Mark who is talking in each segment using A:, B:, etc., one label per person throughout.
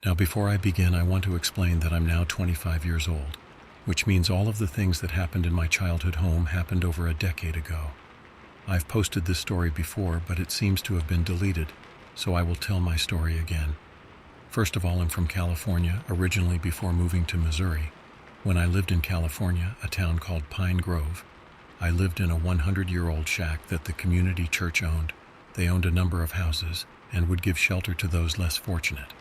A: Now, before I begin, I want to explain that I'm now 25 years old, which means all of the things that happened in my childhood home happened over a decade ago. I've posted this story before, but it seems to have been deleted, so I will tell my story again. First of all, I'm from California, originally before moving to Missouri. When I lived in California, a town called Pine Grove, I lived in a 100-year-old shack that the community church owned. They owned a number of houses and would give shelter to those less fortunate,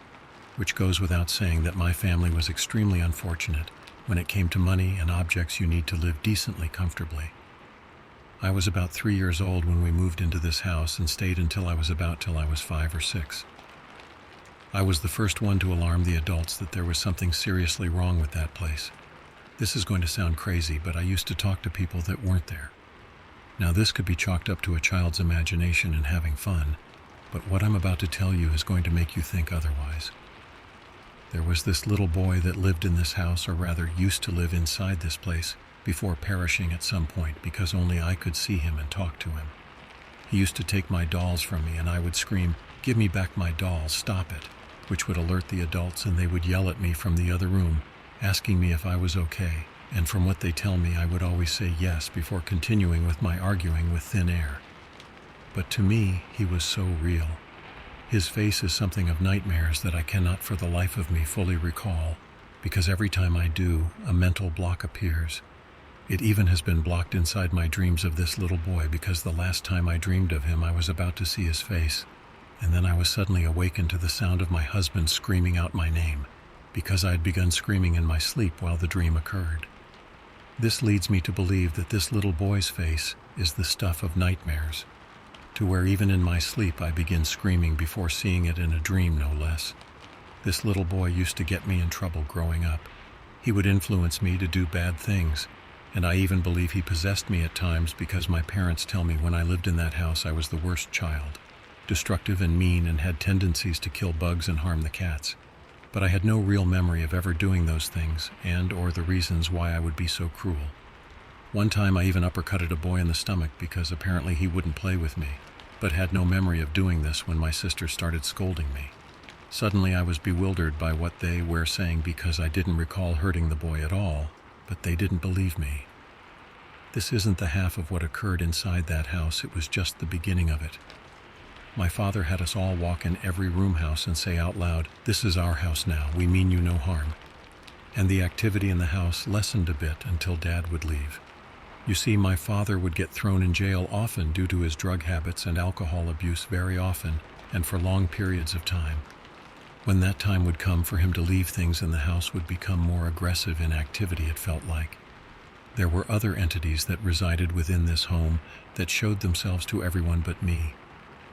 A: which goes without saying that my family was extremely unfortunate when it came to money and objects you need to live decently comfortably. I was about 3 years old when we moved into this house and stayed until I was 5 or 6. I was the first one to alarm the adults that there was something seriously wrong with that place. This is going to sound crazy, but I used to talk to people that weren't there. Now, this could be chalked up to a child's imagination and having fun, but what I'm about to tell you is going to make you think otherwise. There was this little boy that lived in this house, or rather used to live inside this place, before perishing at some point because only I could see him and talk to him. He used to take my dolls from me and I would scream, "Give me back my dolls, stop it," which would alert the adults, and they would yell at me from the other room, asking me if I was okay, and from what they tell me I would always say yes before continuing with my arguing with thin air. But to me, he was so real. His face is something of nightmares that I cannot for the life of me fully recall, because every time I do, a mental block appears. It even has been blocked inside my dreams of this little boy, because the last time I dreamed of him I was about to see his face, and then I was suddenly awakened to the sound of my husband screaming out my name, because I had begun screaming in my sleep while the dream occurred. This leads me to believe that this little boy's face is the stuff of nightmares, to where even in my sleep I begin screaming before seeing it in a dream, no less. This little boy used to get me in trouble growing up. He would influence me to do bad things, and I even believe he possessed me at times, because my parents tell me when I lived in that house I was the worst child, destructive and mean, and had tendencies to kill bugs and harm the cats. But I had no real memory of ever doing those things or the reasons why I would be so cruel. One time I even uppercutted a boy in the stomach because apparently he wouldn't play with me, but had no memory of doing this when my sister started scolding me. Suddenly I was bewildered by what they were saying, because I didn't recall hurting the boy at all, but they didn't believe me. This isn't the half of what occurred inside that house, it was just the beginning of it. My father had us all walk in every room house and say out loud, "This is our house now, we mean you no harm." And the activity in the house lessened a bit until Dad would leave. You see, my father would get thrown in jail often due to his drug habits and alcohol abuse, very often, and for long periods of time. When that time would come for him to leave, things in the house would become more aggressive in activity, it felt like. There were other entities that resided within this home that showed themselves to everyone but me.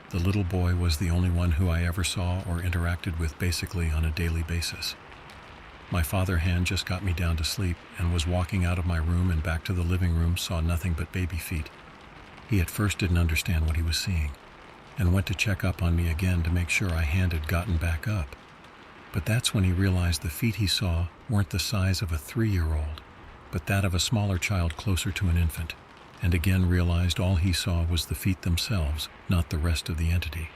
A: The little boy was the only one who I ever saw or interacted with basically on a daily basis. My father had just got me down to sleep and was walking out of my room and back to the living room, saw nothing but baby feet. He at first didn't understand what he was seeing and went to check up on me again to make sure I had gotten back up. But that's when he realized the feet he saw weren't the size of a 3-year-old, but that of a smaller child closer to an infant, and again realized all he saw was the feet themselves, not the rest of the entity.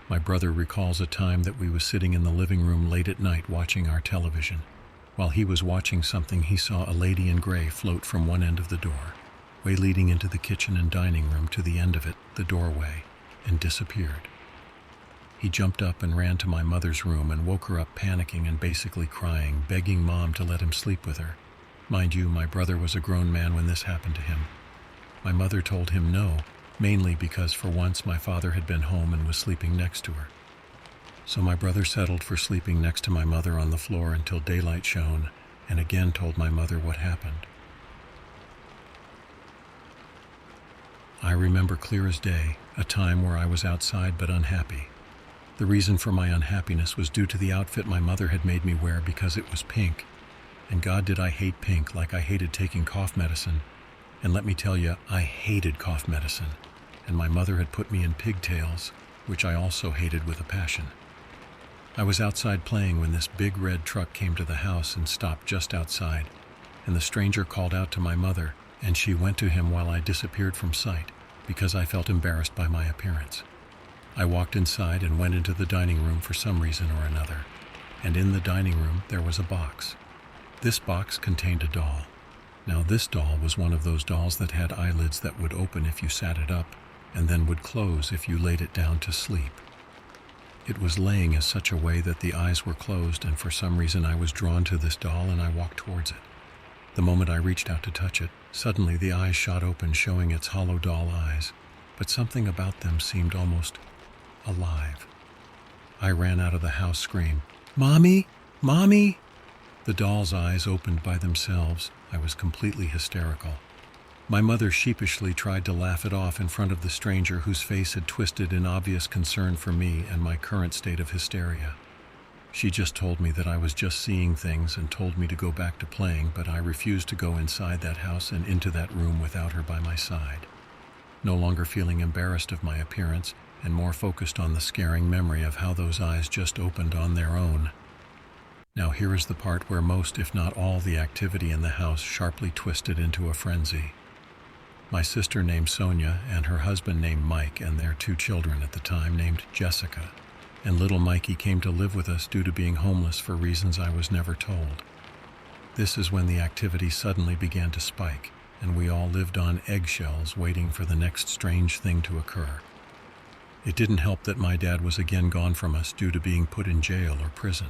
A: My brother recalls a time that we was sitting in the living room late at night watching our television. While he was watching something, he saw a lady in gray float from one end of the doorway leading into the kitchen and dining room to the end of it, the doorway, and disappeared. He jumped up and ran to my mother's room and woke her up panicking and basically crying, begging Mom to let him sleep with her. Mind you, my brother was a grown man when this happened to him. My mother told him no, mainly because for once my father had been home and was sleeping next to her. So my brother settled for sleeping next to my mother on the floor until daylight shone, and again told my mother what happened. I remember clear as day a time where I was outside but unhappy. The reason for my unhappiness was due to the outfit my mother had made me wear, because it was pink. And God, did I hate pink like I hated taking cough medicine. And let me tell you, I hated cough medicine. And my mother had put me in pigtails, which I also hated with a passion. I was outside playing when this big red truck came to the house and stopped just outside, and the stranger called out to my mother, and she went to him while I disappeared from sight because I felt embarrassed by my appearance. I walked inside and went into the dining room for some reason or another. and in the dining room there was a box. This box contained a doll. Now this doll was one of those dolls that had eyelids that would open if you sat it up, and then would close if you laid it down to sleep. It was laying in such a way that the eyes were closed, and for some reason I was drawn to this doll and I walked towards it. The moment I reached out to touch it, suddenly the eyes shot open, showing its hollow doll eyes, but something about them seemed almost alive. I ran out of the house screaming, "Mommy! Mommy!" The doll's eyes opened by themselves. I was completely hysterical. My mother sheepishly tried to laugh it off in front of the stranger, whose face had twisted in obvious concern for me and my current state of hysteria. She just told me that I was just seeing things and told me to go back to playing, but I refused to go inside that house and into that room without her by my side. No longer feeling embarrassed of my appearance and more focused on the scaring memory of how those eyes just opened on their own. Now here is the part where most, if not all, the activity in the house sharply twisted into a frenzy. My sister named Sonia and her husband named Mike, and their 2 children at the time named Jessica, and little Mikey came to live with us due to being homeless for reasons I was never told. This is when the activity suddenly began to spike, and we all lived on eggshells waiting for the next strange thing to occur. It didn't help that my dad was again gone from us due to being put in jail or prison.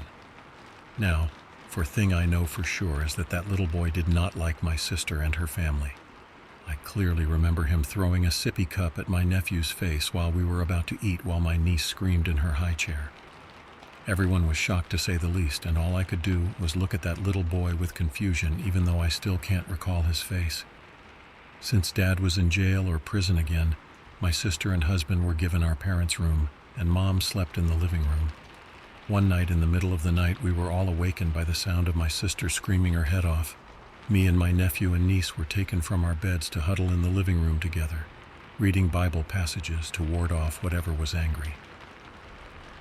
A: Now, for thing I know for sure is that little boy did not like my sister and her family. I clearly remember him throwing a sippy cup at my nephew's face while we were about to eat, while my niece screamed in her high chair. Everyone was shocked to say the least, and all I could do was look at that little boy with confusion, even though I still can't recall his face. Since Dad was in jail or prison again, my sister and husband were given our parents' room, and Mom slept in the living room. One night in the middle of the night, we were all awakened by the sound of my sister screaming her head off. Me and my nephew and niece were taken from our beds to huddle in the living room together, reading Bible passages to ward off whatever was angry.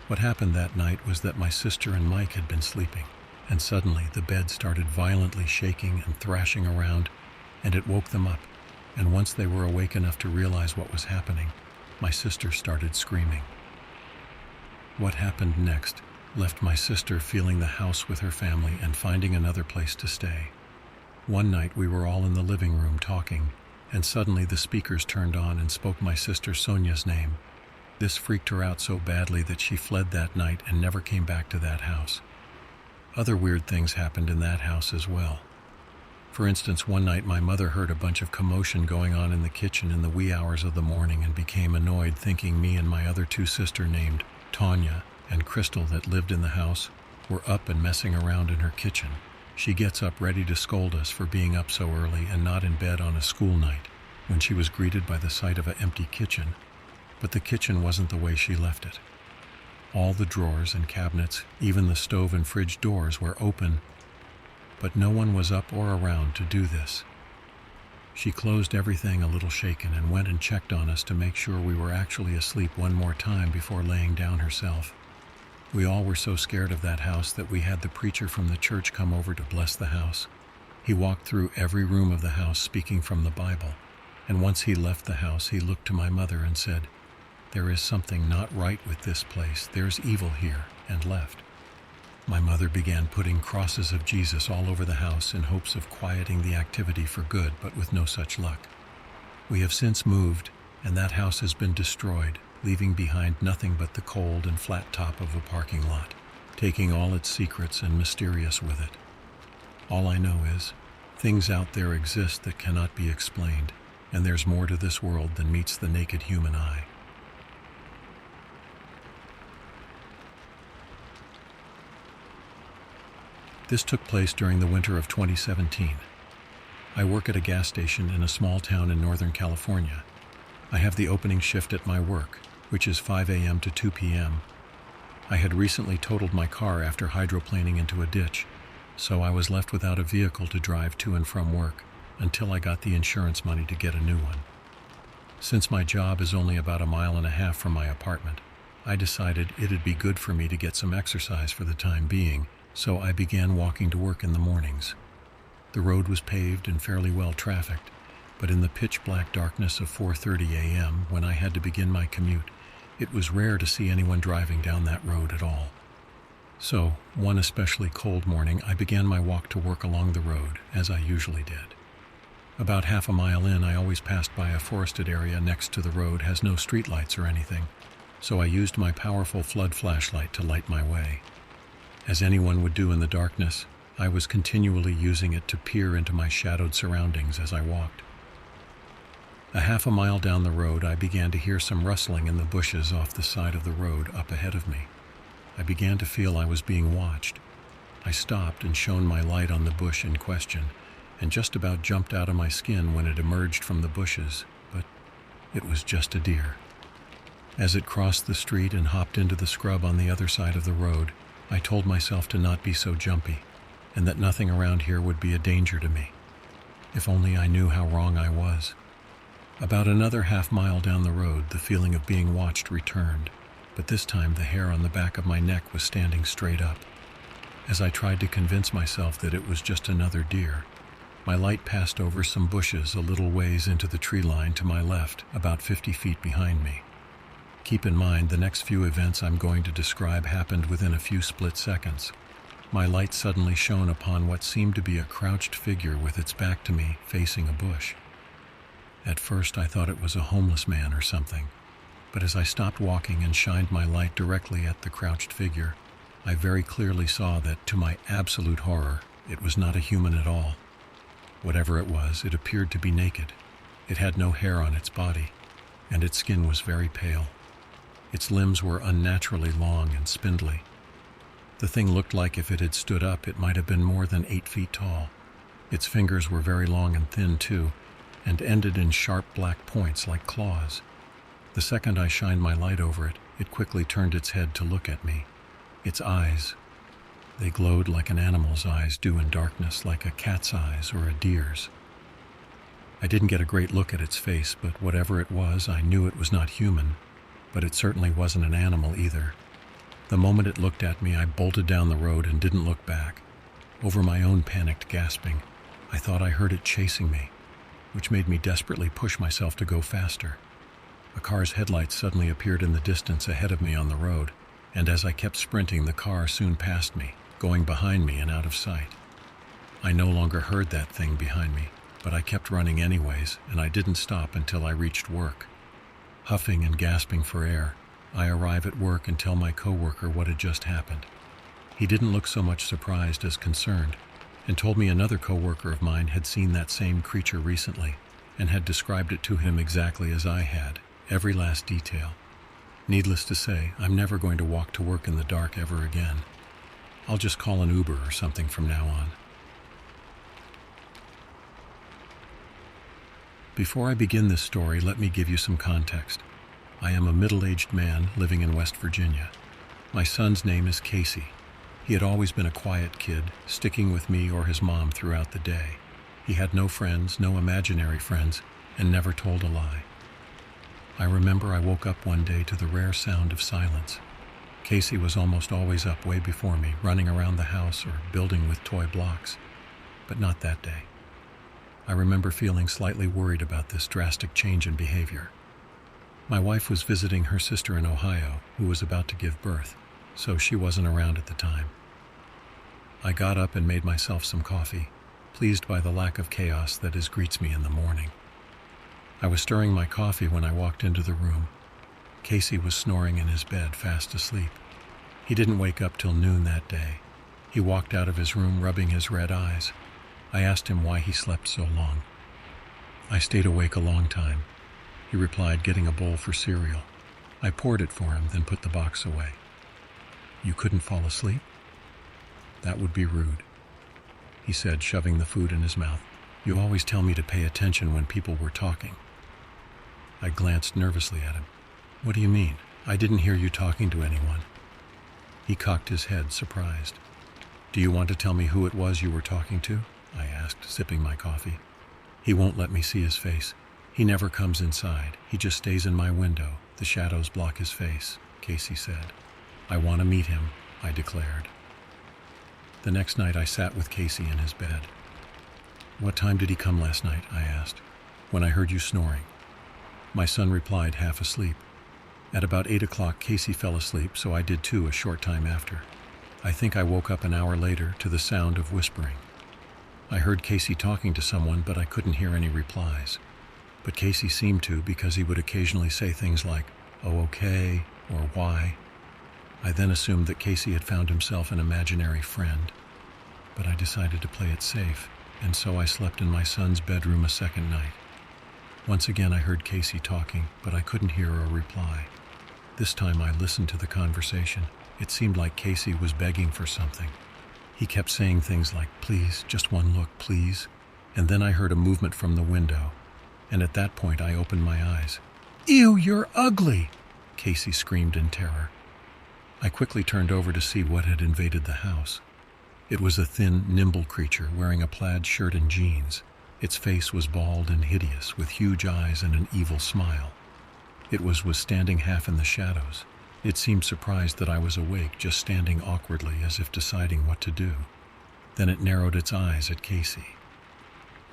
A: What happened that night was that my sister and Mike had been sleeping, and suddenly the bed started violently shaking and thrashing around, and it woke them up, and once they were awake enough to realize what was happening, my sister started screaming. What happened next left my sister feeling the house with her family and finding another place to stay. One night we were all in the living room talking, and suddenly the speakers turned on and spoke my sister Sonia's name. This freaked her out so badly that she fled that night and never came back to that house. Other weird things happened in that house as well. For instance, one night my mother heard a bunch of commotion going on in the kitchen in the wee hours of the morning and became annoyed, thinking me and my other 2 sisters named Tanya and Crystal that lived in the house were up and messing around in her kitchen. She gets up ready to scold us for being up so early and not in bed on a school night, when she was greeted by the sight of an empty kitchen. But the kitchen wasn't the way she left it. All the drawers and cabinets, even the stove and fridge doors, were open, but no one was up or around to do this. She closed everything a little shaken and went and checked on us to make sure we were actually asleep one more time before laying down herself. We all were so scared of that house that we had the preacher from the church come over to bless the house. He walked through every room of the house speaking from the Bible, and once he left the house, he looked to my mother and said, "There is something not right with this place. There's evil here," and left. My mother began putting crosses of Jesus all over the house in hopes of quieting the activity for good, but with no such luck. We have since moved, and that house has been destroyed, leaving behind nothing but the cold and flat top of a parking lot, taking all its secrets and mysterious with it. All I know is, things out there exist that cannot be explained, and there's more to this world than meets the naked human eye. This took place during the winter of 2017. I work at a gas station in a small town in Northern California. I have the opening shift at my work, which is 5 a.m. to 2 p.m. I had recently totaled my car after hydroplaning into a ditch, so I was left without a vehicle to drive to and from work until I got the insurance money to get a new one. Since my job is only about 1.5 miles from my apartment, I decided it'd be good for me to get some exercise for the time being, so I began walking to work in the mornings. The road was paved and fairly well trafficked, but in the pitch-black darkness of 4:30 a.m., when I had to begin my commute, it was rare to see anyone driving down that road at all. So, one especially cold morning, I began my walk to work along the road, as I usually did. About half a mile in, I always passed by a forested area next to the road, has no streetlights or anything, so I used my powerful flood flashlight to light my way. As anyone would do in the darkness, I was continually using it to peer into my shadowed surroundings as I walked. A half a mile down the road, I began to hear some rustling in the bushes off the side of the road up ahead of me. I began to feel I was being watched. I stopped and shone my light on the bush in question, and just about jumped out of my skin when it emerged from the bushes, but it was just a deer. As it crossed the street and hopped into the scrub on the other side of the road, I told myself to not be so jumpy, and that nothing around here would be a danger to me. If only I knew how wrong I was. About another half mile down the road, the feeling of being watched returned, but this time the hair on the back of my neck was standing straight up. As I tried to convince myself that it was just another deer, my light passed over some bushes a little ways into the tree line to my left, about 50 feet behind me. Keep in mind, the next few events I'm going to describe happened within a few split seconds. My light suddenly shone upon what seemed to be a crouched figure with its back to me, facing a bush. At first I thought it was a homeless man or something, but as I stopped walking and shined my light directly at the crouched figure, I very clearly saw that, to my absolute horror, it was not a human at all. Whatever it was, it appeared to be naked. It had no hair on its body, and its skin was very pale. Its limbs were unnaturally long and spindly. The thing looked like if it had stood up, it might have been more than 8 feet tall. Its fingers were very long and thin, too, and ended in sharp black points like claws. The second I shined my light over it, it quickly turned its head to look at me. Its eyes, they glowed like an animal's eyes do in darkness, like a cat's eyes or a deer's. I didn't get a great look at its face, but whatever it was, I knew it was not human, but it certainly wasn't an animal either. The moment it looked at me, I bolted down the road and didn't look back. Over my own panicked gasping, I thought I heard it chasing me, which made me desperately push myself to go faster. A car's headlights suddenly appeared in the distance ahead of me on the road, and as I kept sprinting, the car soon passed me, going behind me and out of sight. I no longer heard that thing behind me, but I kept running anyways, and I didn't stop until I reached work. Huffing and gasping for air, I arrive at work and tell my coworker what had just happened. He didn't look so much surprised as concerned, and told me another coworker of mine had seen that same creature recently, and had described it to him exactly as I had, every last detail. Needless to say, I'm never going to walk to work in the dark ever again. I'll just call an Uber or something from now on. Before I begin this story, let me give you some context. I am a middle-aged man living in West Virginia. My son's name is Casey. He had always been a quiet kid, sticking with me or his mom throughout the day. He had no friends, no imaginary friends, and never told a lie. I remember I woke up one day to the rare sound of silence. Casey was almost always up way before me, running around the house or building with toy blocks, but not that day. I remember feeling slightly worried about this drastic change in behavior. My wife was visiting her sister in Ohio, who was about to give birth, so she wasn't around at the time. I got up and made myself some coffee, pleased by the lack of chaos that greets me in the morning. I was stirring my coffee when I walked into the room. Casey was snoring in his bed, fast asleep. He didn't wake up till noon that day. He walked out of his room rubbing his red eyes. I asked him why he slept so long. "I stayed awake a long time," he replied, getting a bowl for cereal. I poured it for him, then put the box away. "You couldn't fall asleep?" "That would be rude," he said, shoving the food in his mouth. "You always tell me to pay attention when people were talking." I glanced nervously at him. "What do you mean? I didn't hear you talking to anyone." He cocked his head, surprised. "Do you want to tell me who it was you were talking to?" I asked, sipping my coffee. "He won't let me see his face. He never comes inside. He just stays in my window. The shadows block his face," Casey said. "I want to meet him," I declared. The next night I sat with Casey in his bed. "What time did he come last night?" I asked. "When I heard you snoring." My son replied, half asleep. At about 8 o'clock, Casey fell asleep, so I did too a short time after. I think I woke up an hour later to the sound of whispering. I heard Casey talking to someone, but I couldn't hear any replies. But Casey seemed to, because he would occasionally say things like, "Oh, okay," or "Why?" I then assumed that Casey had found himself an imaginary friend. But I decided to play it safe, and so I slept in my son's bedroom a second night. Once again I heard Casey talking, but I couldn't hear a reply. This time I listened to the conversation. It seemed like Casey was begging for something. He kept saying things like, "Please, just one look, please." And then I heard a movement from the window, and at that point I opened my eyes. "Ew, you're ugly!" Casey screamed in terror. I quickly turned over to see what had invaded the house. It was a thin, nimble creature wearing a plaid shirt and jeans. Its face was bald and hideous, with huge eyes and an evil smile. It was standing half in the shadows. It seemed surprised that I was awake, just standing awkwardly as if deciding what to do. Then it narrowed its eyes at Casey.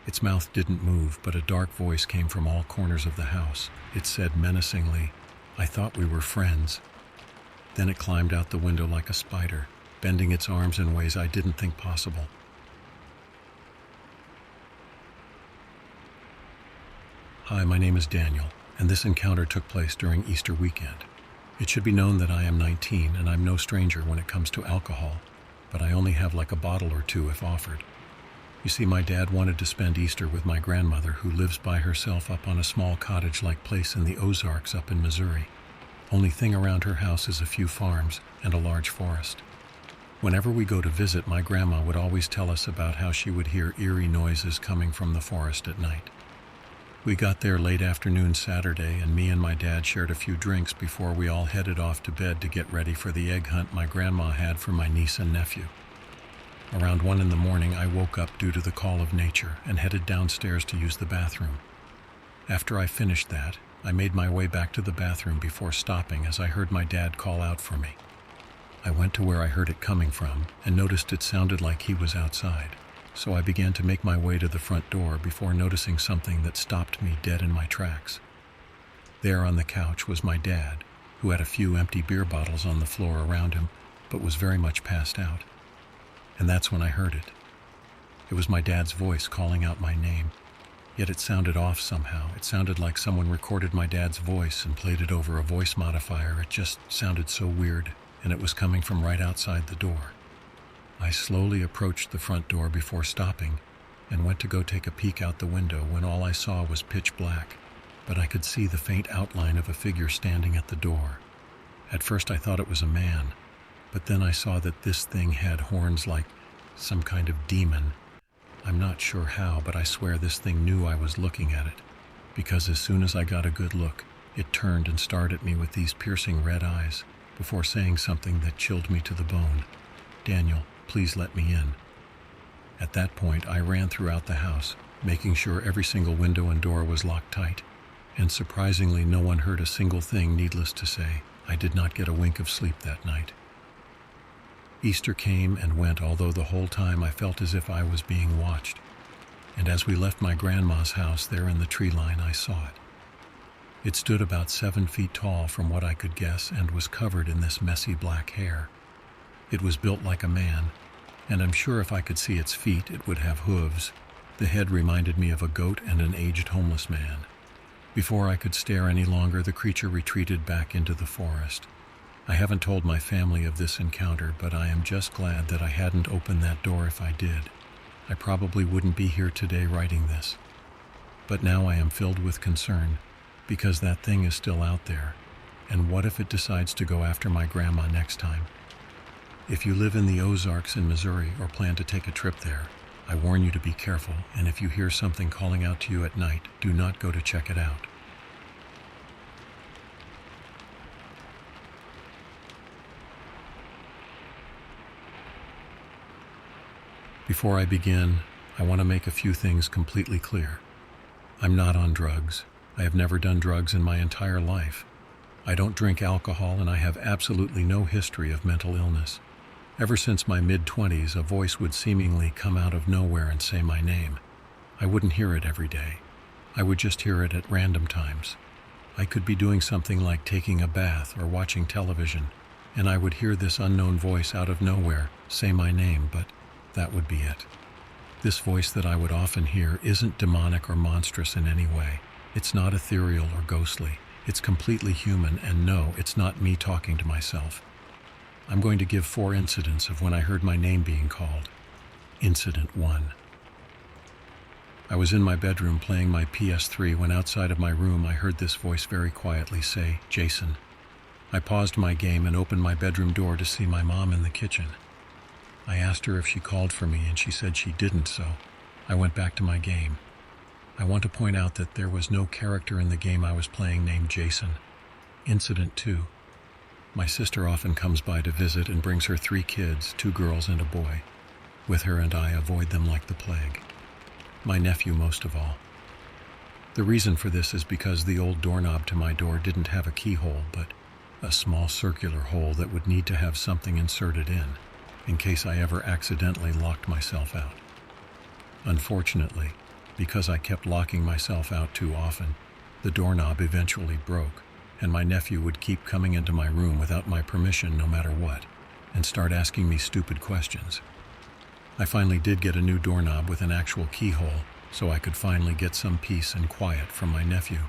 A: Its mouth didn't move, but a dark voice came from all corners of the house. It said menacingly, "I thought we were friends." Then it climbed out the window like a spider, bending its arms in ways I didn't think possible. Hi, my name is Daniel, and this encounter took place during Easter weekend. It should be known that I am 19 and I'm no stranger when it comes to alcohol, but I only have like a bottle or two if offered. You see, my dad wanted to spend Easter with my grandmother, who lives by herself up on a small cottage-like place in the Ozarks up in Missouri. Only thing around her house is a few farms and a large forest. Whenever we go to visit, my grandma would always tell us about how she would hear eerie noises coming from the forest at night. We got there late afternoon Saturday, and me and my dad shared a few drinks before we all headed off to bed to get ready for the egg hunt my grandma had for my niece and nephew. Around 1 in the morning, I woke up due to the call of nature and headed downstairs to use the bathroom. After I finished that, I made my way back to the bathroom before stopping as I heard my dad call out for me. I went to where I heard it coming from and noticed it sounded like he was outside. So I began to make my way to the front door before noticing something that stopped me dead in my tracks. There on the couch was my dad, who had a few empty beer bottles on the floor around him, but was very much passed out. And that's when I heard it. It was my dad's voice calling out my name, yet it sounded off somehow. It sounded like someone recorded my dad's voice and played it over a voice modifier. It just sounded so weird, and it was coming from right outside the door. I slowly approached the front door before stopping and went to go take a peek out the window when all I saw was pitch black, but I could see the faint outline of a figure standing at the door. At first I thought it was a man, but then I saw that this thing had horns like some kind of demon. I'm not sure how, but I swear this thing knew I was looking at it, because as soon as I got a good look, it turned and stared at me with these piercing red eyes before saying something that chilled me to the bone. "Daniel, please let me in." At that point, I ran throughout the house, making sure every single window and door was locked tight, and surprisingly no one heard a single thing. Needless to say, I did not get a wink of sleep that night. Easter came and went, although the whole time I felt as if I was being watched, and as we left my grandma's house there in the tree line, I saw it. It stood about 7 feet tall from what I could guess and was covered in this messy black hair. It was built like a man, and I'm sure if I could see its feet, it would have hooves. The head reminded me of a goat and an aged homeless man. Before I could stare any longer, the creature retreated back into the forest. I haven't told my family of this encounter, but I am just glad that I hadn't opened that door. If I did, I probably wouldn't be here today writing this. But now I am filled with concern, because that thing is still out there, and what if it decides to go after my grandma next time? If you live in the Ozarks in Missouri or plan to take a trip there, I warn you to be careful, and if you hear something calling out to you at night, do not go to check it out. Before I begin, I want to make a few things completely clear. I'm not on drugs. I have never done drugs in my entire life. I don't drink alcohol, and I have absolutely no history of mental illness. Ever since my mid-20s, a voice would seemingly come out of nowhere and say my name. I wouldn't hear it every day. I would just hear it at random times. I could be doing something like taking a bath or watching television, and I would hear this unknown voice out of nowhere say my name, but that would be it. This voice that I would often hear isn't demonic or monstrous in any way. It's not ethereal or ghostly. It's completely human, and no, it's not me talking to myself. I'm going to give 4 incidents of when I heard my name being called. Incident 1. I was in my bedroom playing my PS3 when outside of my room I heard this voice very quietly say, "Jason." I paused my game and opened my bedroom door to see my mom in the kitchen. I asked her if she called for me and she said she didn't, so I went back to my game. I want to point out that there was no character in the game I was playing named Jason. Incident 2. My sister often comes by to visit and brings her 3 kids, 2 girls and a boy, with her, and I avoid them like the plague. My nephew most of all. The reason for this is because the old doorknob to my door didn't have a keyhole, but a small circular hole that would need to have something inserted in case I ever accidentally locked myself out. Unfortunately, because I kept locking myself out too often, the doorknob eventually broke, and my nephew would keep coming into my room without my permission no matter what, and start asking me stupid questions. I finally did get a new doorknob with an actual keyhole, so I could finally get some peace and quiet from my nephew.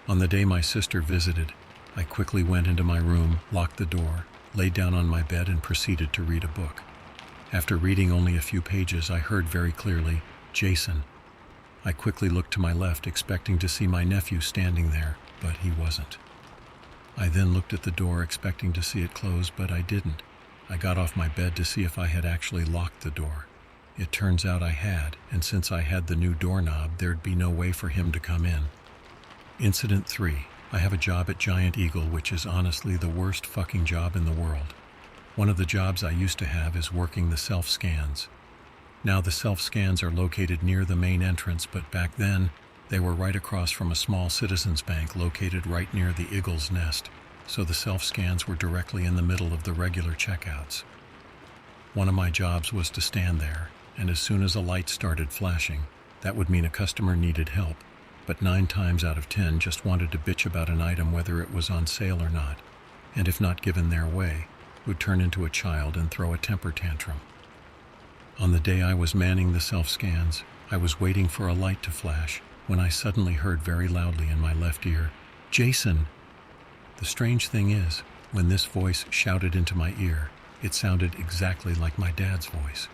A: On the day my sister visited, I quickly went into my room, locked the door, laid down on my bed, and proceeded to read a book. After reading only a few pages, I heard very clearly, "Jason." I quickly looked to my left, expecting to see my nephew standing there, but he wasn't. I then looked at the door, expecting to see it close, but I didn't. I got off my bed to see if I had actually locked the door. It turns out I had, and since I had the new doorknob, there'd be no way for him to come in. Incident 3. I have a job at Giant Eagle, which is honestly the worst fucking job in the world. One of the jobs I used to have is working the self-scans. Now the self-scans are located near the main entrance, but back then, they were right across from a small Citizens Bank located right near the Eagle's Nest, so the self-scans were directly in the middle of the regular checkouts. One of my jobs was to stand there, and as soon as a light started flashing, that would mean a customer needed help, but 9 times out of 10 just wanted to bitch about an item whether it was on sale or not, and if not given their way, would turn into a child and throw a temper tantrum. On the day I was manning the self-scans, I was waiting for a light to flash when I suddenly heard very loudly in my left ear, "Jason!" The strange thing is, when this voice shouted into my ear, it sounded exactly like my dad's voice.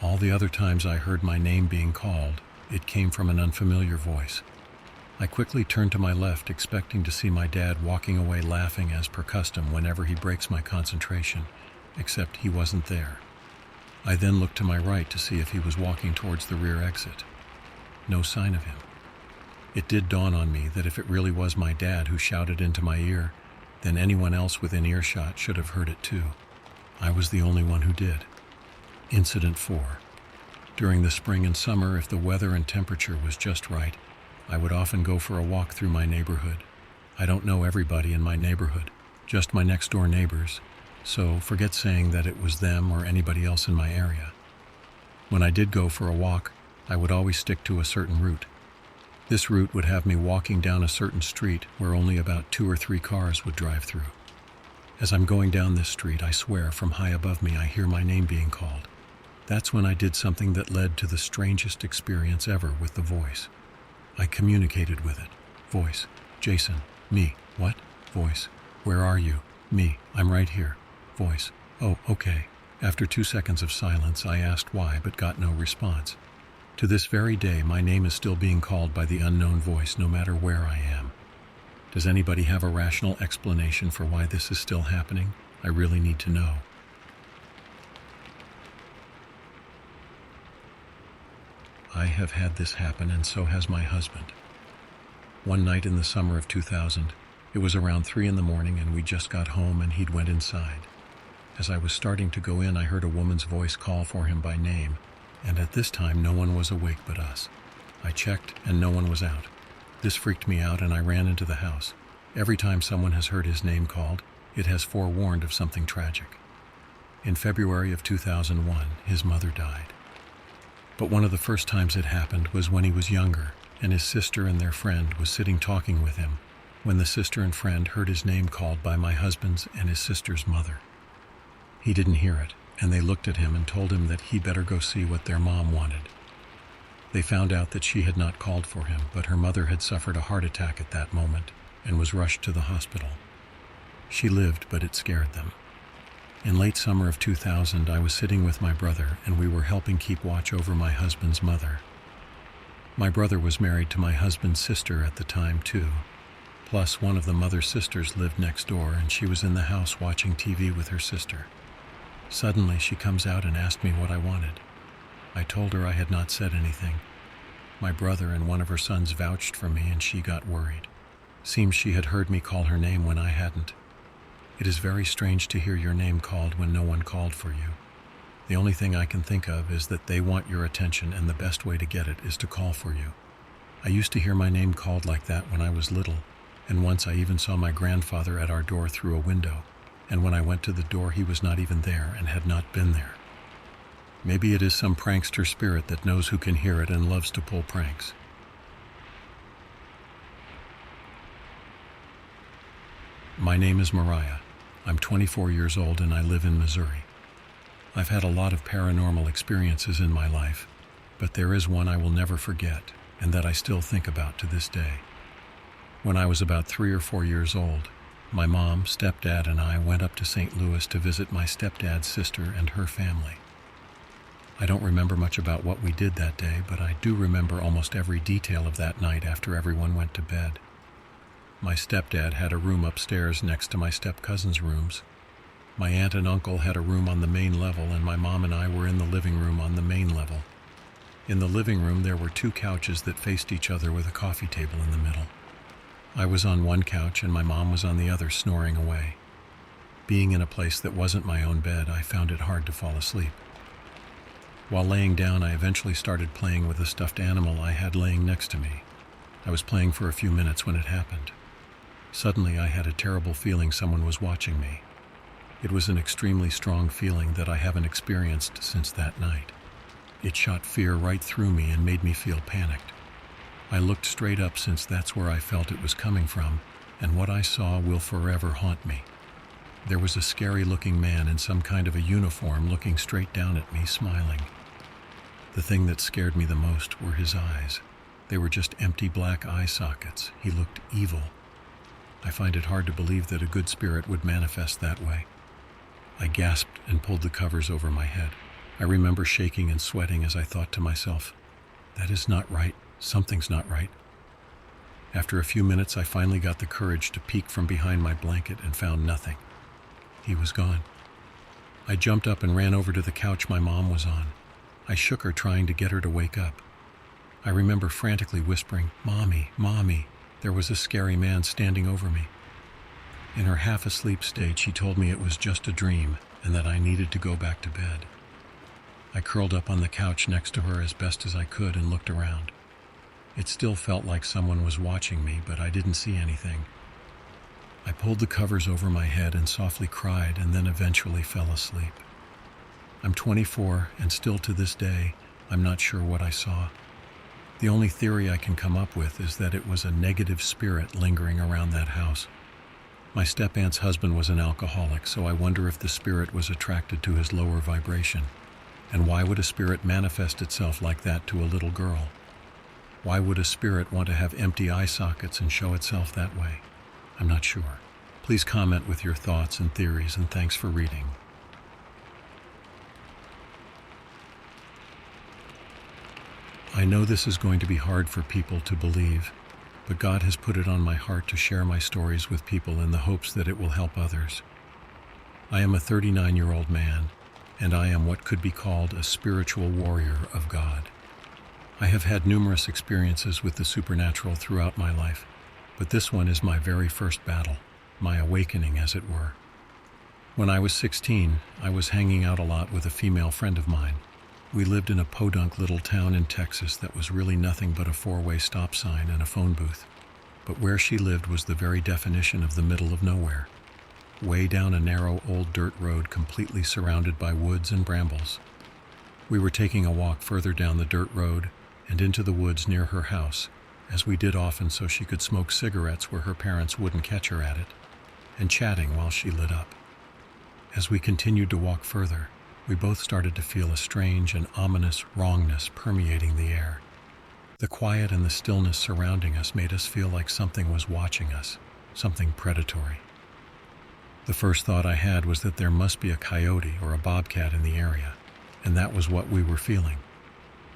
A: All the other times I heard my name being called, it came from an unfamiliar voice. I quickly turned to my left, expecting to see my dad walking away laughing as per custom whenever he breaks my concentration, except he wasn't there. I then looked to my right to see if he was walking towards the rear exit. No sign of him. It did dawn on me that if it really was my dad who shouted into my ear, then anyone else within earshot should have heard it too. I was the only one who did. Incident 4. During the spring and summer, if the weather and temperature was just right, I would often go for a walk through my neighborhood. I don't know everybody in my neighborhood, just my next door neighbors, so forget saying that it was them or anybody else in my area. When I did go for a walk, I would always stick to a certain route. This route would have me walking down a certain street where only about 2 or 3 cars would drive through. As I'm going down this street, I swear from high above me I hear my name being called. That's when I did something that led to the strangest experience ever with the voice. I communicated with it. Voice: "Jason." Me: "What?" Voice: "Where are you?" Me: "I'm right here." Voice: "Oh, okay." After 2 seconds of silence, I asked why, but got no response. To this very day, my name is still being called by the unknown voice no matter where I am. Does anybody have a rational explanation for why this is still happening? I really need to know. I have had this happen, and so has my husband. One night in the summer of 2000, it was around 3 in the morning and we just got home and he'd went inside. As I was starting to go in, I heard a woman's voice call for him by name, and at this time no one was awake but us. I checked and no one was out. This freaked me out and I ran into the house. Every time someone has heard his name called, it has forewarned of something tragic. In February of 2001, his mother died. But one of the first times it happened was when he was younger, and his sister and their friend was sitting talking with him, when the sister and friend heard his name called by my husband's and his sister's mother. He didn't hear it, and they looked at him and told him that he better go see what their mom wanted. They found out that she had not called for him, but her mother had suffered a heart attack at that moment and was rushed to the hospital. She lived, but it scared them. In late summer of 2000, I was sitting with my brother, and we were helping keep watch over my husband's mother. My brother was married to my husband's sister at the time, too. Plus, one of the mother's sisters lived next door, and she was in the house watching TV with her sister. Suddenly, she comes out and asked me what I wanted. I told her I had not said anything. My brother and one of her sons vouched for me, and she got worried. Seems she had heard me call her name when I hadn't. It is very strange to hear your name called when no one called for you. The only thing I can think of is that they want your attention, and the best way to get it is to call for you. I used to hear my name called like that when I was little, and once I even saw my grandfather at our door through a window, and when I went to the door he was not even there and had not been there. Maybe it is some prankster spirit that knows who can hear it and loves to pull pranks. My name is Mariah. I'm 24 years old and I live in Missouri. I've had a lot of paranormal experiences in my life, but there is one I will never forget and that I still think about to this day. When I was about 3 or 4 years old, my mom, stepdad, and I went up to St. Louis to visit my stepdad's sister and her family. I don't remember much about what we did that day, but I do remember almost every detail of that night after everyone went to bed. My stepdad had a room upstairs next to my step-cousin's rooms. My aunt and uncle had a room on the main level, and my mom and I were in the living room on the main level. In the living room there were 2 couches that faced each other with a coffee table in the middle. I was on one couch and my mom was on the other, snoring away. Being in a place that wasn't my own bed, I found it hard to fall asleep. While laying down, I eventually started playing with a stuffed animal I had laying next to me. I was playing for a few minutes when it happened. Suddenly, I had a terrible feeling someone was watching me. It was an extremely strong feeling that I haven't experienced since that night. It shot fear right through me and made me feel panicked. I looked straight up since that's where I felt it was coming from, and what I saw will forever haunt me. There was a scary-looking man in some kind of a uniform looking straight down at me, smiling. The thing that scared me the most were his eyes. They were just empty black eye sockets. He looked evil. I find it hard to believe that a good spirit would manifest that way. I gasped and pulled the covers over my head. I remember shaking and sweating as I thought to myself, "That is not right. Something's not right." After a few minutes, I finally got the courage to peek from behind my blanket and found nothing. He was gone. I jumped up and ran over to the couch my mom was on. I shook her, trying to get her to wake up. I remember frantically whispering, "Mommy, Mommy." There was a scary man standing over me. In her half-asleep state, she told me it was just a dream and that I needed to go back to bed. I curled up on the couch next to her as best as I could and looked around. It still felt like someone was watching me, but I didn't see anything. I pulled the covers over my head and softly cried, and then eventually fell asleep. I'm 24, and still to this day, I'm not sure what I saw. The only theory I can come up with is that it was a negative spirit lingering around that house. My step-aunt's husband was an alcoholic, so I wonder if the spirit was attracted to his lower vibration. And why would a spirit manifest itself like that to a little girl? Why would a spirit want to have empty eye sockets and show itself that way? I'm not sure. Please comment with your thoughts and theories, and thanks for reading. I know this is going to be hard for people to believe, but God has put it on my heart to share my stories with people in the hopes that it will help others. I am a 39-year-old man, and I am what could be called a spiritual warrior of God. I have had numerous experiences with the supernatural throughout my life, but this one is my very first battle, my awakening, as it were. When I was 16, I was hanging out a lot with a female friend of mine. We lived in a podunk little town in Texas that was really nothing but a 4-way stop sign and a phone booth. But where she lived was the very definition of the middle of nowhere. Way down a narrow old dirt road completely surrounded by woods and brambles. We were taking a walk further down the dirt road and into the woods near her house, as we did often so she could smoke cigarettes where her parents wouldn't catch her at it, and chatting while she lit up. As we continued to walk further, we both started to feel a strange and ominous wrongness permeating the air. The quiet and the stillness surrounding us made us feel like something was watching us, something predatory. The first thought I had was that there must be a coyote or a bobcat in the area, and that was what we were feeling.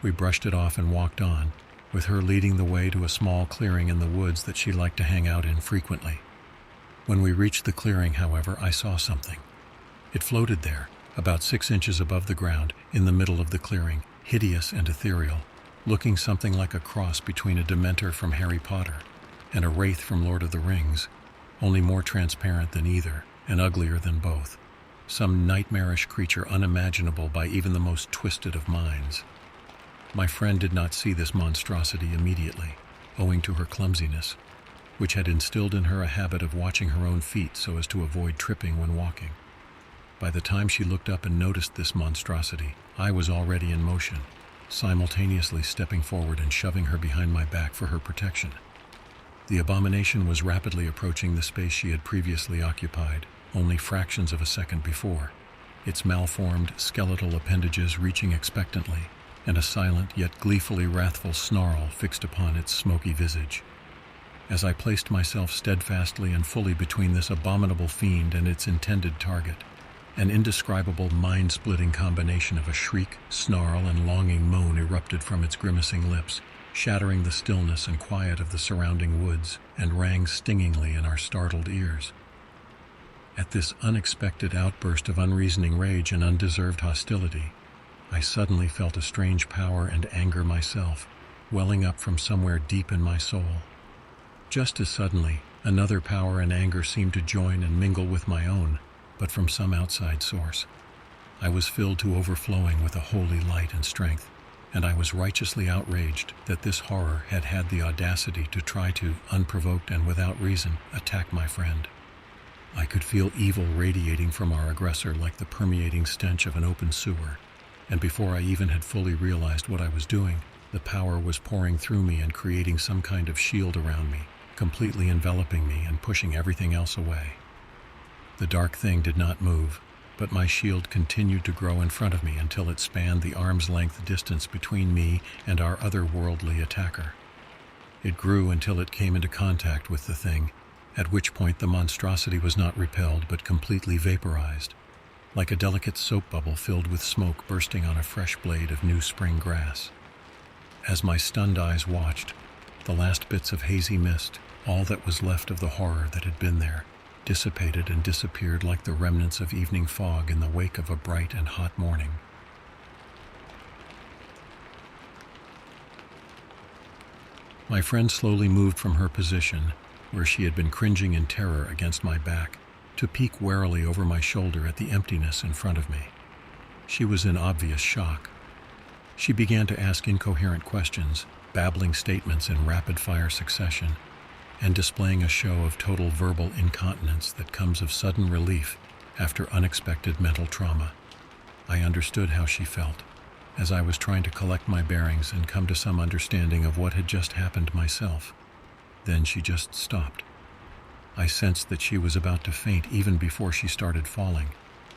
A: We brushed it off and walked on, with her leading the way to a small clearing in the woods that she liked to hang out in frequently. When we reached the clearing, however, I saw something. It floated there, about 6 inches above the ground, in the middle of the clearing, hideous and ethereal, looking something like a cross between a Dementor from Harry Potter and a Wraith from Lord of the Rings, only more transparent than either, and uglier than both. Some nightmarish creature unimaginable by even the most twisted of minds. My friend did not see this monstrosity immediately, owing to her clumsiness, which had instilled in her a habit of watching her own feet so as to avoid tripping when walking. By the time she looked up and noticed this monstrosity, I was already in motion, simultaneously stepping forward and shoving her behind my back for her protection. The abomination was rapidly approaching the space she had previously occupied, only fractions of a second before, its malformed, skeletal appendages reaching expectantly, and a silent yet gleefully wrathful snarl fixed upon its smoky visage. As I placed myself steadfastly and fully between this abominable fiend and its intended target, an indescribable, mind-splitting combination of a shriek, snarl, and longing moan erupted from its grimacing lips, shattering the stillness and quiet of the surrounding woods, and rang stingingly in our startled ears. At this unexpected outburst of unreasoning rage and undeserved hostility, I suddenly felt a strange power and anger myself, welling up from somewhere deep in my soul. Just as suddenly, another power and anger seemed to join and mingle with my own, but from some outside source. I was filled to overflowing with a holy light and strength, and I was righteously outraged that this horror had had the audacity to try to, unprovoked and without reason, attack my friend. I could feel evil radiating from our aggressor like the permeating stench of an open sewer, and before I even had fully realized what I was doing, the power was pouring through me and creating some kind of shield around me, completely enveloping me and pushing everything else away. The dark thing did not move, but my shield continued to grow in front of me until it spanned the arm's-length distance between me and our otherworldly attacker. It grew until it came into contact with the thing, at which point the monstrosity was not repelled but completely vaporized, like a delicate soap bubble filled with smoke bursting on a fresh blade of new spring grass. As my stunned eyes watched, the last bits of hazy mist, all that was left of the horror that had been there, dissipated and disappeared like the remnants of evening fog in the wake of a bright and hot morning. My friend slowly moved from her position, where she had been cringing in terror against my back, to peek warily over my shoulder at the emptiness in front of me. She was in obvious shock. She began to ask incoherent questions, babbling statements in rapid-fire succession, and displaying a show of total verbal incontinence that comes of sudden relief after unexpected mental trauma. I understood how she felt, as I was trying to collect my bearings and come to some understanding of what had just happened myself. Then she just stopped. I sensed that she was about to faint even before she started falling,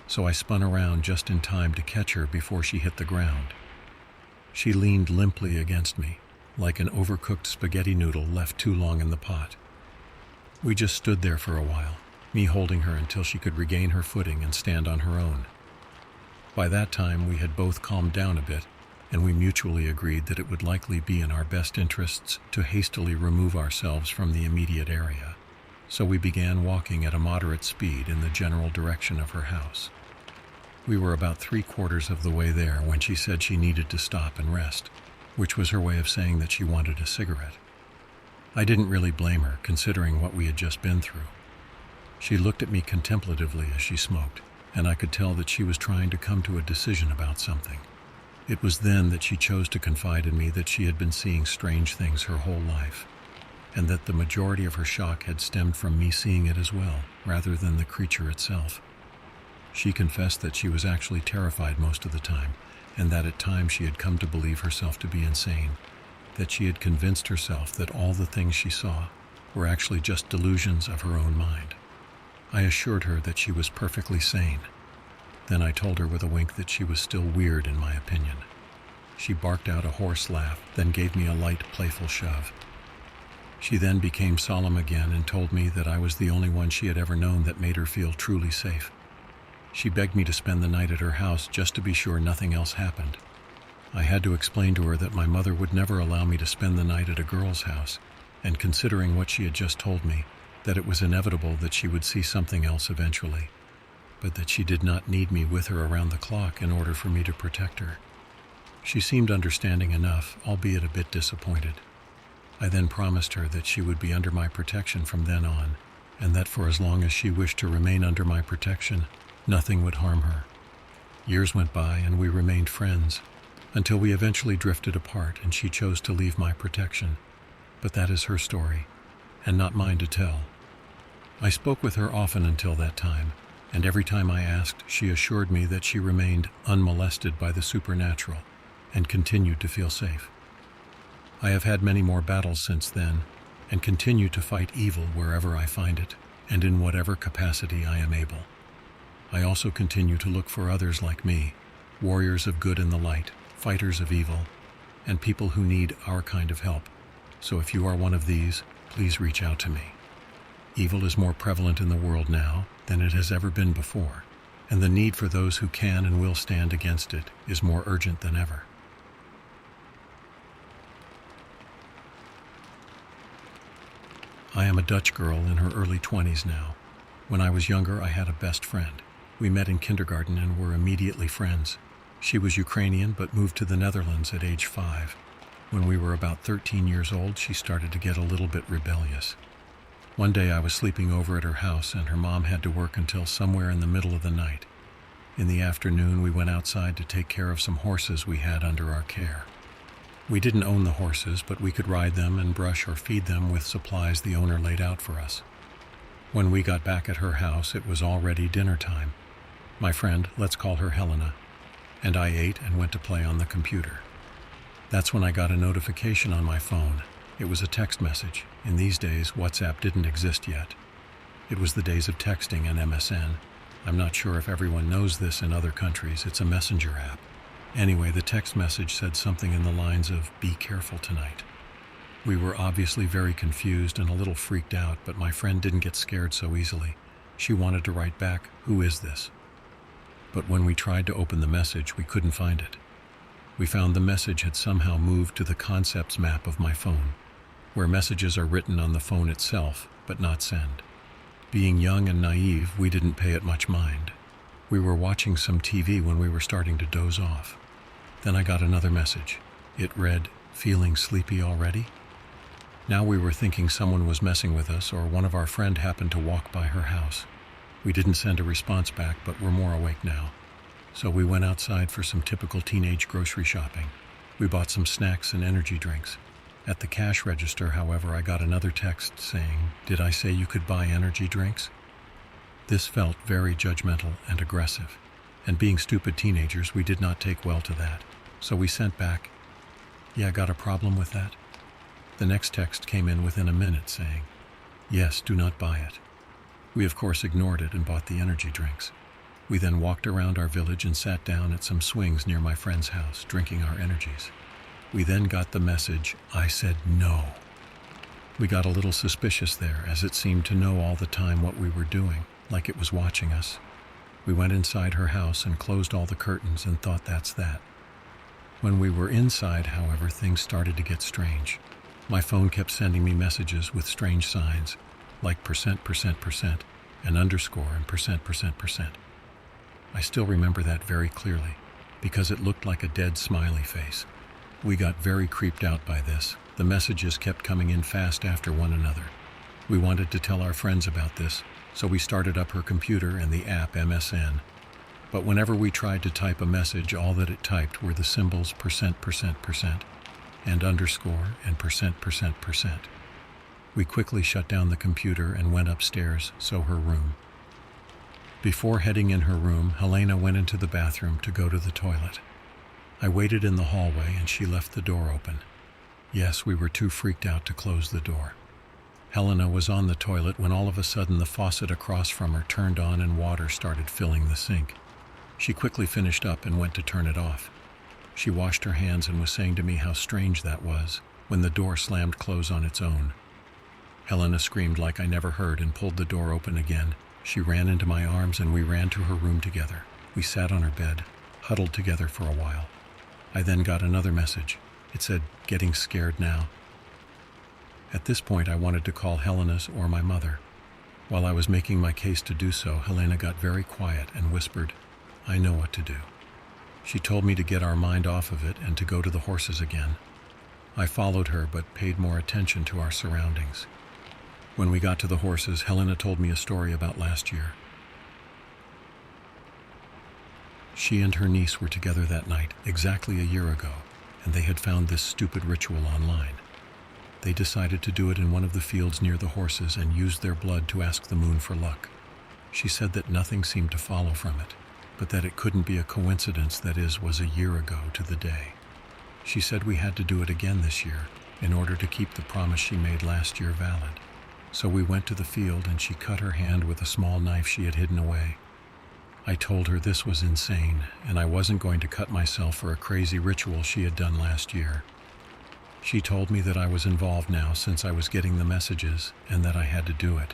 A: so I spun around just in time to catch her before she hit the ground. She leaned limply against me, like an overcooked spaghetti noodle left too long in the pot. We just stood there for a while, me holding her until she could regain her footing and stand on her own. By that time, we had both calmed down a bit, and we mutually agreed that it would likely be in our best interests to hastily remove ourselves from the immediate area. So we began walking at a moderate speed in the general direction of her house. We were about 3/4 of the way there when she said she needed to stop and rest, which was her way of saying that she wanted a cigarette. I didn't really blame her, considering what we had just been through. She looked at me contemplatively as she smoked, and I could tell that she was trying to come to a decision about something. It was then that she chose to confide in me that she had been seeing strange things her whole life, and that the majority of her shock had stemmed from me seeing it as well, rather than the creature itself. She confessed that she was actually terrified most of the time, and that at times she had come to believe herself to be insane, that she had convinced herself that all the things she saw were actually just delusions of her own mind. I assured her that she was perfectly sane. Then I told her with a wink that she was still weird in my opinion. She barked out a hoarse laugh, then gave me a light, playful shove. She then became solemn again and told me that I was the only one she had ever known that made her feel truly safe. She begged me to spend the night at her house just to be sure nothing else happened. I had to explain to her that my mother would never allow me to spend the night at a girl's house, and considering what she had just told me, that it was inevitable that she would see something else eventually, but that she did not need me with her around the clock in order for me to protect her. She seemed understanding enough, albeit a bit disappointed. I then promised her that she would be under my protection from then on, and that for as long as she wished to remain under my protection, nothing would harm her. Years went by and we remained friends, until we eventually drifted apart and she chose to leave my protection. But that is her story, and not mine to tell. I spoke with her often until that time, and every time I asked, she assured me that she remained unmolested by the supernatural and continued to feel safe. I have had many more battles since then, and continue to fight evil wherever I find it, and in whatever capacity I am able. I also continue to look for others like me, warriors of good in the light, fighters of evil, and people who need our kind of help. So if you are one of these, please reach out to me. Evil is more prevalent in the world now than it has ever been before, and the need for those who can and will stand against it is more urgent than ever. I am a Dutch girl in her early 20s now. When I was younger, I had a best friend. We met in kindergarten and were immediately friends. She was Ukrainian but moved to the Netherlands at age 5. When we were about 13 years old, she started to get a little bit rebellious. One day I was sleeping over at her house and her mom had to work until somewhere in the middle of the night. In the afternoon, we went outside to take care of some horses we had under our care. We didn't own the horses, but we could ride them and brush or feed them with supplies the owner laid out for us. When we got back at her house, it was already dinner time. My friend, let's call her Helena, and I ate and went to play on the computer. That's when I got a notification on my phone. It was a text message. In these days, WhatsApp didn't exist yet. It was the days of texting and MSN. I'm not sure if everyone knows this in other countries. It's a messenger app. Anyway, the text message said something in the lines of, "Be careful tonight." We were obviously very confused and a little freaked out, but my friend didn't get scared so easily. She wanted to write back, "Who is this?" But when we tried to open the message, we couldn't find it. We found the message had somehow moved to the contacts map of my phone, where messages are written on the phone itself, but not sent. Being young and naive, we didn't pay it much mind. We were watching some TV when we were starting to doze off. Then I got another message. It read, "Feeling sleepy already?" Now we were thinking someone was messing with us or one of our friend happened to walk by her house. We didn't send a response back, but we're more awake now. So we went outside for some typical teenage grocery shopping. We bought some snacks and energy drinks. At the cash register, however, I got another text saying, "Did I say you could buy energy drinks?" This felt very judgmental and aggressive, and being stupid teenagers, we did not take well to that. So we sent back, "Yeah, got a problem with that?" The next text came in within a minute saying, "Yes, do not buy it." We of course ignored it and bought the energy drinks. We then walked around our village and sat down at some swings near my friend's house, drinking our energies. We then got the message, "I said no." We got a little suspicious there, as it seemed to know all the time what we were doing, like it was watching us. We went inside her house and closed all the curtains and thought that's that. When we were inside, however, things started to get strange. My phone kept sending me messages with strange signs, like %%% and underscore and %%%. I still remember that very clearly, because it looked like a dead smiley face. We got very creeped out by this. The messages kept coming in fast after one another. We wanted to tell our friends about this, so we started up her computer and the app MSN. But whenever we tried to type a message, all that it typed were the symbols %% and underscore and %%. We quickly shut down the computer and went upstairs, so her room. Before heading in her room, Helena went into the bathroom to go to the toilet. I waited in the hallway and she left the door open. Yes, we were too freaked out to close the door. Helena was on the toilet when all of a sudden the faucet across from her turned on and water started filling the sink. She quickly finished up and went to turn it off. She washed her hands and was saying to me how strange that was when the door slammed close on its own. Helena screamed like I never heard and pulled the door open again. She ran into my arms and we ran to her room together. We sat on her bed, huddled together for a while. I then got another message. It said, "Getting scared now." At this point, I wanted to call Helena's or my mother. While I was making my case to do so, Helena got very quiet and whispered, "I know what to do." She told me to get our mind off of it and to go to the horses again. I followed her but paid more attention to our surroundings. When we got to the horses, Helena told me a story about last year. She and her niece were together that night, exactly a year ago, and they had found this stupid ritual online. They decided to do it in one of the fields near the horses and used their blood to ask the moon for luck. She said that nothing seemed to follow from it, but that it couldn't be a coincidence that was a year ago to the day. She said we had to do it again this year in order to keep the promise she made last year valid. So we went to the field and she cut her hand with a small knife she had hidden away. I told her this was insane and I wasn't going to cut myself for a crazy ritual she had done last year. She told me that I was involved now since I was getting the messages and that I had to do it.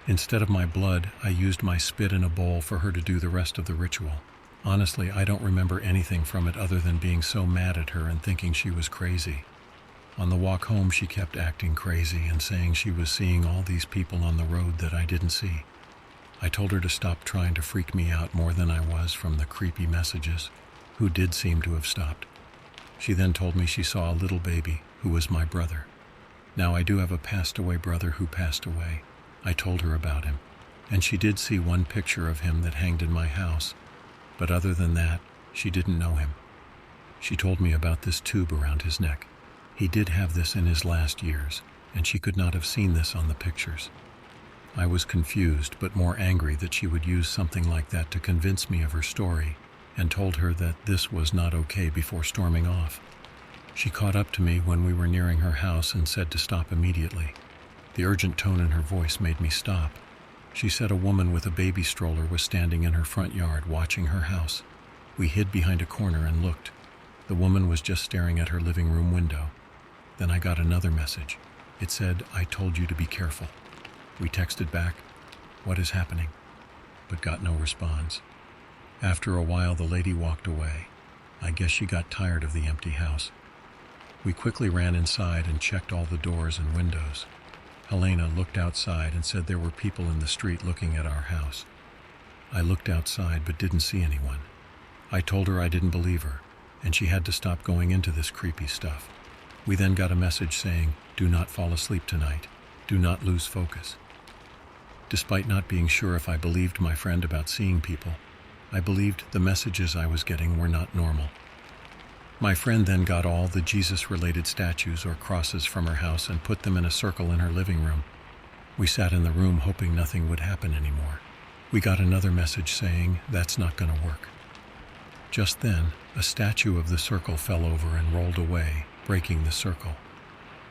A: Instead of my blood, I used my spit in a bowl for her to do the rest of the ritual. Honestly, I don't remember anything from it other than being so mad at her and thinking she was crazy. On the walk home, she kept acting crazy and saying she was seeing all these people on the road that I didn't see. I told her to stop trying to freak me out more than I was from the creepy messages, who did seem to have stopped. She then told me she saw a little baby, who was my brother. Now I do have a passed-away brother who passed away. I told her about him, and she did see one picture of him that hanged in my house, but other than that, she didn't know him. She told me about this tube around his neck. He did have this in his last years, and she could not have seen this on the pictures. I was confused, but more angry that she would use something like that to convince me of her story, and told her that this was not okay before storming off. She caught up to me when we were nearing her house and said to stop immediately. The urgent tone in her voice made me stop. She said a woman with a baby stroller was standing in her front yard watching her house. We hid behind a corner and looked. The woman was just staring at her living room window. Then I got another message. It said, "I told you to be careful." We texted back, "What is happening?" but got no response. After a while, the lady walked away. I guess she got tired of the empty house. We quickly ran inside and checked all the doors and windows. Helena looked outside and said there were people in the street looking at our house. I looked outside but didn't see anyone. I told her I didn't believe her, and she had to stop going into this creepy stuff. We then got a message saying, "Do not fall asleep tonight. Do not lose focus." Despite not being sure if I believed my friend about seeing people, I believed the messages I was getting were not normal. My friend then got all the Jesus-related statues or crosses from her house and put them in a circle in her living room. We sat in the room hoping nothing would happen anymore. We got another message saying, "That's not going to work." Just then, a statue of the circle fell over and rolled away, breaking the circle.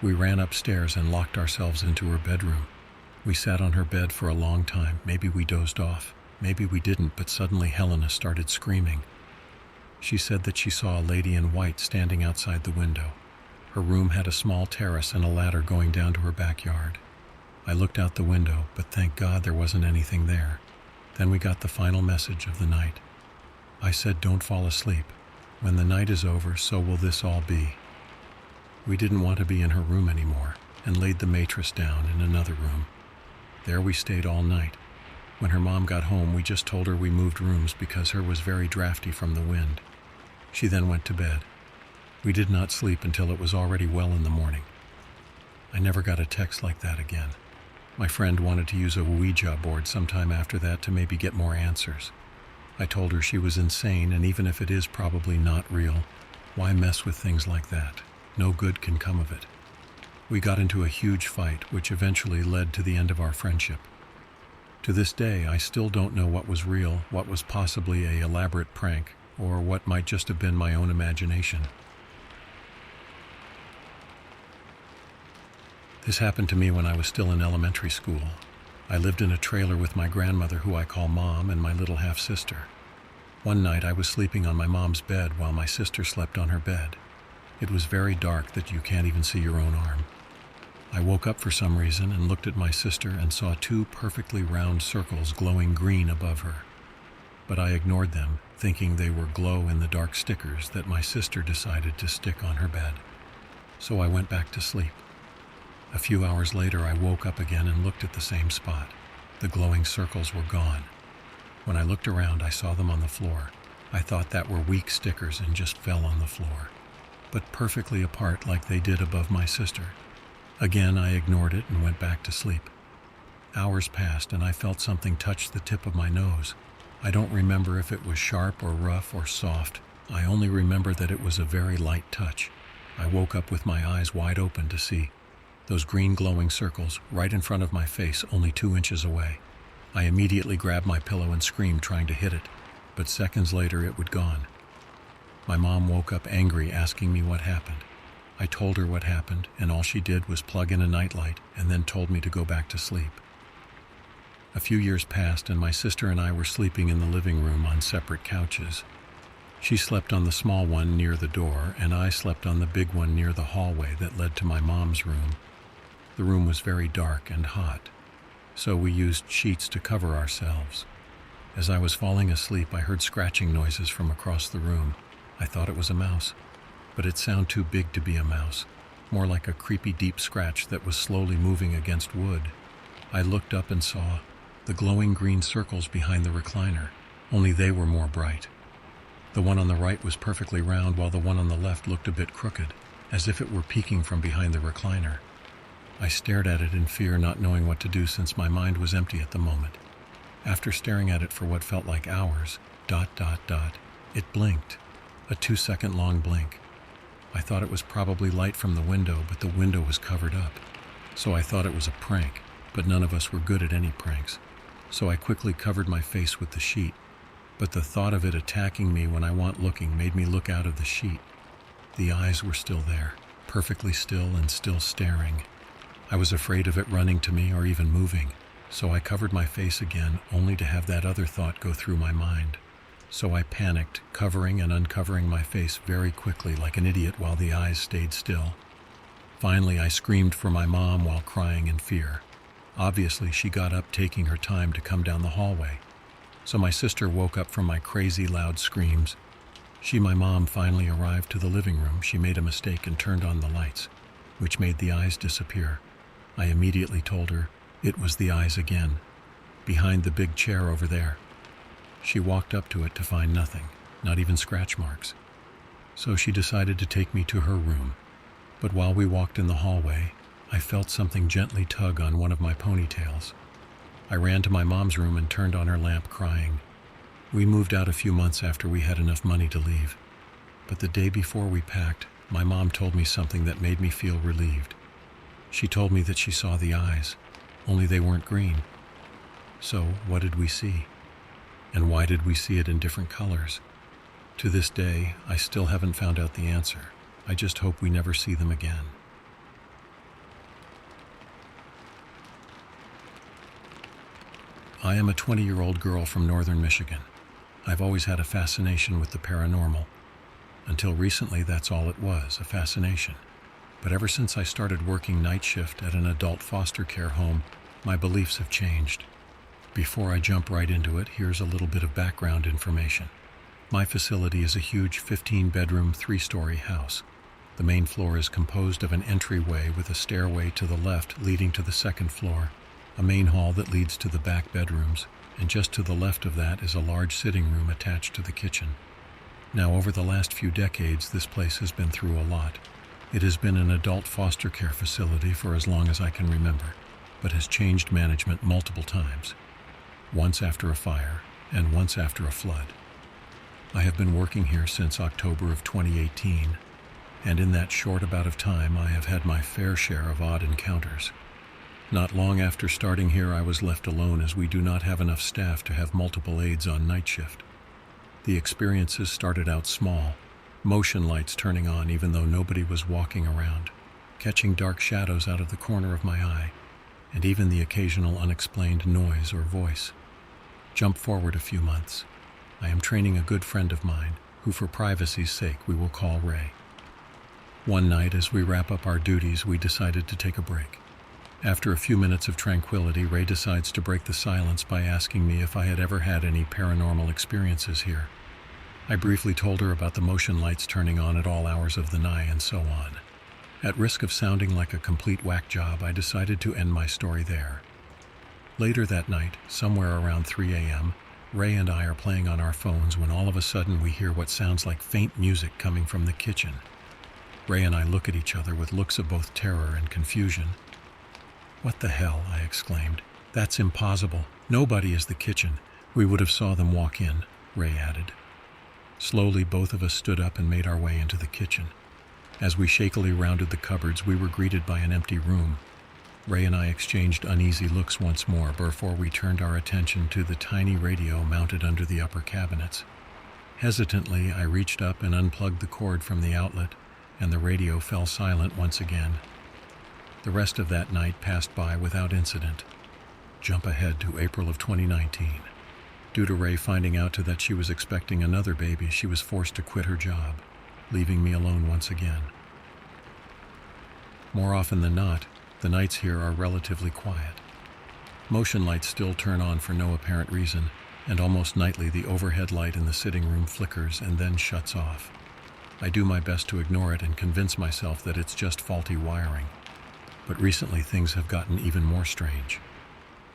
A: We ran upstairs and locked ourselves into her bedroom. We sat on her bed for a long time. Maybe we dozed off. Maybe we didn't, but suddenly Helena started screaming. She said that she saw a lady in white standing outside the window. Her room had a small terrace and a ladder going down to her backyard. I looked out the window, but thank God there wasn't anything there. Then we got the final message of the night. I said, "Don't fall asleep. When the night is over, so will this all be." We didn't want to be in her room anymore and laid the mattress down in another room. There we stayed all night. When her mom got home, we just told her we moved rooms because her was very drafty from the wind. She then went to bed. We did not sleep until it was already well in the morning. I never got a text like that again. My friend wanted to use a Ouija board sometime after that to maybe get more answers. I told her she was insane, and even if it is probably not real, why mess with things like that? No good can come of it. We got into a huge fight, which eventually led to the end of our friendship. To this day, I still don't know what was real, what was possibly an elaborate prank, or what might just have been my own imagination. This happened to me when I was still in elementary school. I lived in a trailer with my grandmother, who I call Mom, and my little half-sister. One night I was sleeping on my mom's bed while my sister slept on her bed. It was very dark that you can't even see your own arm. I woke up for some reason and looked at my sister and saw two perfectly round circles glowing green above her. But I ignored them, thinking they were glow-in-the-dark stickers that my sister decided to stick on her bed. So I went back to sleep. A few hours later, I woke up again and looked at the same spot. The glowing circles were gone. When I looked around, I saw them on the floor. I thought that were weak stickers and just fell on the floor, but perfectly apart like they did above my sister. Again, I ignored it and went back to sleep. Hours passed and I felt something touch the tip of my nose. I don't remember if it was sharp or rough or soft. I only remember that it was a very light touch. I woke up with my eyes wide open to see those green glowing circles right in front of my face, only 2 inches away. I immediately grabbed my pillow and screamed, trying to hit it, but seconds later it was gone. My mom woke up angry, asking me what happened. I told her what happened, and all she did was plug in a nightlight and then told me to go back to sleep. A few years passed and my sister and I were sleeping in the living room on separate couches. She slept on the small one near the door, and I slept on the big one near the hallway that led to my mom's room. The room was very dark and hot, so we used sheets to cover ourselves. As I was falling asleep, I heard scratching noises from across the room. I thought it was a mouse, but it sounded too big to be a mouse, more like a creepy deep scratch that was slowly moving against wood. I looked up and saw the glowing green circles behind the recliner, only they were more bright. The one on the right was perfectly round, while the one on the left looked a bit crooked, as if it were peeking from behind the recliner. I stared at it in fear, not knowing what to do since my mind was empty at the moment. After staring at it for what felt like hours, it blinked, a 2-second long blink. I thought it was probably light from the window, but the window was covered up. So I thought it was a prank, but none of us were good at any pranks. So I quickly covered my face with the sheet, but the thought of it attacking me when I wasn't looking made me look out of the sheet. The eyes were still there, perfectly still and still staring. I was afraid of it running to me or even moving, so I covered my face again, only to have that other thought go through my mind. So I panicked, covering and uncovering my face very quickly like an idiot while the eyes stayed still. Finally, I screamed for my mom while crying in fear. Obviously, she got up, taking her time to come down the hallway. So my sister woke up from my crazy loud screams. My mom, finally arrived to the living room. She made a mistake and turned on the lights, which made the eyes disappear. I immediately told her it was the eyes again, behind the big chair over there. She walked up to it to find nothing, not even scratch marks. So she decided to take me to her room. But while we walked in the hallway, I felt something gently tug on one of my ponytails. I ran to my mom's room and turned on her lamp, crying. We moved out a few months after we had enough money to leave. But the day before we packed, my mom told me something that made me feel relieved. She told me that she saw the eyes, only they weren't green. So what did we see? And why did we see it in different colors? To this day, I still haven't found out the answer. I just hope we never see them again. I am a 20-year-old girl from northern Michigan. I've always had a fascination with the paranormal. Until recently, that's all it was, a fascination. But ever since I started working night shift at an adult foster care home, my beliefs have changed. Before I jump right into it, here's a little bit of background information. My facility is a huge 15-bedroom, 3-story house. The main floor is composed of an entryway with a stairway to the left leading to the second floor, a main hall that leads to the back bedrooms, and just to the left of that is a large sitting room attached to the kitchen. Now, over the last few decades, this place has been through a lot. It has been an adult foster care facility for as long as I can remember, but has changed management multiple times. Once after a fire, and once after a flood. I have been working here since October of 2018, and in that short amount of time I have had my fair share of odd encounters. Not long after starting here, I was left alone as we do not have enough staff to have multiple aides on night shift. The experiences started out small, motion lights turning on even though nobody was walking around, catching dark shadows out of the corner of my eye, and even the occasional unexplained noise or voice. Jump forward a few months. I am training a good friend of mine, who for privacy's sake we will call Ray. One night, as we wrap up our duties, we decided to take a break. After a few minutes of tranquility, Ray decides to break the silence by asking me if I had ever had any paranormal experiences here. I briefly told her about the motion lights turning on at all hours of the night and so on. At risk of sounding like a complete whack job, I decided to end my story there. Later that night, somewhere around 3 a.m., Ray and I are playing on our phones when all of a sudden we hear what sounds like faint music coming from the kitchen. Ray and I look at each other with looks of both terror and confusion. "What the hell?" I exclaimed. "That's impossible. Nobody is the kitchen. We would have saw them walk in," Ray added. Slowly, both of us stood up and made our way into the kitchen. As we shakily rounded the cupboards, we were greeted by an empty room. Ray and I exchanged uneasy looks once more before we turned our attention to the tiny radio mounted under the upper cabinets. Hesitantly, I reached up and unplugged the cord from the outlet, and the radio fell silent once again. The rest of that night passed by without incident. Jump ahead to April of 2019. Due to Ray finding out that she was expecting another baby, she was forced to quit her job, leaving me alone once again. More often than not, the nights here are relatively quiet. Motion lights still turn on for no apparent reason, and almost nightly the overhead light in the sitting room flickers and then shuts off. I do my best to ignore it and convince myself that it's just faulty wiring. But recently things have gotten even more strange.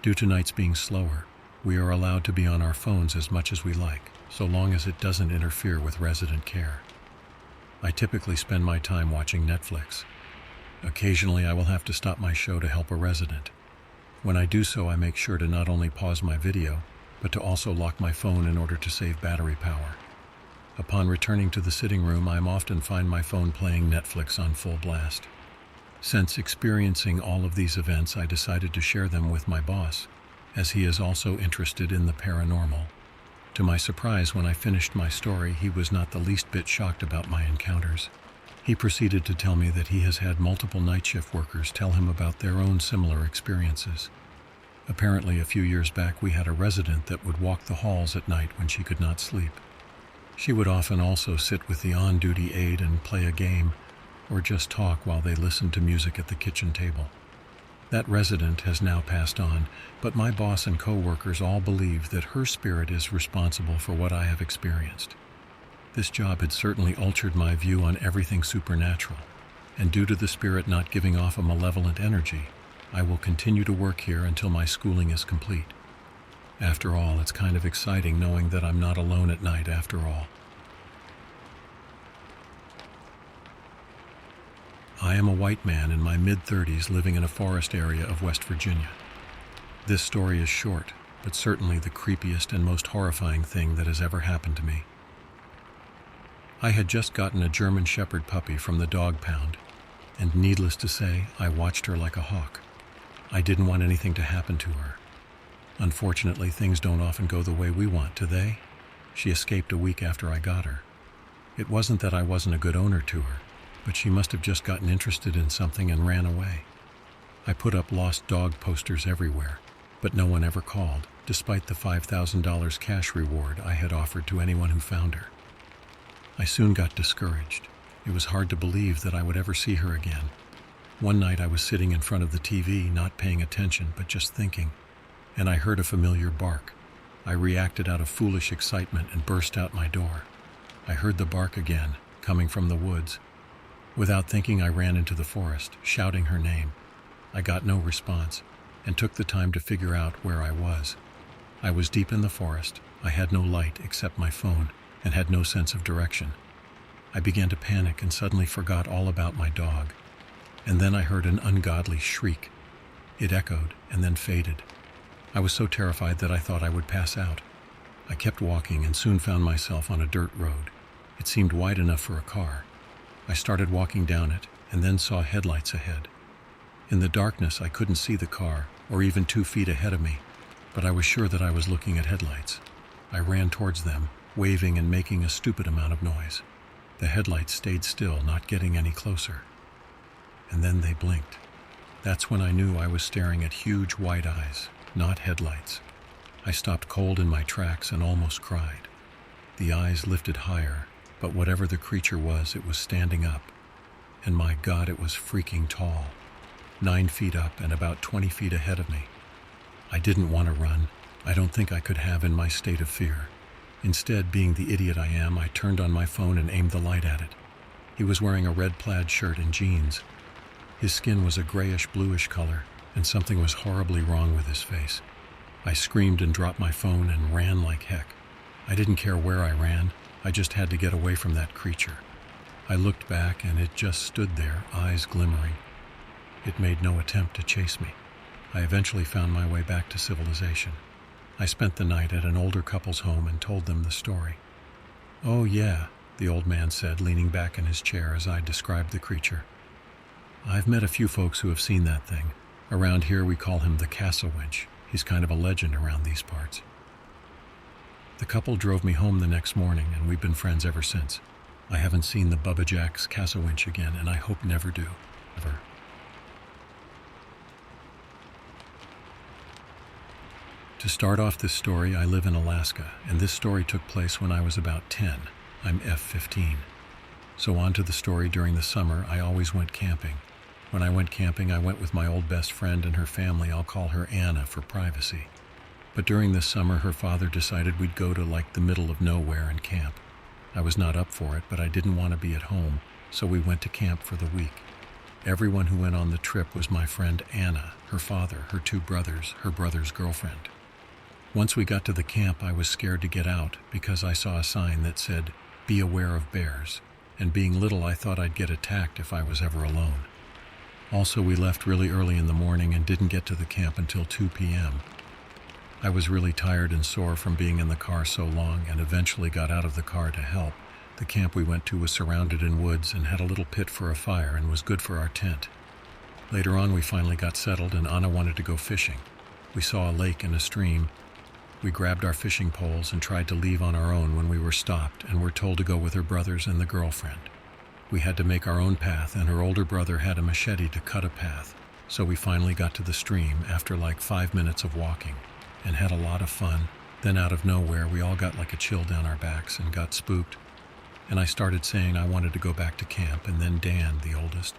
A: Due to nights being slower, we are allowed to be on our phones as much as we like, so long as it doesn't interfere with resident care. I typically spend my time watching Netflix. Occasionally, I will have to stop my show to help a resident. When I do so, I make sure to not only pause my video, but to also lock my phone in order to save battery power. Upon returning to the sitting room, I often find my phone playing Netflix on full blast. Since experiencing all of these events, I decided to share them with my boss, as he is also interested in the paranormal. To my surprise, when I finished my story, he was not the least bit shocked about my encounters. He proceeded to tell me that he has had multiple night shift workers tell him about their own similar experiences. Apparently, a few years back, we had a resident that would walk the halls at night when she could not sleep. She would often also sit with the on-duty aide and play a game, or just talk while they listened to music at the kitchen table. That resident has now passed on, but my boss and co-workers all believe that her spirit is responsible for what I have experienced. This job had certainly altered my view on everything supernatural, and due to the spirit not giving off a malevolent energy, I will continue to work here until my schooling is complete. After all, it's kind of exciting knowing that I'm not alone at night after all. I am a white man in my mid-30s living in a forest area of West Virginia. This story is short, but certainly the creepiest and most horrifying thing that has ever happened to me. I had just gotten a German Shepherd puppy from the dog pound, and needless to say, I watched her like a hawk. I didn't want anything to happen to her. Unfortunately, things don't often go the way we want, do they? She escaped a week after I got her. It wasn't that I wasn't a good owner to her, but she must have just gotten interested in something and ran away. I put up lost dog posters everywhere, but no one ever called, despite the $5,000 cash reward I had offered to anyone who found her. I soon got discouraged. It was hard to believe that I would ever see her again. One night I was sitting in front of the TV, not paying attention, but just thinking, and I heard a familiar bark. I reacted out of foolish excitement and burst out my door. I heard the bark again, coming from the woods. Without thinking, I ran into the forest, shouting her name. I got no response, and took the time to figure out where I was. I was deep in the forest. I had no light except my phone, and had no sense of direction. I began to panic and suddenly forgot all about my dog. And then I heard an ungodly shriek. It echoed and then faded. I was so terrified that I thought I would pass out. I kept walking and soon found myself on a dirt road. It seemed wide enough for a car. I started walking down it and then saw headlights ahead. In the darkness, I couldn't see the car or even 2 feet ahead of me, but I was sure that I was looking at headlights. I ran towards them, waving and making a stupid amount of noise. The headlights stayed still, not getting any closer. and then they blinked. That's when I knew I was staring at huge white eyes, not headlights. I stopped cold in my tracks and almost cried. The eyes lifted higher, but whatever the creature was, it was standing up. And my God, it was freaking tall. 9 feet up and about 20 feet ahead of me. I didn't want to run. I don't think I could have in my state of fear. Instead, being the idiot I am, I turned on my phone and aimed the light at it. He was wearing a red plaid shirt and jeans. His skin was a grayish-bluish color, and something was horribly wrong with his face. I screamed and dropped my phone and ran like heck. I didn't care where I ran. I just had to get away from that creature. I looked back and it just stood there, eyes glimmering. It made no attempt to chase me. I eventually found my way back to civilization. I spent the night at an older couple's home and told them the story. "Oh yeah," the old man said, leaning back in his chair as I described the creature. "I've met a few folks who have seen that thing. Around here we call him the Casawinch. He's kind of a legend around these parts." The couple drove me home the next morning, and we've been friends ever since. I haven't seen the Bubba Jack's Casawinch again, and I hope never do. Ever. To start off this story, I live in Alaska, and this story took place when I was about 10. I'm F15. So on to the story. During the summer, I always went camping. When I went camping, I went with my old best friend and her family. I'll call her Anna for privacy. But during this summer, her father decided we'd go to like the middle of nowhere and camp. I was not up for it, but I didn't want to be at home, so we went to camp for the week. Everyone who went on the trip was my friend Anna, her father, her 2 brothers, her brother's girlfriend. Once we got to the camp, I was scared to get out because I saw a sign that said, "Be aware of bears," and being little, I thought I'd get attacked if I was ever alone. Also, we left really early in the morning and didn't get to the camp until 2 p.m. I was really tired and sore from being in the car so long and eventually got out of the car to help. The camp we went to was surrounded in woods and had a little pit for a fire and was good for our tent. Later on, we finally got settled and Anna wanted to go fishing. We saw a lake and a stream. We grabbed our fishing poles and tried to leave on our own when we were stopped and were told to go with her brothers and the girlfriend. We had to make our own path, and her older brother had a machete to cut a path, so we finally got to the stream after like 5 minutes of walking and had a lot of fun. Then out of nowhere, we all got like a chill down our backs and got spooked. And I started saying I wanted to go back to camp, and then Dan, the oldest,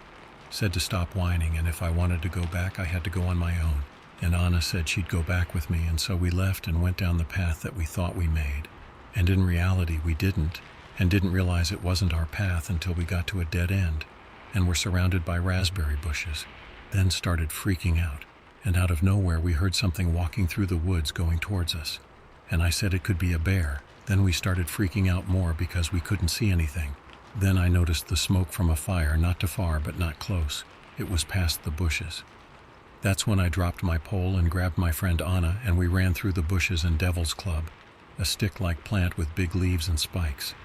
A: said to stop whining, and if I wanted to go back, I had to go on my own. And Anna said she'd go back with me, and so we left and went down the path that we thought we made. And in reality, we didn't, and didn't realize it wasn't our path until we got to a dead end and were surrounded by raspberry bushes, then started freaking out. And out of nowhere, we heard something walking through the woods going towards us. And I said it could be a bear. Then we started freaking out more because we couldn't see anything. Then I noticed the smoke from a fire not too far but not close. It was past the bushes. That's when I dropped my pole and grabbed my friend Anna, and we ran through the bushes and Devil's Club, a stick-like plant with big leaves and spikes.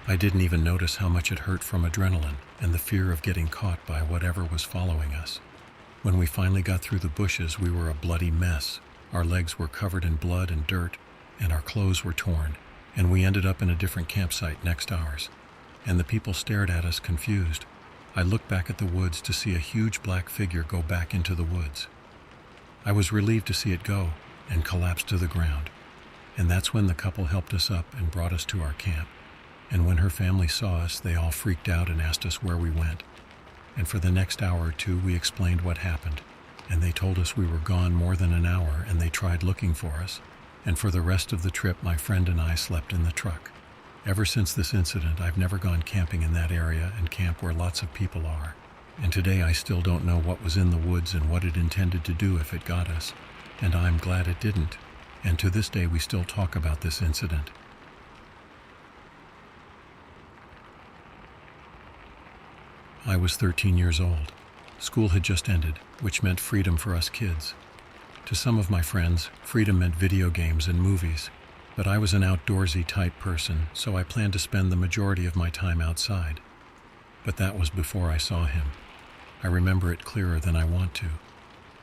A: I didn't even notice how much it hurt from adrenaline and the fear of getting caught by whatever was following us. When we finally got through the bushes, we were a bloody mess. Our legs were covered in blood and dirt, and our clothes were torn, and we ended up in a different campsite next ours. And the people stared at us confused. I looked back at the woods to see a huge black figure go back into the woods. I was relieved to see it go and collapse to the ground. And that's when the couple helped us up and brought us to our camp. And when her family saw us, they all freaked out and asked us where we went. And for the next hour or two, we explained what happened. And they told us we were gone more than an hour, and they tried looking for us. And for the rest of the trip, my friend and I slept in the truck. Ever since this incident, I've never gone camping in that area and camp where lots of people are. And today I still don't know what was in the woods and what it intended to do if it got us. And I'm glad it didn't. And to this day we still talk about this incident. I was 13 years old. School had just ended, which meant freedom for us kids. To some of my friends, freedom meant video games and movies. But I was an outdoorsy type person, so I planned to spend the majority of my time outside. But that was before I saw him. I remember it clearer than I want to.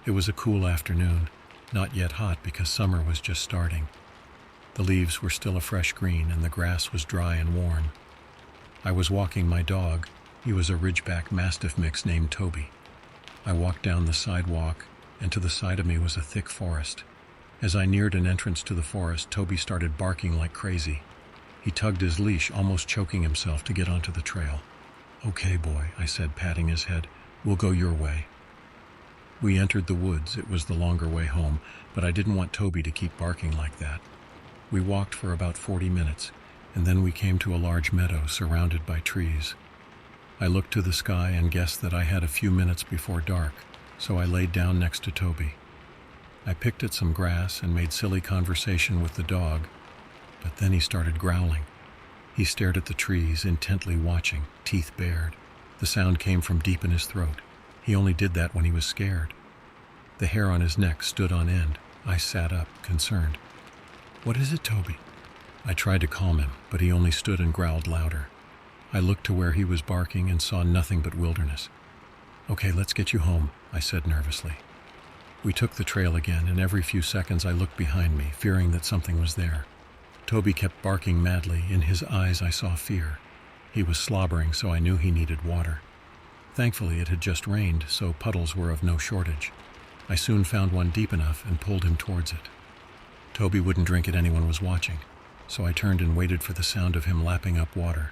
A: It was a cool afternoon, not yet hot because summer was just starting. The leaves were still a fresh green and the grass was dry and warm. I was walking my dog. He was a Ridgeback Mastiff mix named Toby. I walked down the sidewalk, and to the side of me was a thick forest. As I neared an entrance to the forest, Toby started barking like crazy. He tugged his leash, almost choking himself to get onto the trail. "Okay, boy," I said, patting his head. "We'll go your way." We entered the woods. It was the longer way home, but I didn't want Toby to keep barking like that. We walked for about 40 minutes, and then we came to a large meadow surrounded by trees. I looked to the sky and guessed that I had a few minutes before dark, so I laid down next to Toby. I picked at some grass and made silly conversation with the dog, but then he started growling. He stared at the trees, intently watching, teeth bared. The sound came from deep in his throat. He only did that when he was scared. The hair on his neck stood on end. I sat up, concerned. "What is it, Toby?" I tried to calm him, but he only stood and growled louder. I looked to where he was barking and saw nothing but wilderness. "Okay, let's get you home," I said nervously. We took the trail again, and every few seconds I looked behind me, fearing that something was there. Toby kept barking madly. In his eyes I saw fear. He was slobbering, so I knew he needed water. Thankfully, it had just rained, so puddles were of no shortage. I soon found one deep enough and pulled him towards it. Toby wouldn't drink it anyone was watching, so I turned and waited for the sound of him lapping up water.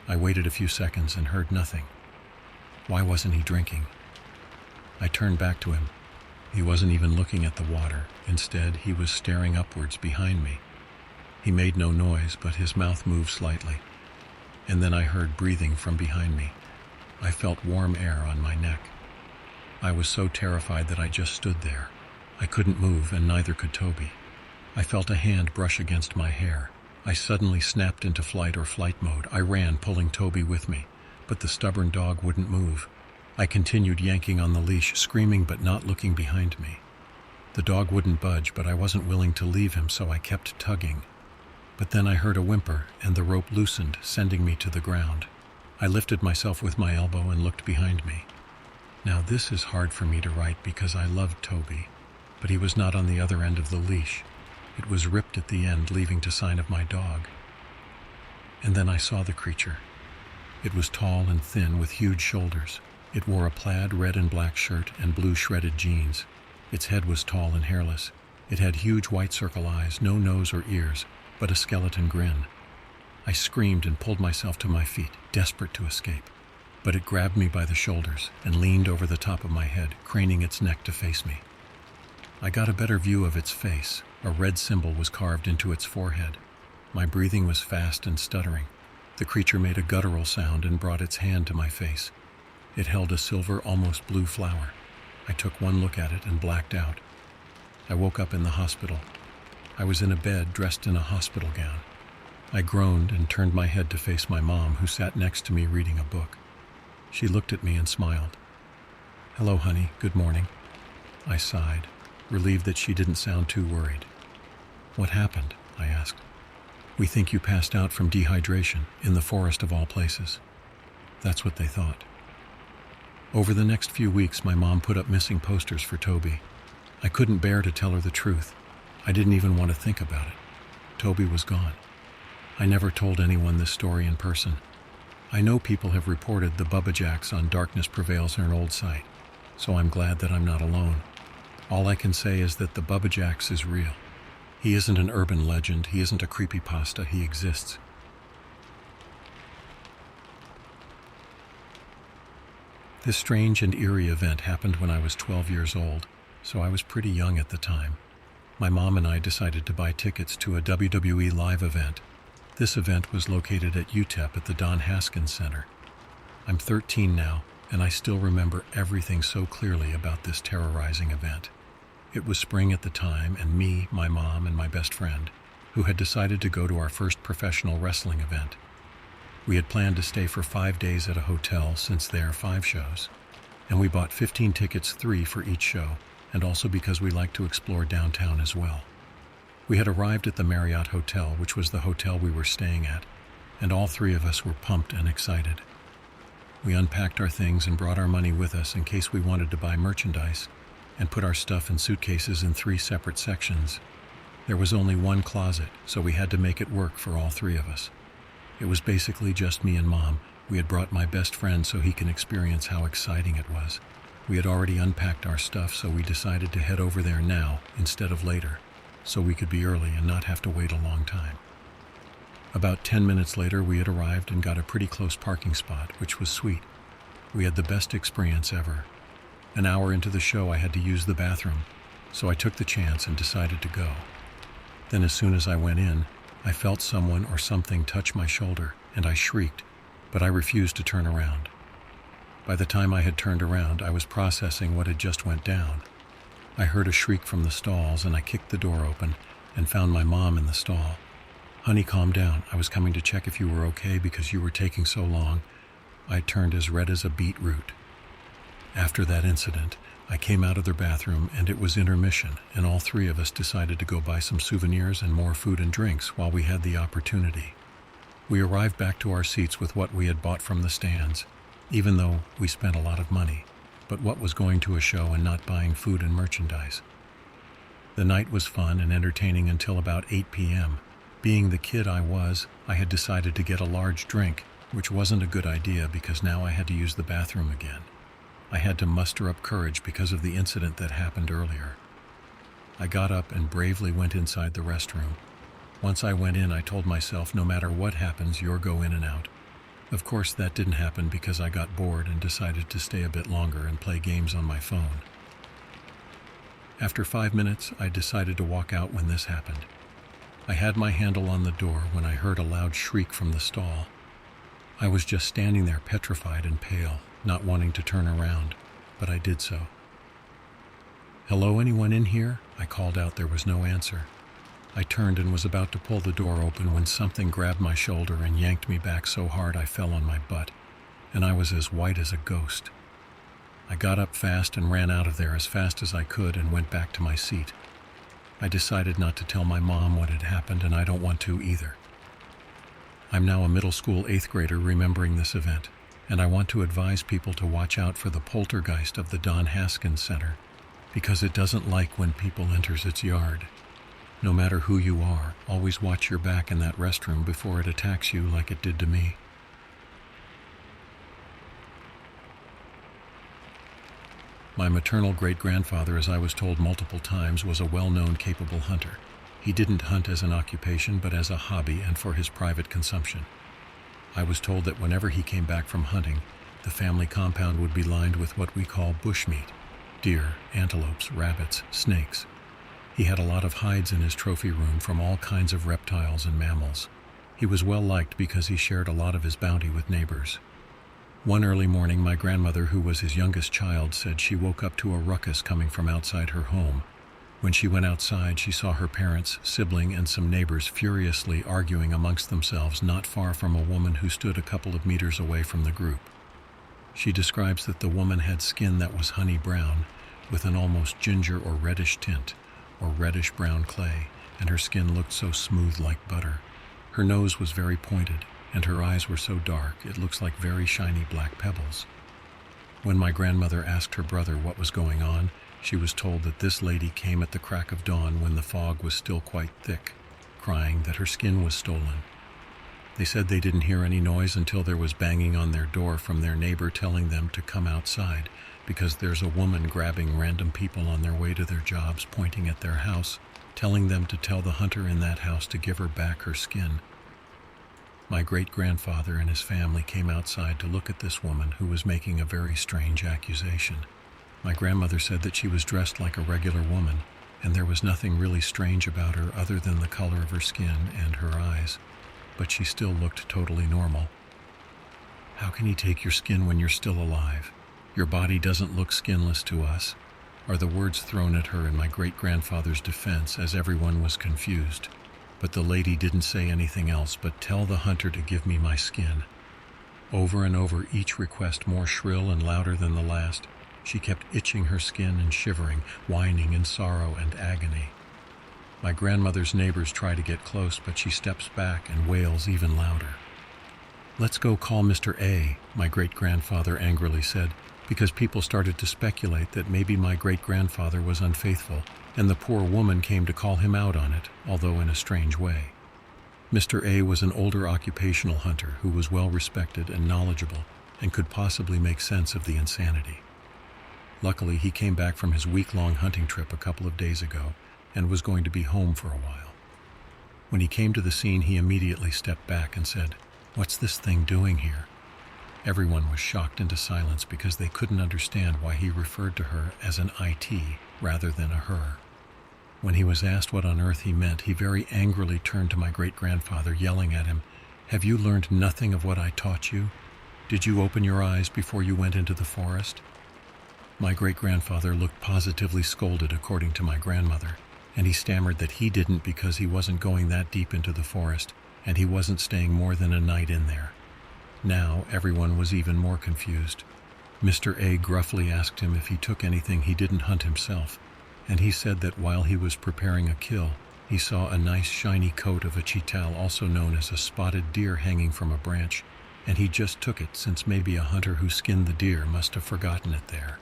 A: I waited a few seconds and heard nothing. Why wasn't he drinking? I turned back to him. He wasn't even looking at the water. Instead, he was staring upwards behind me. He made no noise, but his mouth moved slightly. And then I heard breathing from behind me. I felt warm air on my neck. I was so terrified that I just stood there. I couldn't move, and neither could Toby. I felt a hand brush against my hair. I suddenly snapped into flight mode. I ran, pulling Toby with me, but the stubborn dog wouldn't move. I continued yanking on the leash, screaming but not looking behind me. The dog wouldn't budge, but I wasn't willing to leave him, so I kept tugging. But then I heard a whimper, and the rope loosened, sending me to the ground. I lifted myself with my elbow and looked behind me. Now this is hard for me to write because I loved Toby, but he was not on the other end of the leash. It was ripped at the end, leaving to sign of my dog. And then I saw the creature. It was tall and thin with huge shoulders. It wore a plaid red and black shirt and blue shredded jeans. Its head was tall and hairless. It had huge white circle eyes, no nose or ears, but a skeleton grin. I screamed and pulled myself to my feet, desperate to escape. But it grabbed me by the shoulders and leaned over the top of my head, craning its neck to face me. I got a better view of its face. A red symbol was carved into its forehead. My breathing was fast and stuttering. The creature made a guttural sound and brought its hand to my face. It held a silver, almost blue flower. I took one look at it and blacked out. I woke up in the hospital. I was in a bed, dressed in a hospital gown. I groaned and turned my head to face my mom, who sat next to me reading a book. She looked at me and smiled. "Hello, honey. Good morning." I sighed, relieved that she didn't sound too worried. "What happened?" I asked. "We think you passed out from dehydration in the forest of all places." That's what they thought. Over the next few weeks, my mom put up missing posters for Toby. I couldn't bear to tell her the truth. I didn't even want to think about it. Toby was gone. I never told anyone this story in person. I know people have reported the Bubba Jacks on Darkness Prevails in an old site, so I'm glad that I'm not alone. All I can say is that the Bubba Jacks is real. He isn't an urban legend. He isn't a creepypasta. He exists. This strange and eerie event happened when I was 12 years old, so I was pretty young at the time. My mom and I decided to buy tickets to a WWE live event. This event was located at UTEP at the Don Haskins Center. I'm 13 now, and I still remember everything so clearly about this terrorizing event. It was spring at the time, and me, my mom, and my best friend, who had decided to go to our first professional wrestling event. We had planned to stay for 5 days at a hotel, since there are 5 shows, and we bought 15 tickets, 3 for each show, and also because we like to explore downtown as well. We had arrived at the Marriott Hotel, which was the hotel we were staying at, and all 3 of us were pumped and excited. We unpacked our things and brought our money with us in case we wanted to buy merchandise, and put our stuff in suitcases in 3 separate sections. There was only one closet, so we had to make it work for all 3 of us. It was basically just me and Mom. We had brought my best friend so he can experience how exciting it was. We had already unpacked our stuff, so we decided to head over there now instead of later, so we could be early and not have to wait a long time. About 10 minutes later, we had arrived and got a pretty close parking spot, which was sweet. We had the best experience ever. An hour into the show, I had to use the bathroom, so I took the chance and decided to go. Then as soon as I went in, I felt someone or something touch my shoulder, and I shrieked, but I refused to turn around. By the time I had turned around, I was processing what had just went down. I heard a shriek from the stalls, and I kicked the door open and found my mom in the stall. "Honey, calm down. I was coming to check if you were okay because you were taking so long." I turned as red as a beetroot. After that incident, I came out of their bathroom and it was intermission, and all three of us decided to go buy some souvenirs and more food and drinks while we had the opportunity. We arrived back to our seats with what we had bought from the stands, even though we spent a lot of money. But what was going to a show and not buying food and merchandise? The night was fun and entertaining until about 8 p.m. Being the kid I was, I had decided to get a large drink, which wasn't a good idea because now I had to use the bathroom again. I had to muster up courage because of the incident that happened earlier. I got up and bravely went inside the restroom. Once I went in, I told myself, no matter what happens, you'll go in and out. Of course, that didn't happen because I got bored and decided to stay a bit longer and play games on my phone. After 5 minutes, I decided to walk out when this happened. I had my handle on the door when I heard a loud shriek from the stall. I was just standing there petrified and pale, not wanting to turn around, but I did so. "Hello, anyone in here?" I called out. There was no answer. I turned and was about to pull the door open when something grabbed my shoulder and yanked me back so hard I fell on my butt, and I was as white as a ghost. I got up fast and ran out of there as fast as I could and went back to my seat. I decided not to tell my mom what had happened, and I don't want to either. I'm now a middle school 8th grader remembering this event, and I want to advise people to watch out for the poltergeist of the Don Haskins Center, because it doesn't like when people enters its yard. No matter who you are, always watch your back in that restroom before it attacks you like it did to me. My maternal great-grandfather, as I was told multiple times, was a well-known, capable hunter. He didn't hunt as an occupation, but as a hobby and for his private consumption. I was told that whenever he came back from hunting, the family compound would be lined with what we call bushmeat: deer, antelopes, rabbits, snakes. He had a lot of hides in his trophy room from all kinds of reptiles and mammals. He was well liked because he shared a lot of his bounty with neighbors. One early morning, my grandmother, who was his youngest child, said she woke up to a ruckus coming from outside her home. When she went outside, she saw her parents, sibling, and some neighbors furiously arguing amongst themselves not far from a woman who stood a couple of meters away from the group. She describes that the woman had skin that was honey brown, with an almost ginger or reddish tint, or reddish-brown clay, and her skin looked so smooth like butter. Her nose was very pointed, and her eyes were so dark it looks like very shiny black pebbles. When my grandmother asked her brother what was going on, she was told that this lady came at the crack of dawn when the fog was still quite thick, crying that her skin was stolen. They said they didn't hear any noise until there was banging on their door from their neighbor telling them to come outside because there's a woman grabbing random people on their way to their jobs, pointing at their house, telling them to tell the hunter in that house to give her back her skin. My great-grandfather and his family came outside to look at this woman who was making a very strange accusation. My grandmother said that she was dressed like a regular woman, and there was nothing really strange about her other than the color of her skin and her eyes, but she still looked totally normal. "How can he take your skin when you're still alive? Your body doesn't look skinless to us," are the words thrown at her in my great-grandfather's defense as everyone was confused. But the lady didn't say anything else but tell the hunter to give me my skin. Over and over, each request more shrill and louder than the last. She kept itching her skin and shivering, whining in sorrow and agony. My grandmother's neighbors try to get close, but she steps back and wails even louder. "Let's go call Mr. A," my great-grandfather angrily said, because people started to speculate that maybe my great-grandfather was unfaithful, and the poor woman came to call him out on it, although in a strange way. Mr. A was an older occupational hunter who was well respected and knowledgeable and could possibly make sense of the insanity. Luckily, he came back from his week-long hunting trip a couple of days ago and was going to be home for a while. When he came to the scene, he immediately stepped back and said, "What's this thing doing here?" Everyone was shocked into silence because they couldn't understand why he referred to her as an IT rather than a her. When he was asked what on earth he meant, he very angrily turned to my great-grandfather, yelling at him, "Have you learned nothing of what I taught you? Did you open your eyes before you went into the forest?" My great-grandfather looked positively scolded, according to my grandmother, and he stammered that he didn't because he wasn't going that deep into the forest, and he wasn't staying more than a night in there. Now everyone was even more confused. Mr. A gruffly asked him if he took anything he didn't hunt himself, and he said that while he was preparing a kill, he saw a nice shiny coat of a chital, also known as a spotted deer, hanging from a branch, and he just took it since maybe a hunter who skinned the deer must have forgotten it there.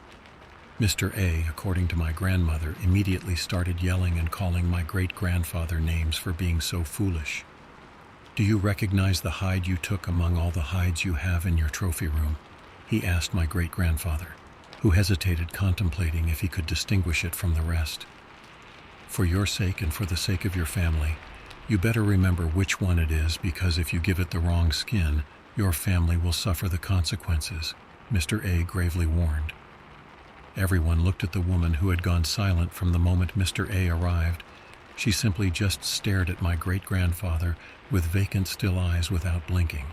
A: Mr. A, according to my grandmother, immediately started yelling and calling my great-grandfather names for being so foolish. "Do you recognize the hide you took among all the hides you have in your trophy room?" he asked my great-grandfather, who hesitated, contemplating if he could distinguish it from the rest. "For your sake and for the sake of your family, you better remember which one it is, because if you give it the wrong skin, your family will suffer the consequences," Mr. A gravely warned. Everyone looked at the woman who had gone silent from the moment Mr. A arrived. She simply just stared at my great-grandfather with vacant, still eyes without blinking.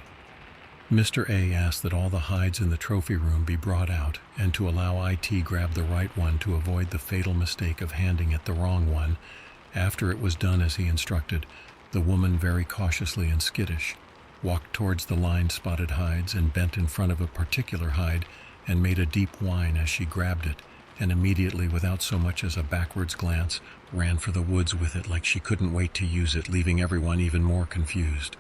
A: Mr. A asked that all the hides in the trophy room be brought out and to allow IT grab the right one to avoid the fatal mistake of handing it the wrong one. After it was done as he instructed, the woman, very cautiously and skittish, walked towards the lined spotted hides and bent in front of a particular hide and made a deep whine as she grabbed it, and immediately, without so much as a backwards glance, ran for the woods with it like she couldn't wait to use it, leaving everyone even more confused.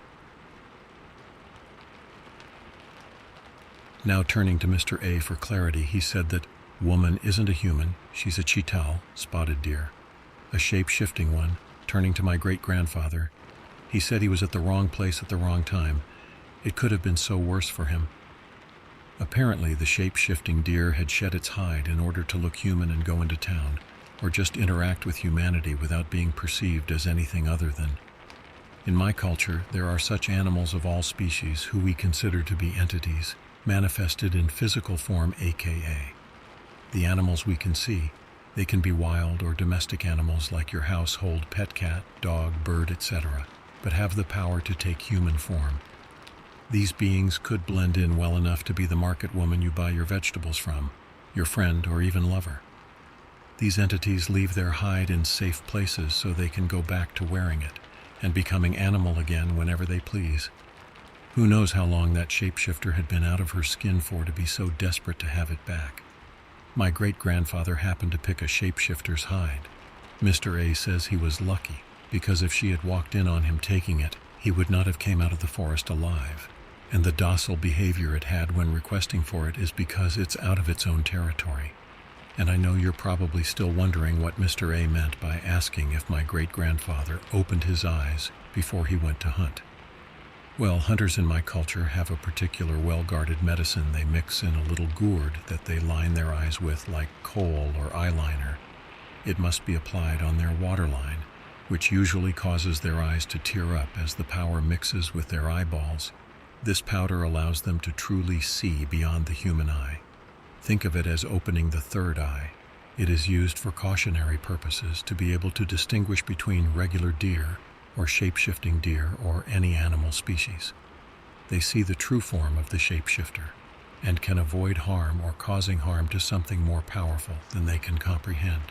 A: Now turning to Mr. A for clarity, he said that woman isn't a human, she's a chital, spotted deer, a shape-shifting one. Turning to my great-grandfather, he said he was at the wrong place at the wrong time. It could have been so worse for him. Apparently, the shape-shifting deer had shed its hide in order to look human and go into town, or just interact with humanity without being perceived as anything other than. In my culture, there are such animals of all species who we consider to be entities, manifested in physical form, aka the animals we can see. They can be wild or domestic animals like your household pet cat, dog, bird, etc., but have the power to take human form. These beings could blend in well enough to be the market woman you buy your vegetables from, your friend, or even lover. These entities leave their hide in safe places so they can go back to wearing it and becoming animal again whenever they please. Who knows how long that shapeshifter had been out of her skin for to be so desperate to have it back. My great-grandfather happened to pick a shapeshifter's hide. Mr. A says he was lucky, because if she had walked in on him taking it, he would not have came out of the forest alive. And the docile behavior it had when requesting for it is because it's out of its own territory. And I know you're probably still wondering what Mr. A meant by asking if my great-grandfather opened his eyes before he went to hunt. Well, hunters in my culture have a particular well-guarded medicine they mix in a little gourd that they line their eyes with like kohl or eyeliner. It must be applied on their waterline, which usually causes their eyes to tear up as the power mixes with their eyeballs. This powder allows them to truly see beyond the human eye. Think of it as opening the third eye. It is used for cautionary purposes to be able to distinguish between regular deer or shape-shifting deer or any animal species. They see the true form of the shapeshifter and can avoid harm or causing harm to something more powerful than they can comprehend.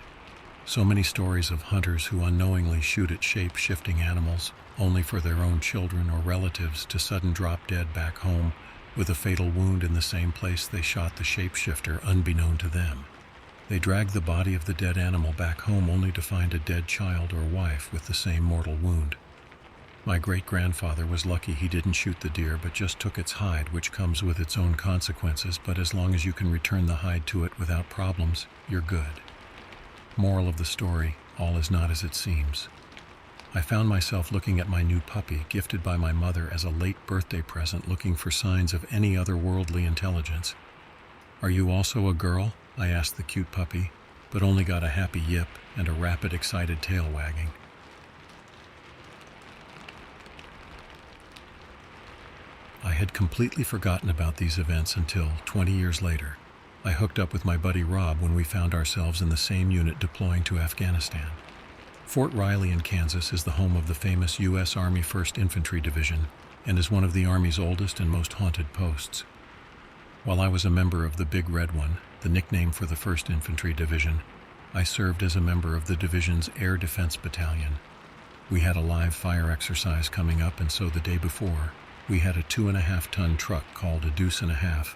A: So many stories of hunters who unknowingly shoot at shape-shifting animals only for their own children or relatives to sudden drop dead back home with a fatal wound in the same place they shot the shapeshifter unbeknown to them. They drag the body of the dead animal back home only to find a dead child or wife with the same mortal wound. My great-grandfather was lucky he didn't shoot the deer but just took its hide, which comes with its own consequences, but as long as you can return the hide to it without problems, you're good. Moral of the story, all is not as it seems. I found myself looking at my new puppy, gifted by my mother as a late birthday present, looking for signs of any otherworldly intelligence. "Are you also a girl?" I asked the cute puppy, but only got a happy yip and a rapid, excited tail wagging. I had completely forgotten about these events until, 20 years later, I hooked up with my buddy Rob when we found ourselves in the same unit deploying to Afghanistan. Fort Riley in Kansas is the home of the famous U.S. Army 1st Infantry Division and is one of the Army's oldest and most haunted posts. While I was a member of the Big Red One, the nickname for the 1st Infantry Division, I served as a member of the division's Air Defense Battalion. We had a live fire exercise coming up, and so the day before, we had a 2.5-ton truck called a Deuce and a Half,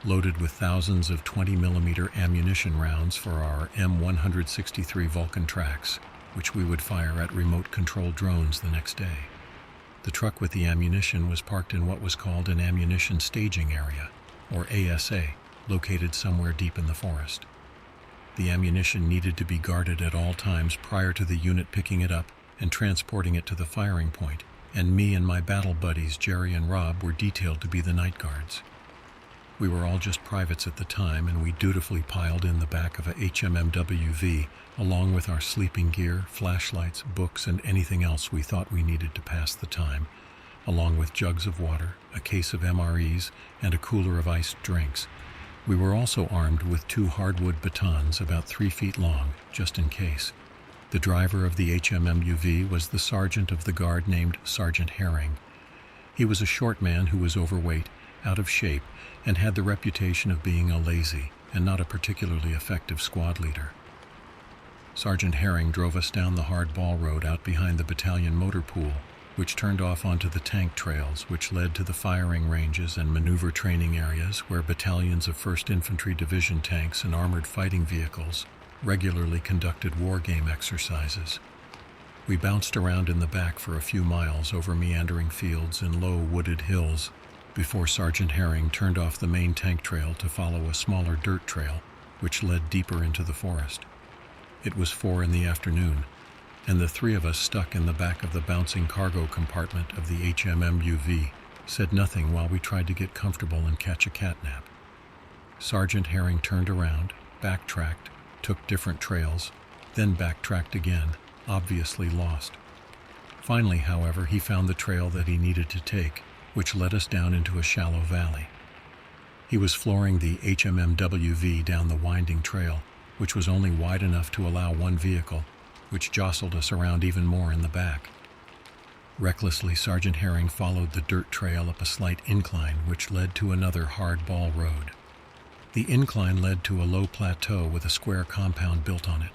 A: loaded with thousands of 20mm ammunition rounds for our M163 Vulcan tracks, which we would fire at remote-controlled drones the next day. The truck with the ammunition was parked in what was called an ammunition staging area, or ASA, located somewhere deep in the forest. The ammunition needed to be guarded at all times prior to the unit picking it up and transporting it to the firing point, and me and my battle buddies Jerry and Rob were detailed to be the night guards. We were all just privates at the time, and we dutifully piled in the back of a HMMWV along with our sleeping gear, flashlights, books, and anything else we thought we needed to pass the time, along with jugs of water, a case of MREs, and a cooler of iced drinks. We were also armed with 2 hardwood batons about 3 feet long, just in case. The driver of the HMMUV was the sergeant of the guard named Sergeant Herring. He was a short man who was overweight, out of shape, and had the reputation of being a lazy and not a particularly effective squad leader. Sergeant Herring drove us down the hardball road out behind the battalion motor pool, which turned off onto the tank trails which led to the firing ranges and maneuver training areas where battalions of 1st Infantry Division tanks and armored fighting vehicles regularly conducted war game exercises. We bounced around in the back for a few miles over meandering fields and low wooded hills before Sergeant Herring turned off the main tank trail to follow a smaller dirt trail which led deeper into the forest. It was 4 in the afternoon, and the 3 of us stuck in the back of the bouncing cargo compartment of the HMMUV said nothing while we tried to get comfortable and catch a catnap. Sergeant Herring turned around, backtracked, took different trails, then backtracked again, obviously lost. Finally, however, he found the trail that he needed to take, which led us down into a shallow valley. He was flooring the HMMWV down the winding trail, which was only wide enough to allow 1 vehicle, which jostled us around even more in the back. Recklessly, Sergeant Herring followed the dirt trail up a slight incline which led to another hardball road. The incline led to a low plateau with a square compound built on it.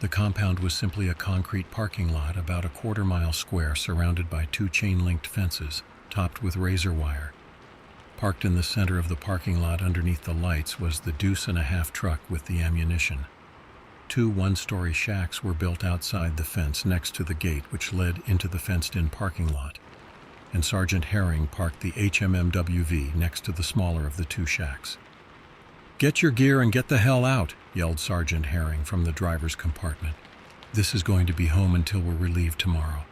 A: The compound was simply a concrete parking lot about a quarter-mile square surrounded by 2 chain-linked fences, topped with razor wire. Parked in the center of the parking lot underneath the lights was the Deuce and a Half truck with the ammunition. 2 one-story shacks were built outside the fence next to the gate which led into the fenced-in parking lot, and Sergeant Herring parked the HMMWV next to the smaller of the 2 shacks. "Get your gear and get the hell out," yelled Sergeant Herring from the driver's compartment. "This is going to be home until we're relieved tomorrow."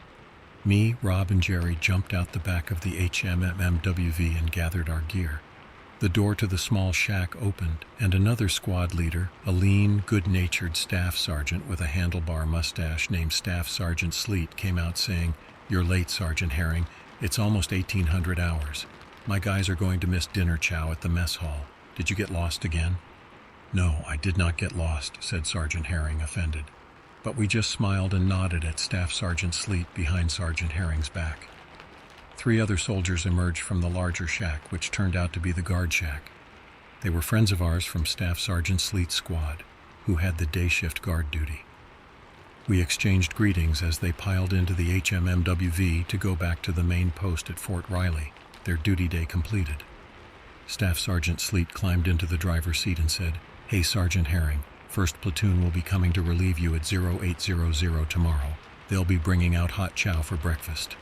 A: Me, Rob, and Jerry jumped out the back of the HMMWV and gathered our gear. The door to the small shack opened, and another squad leader, a lean, good-natured staff sergeant with a handlebar mustache named Staff Sergeant Sleet, came out saying, "You're late, Sergeant Herring. It's almost 1800 hours. My guys are going to miss dinner chow at the mess hall. Did you get lost again?" "No, I did not get lost," said Sergeant Herring, offended. But we just smiled and nodded at Staff Sergeant Sleet behind Sergeant Herring's back. 3 other soldiers emerged from the larger shack, which turned out to be the guard shack. They were friends of ours from Staff Sergeant Sleet's squad, who had the day shift guard duty. We exchanged greetings as they piled into the HMMWV to go back to the main post at Fort Riley, their duty day completed. Staff Sergeant Sleet climbed into the driver's seat and said, "Hey, Sergeant Herring, 1st Platoon will be coming to relieve you at 0800 tomorrow. They'll be bringing out hot chow for breakfast."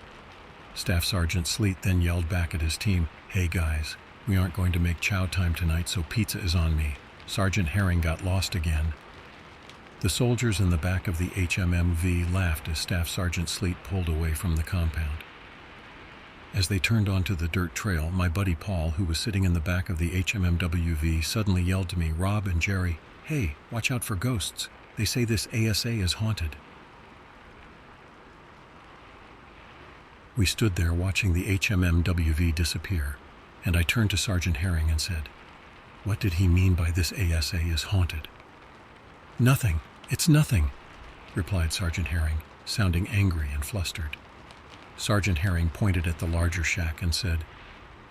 A: Staff Sergeant Sleet then yelled back at his team, "Hey guys, we aren't going to make chow time tonight, so pizza is on me. Sergeant Herring got lost again." The soldiers in the back of the HMMV laughed as Staff Sergeant Sleet pulled away from the compound. As they turned onto the dirt trail, my buddy Paul, who was sitting in the back of the HMMWV, suddenly yelled to me, "Rob and Jerry, hey, watch out for ghosts. They say this ASA is haunted." We stood there watching the HMMWV disappear, and I turned to Sergeant Herring and said, "What did he mean by this ASA is haunted?" "Nothing. It's nothing," replied Sergeant Herring, sounding angry and flustered. Sergeant Herring pointed at the larger shack and said,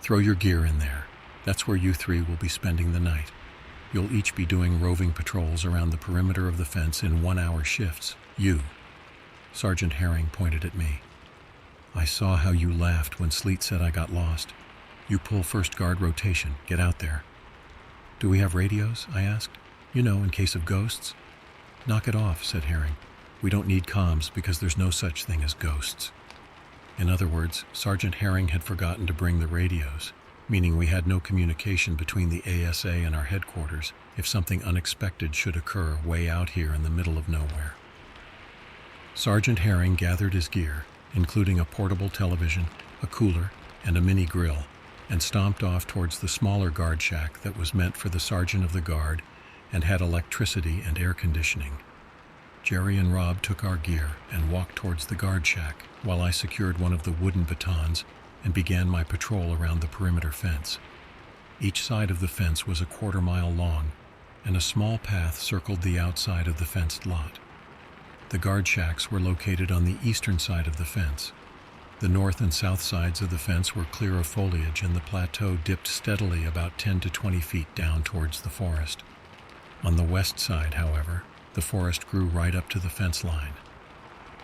A: "Throw your gear in there. That's where you three will be spending the night. You'll each be doing roving patrols around the perimeter of the fence in 1-hour shifts. You." Sergeant Herring pointed at me. "I saw how you laughed when Sleet said I got lost. You pull first guard rotation. Get out there." "Do we have radios?" I asked. "You know, in case of ghosts." "Knock it off," said Herring. "We don't need comms because there's no such thing as ghosts." In other words, Sergeant Herring had forgotten to bring the radios, meaning we had no communication between the ASA and our headquarters if something unexpected should occur way out here in the middle of nowhere. Sergeant Herring gathered his gear, including a portable television, a cooler, and a mini grill, and stomped off towards the smaller guard shack that was meant for the sergeant of the guard and had electricity and air conditioning. Jerry and Rob took our gear and walked towards the guard shack while I secured one of the wooden batons and began my patrol around the perimeter fence. Each side of the fence was a 1/4 mile long, and a small path circled the outside of the fenced lot. The guard shacks were located on the eastern side of the fence. The north and south sides of the fence were clear of foliage, and the plateau dipped steadily about 10 to 20 feet down towards the forest. On the west side, however, the forest grew right up to the fence line.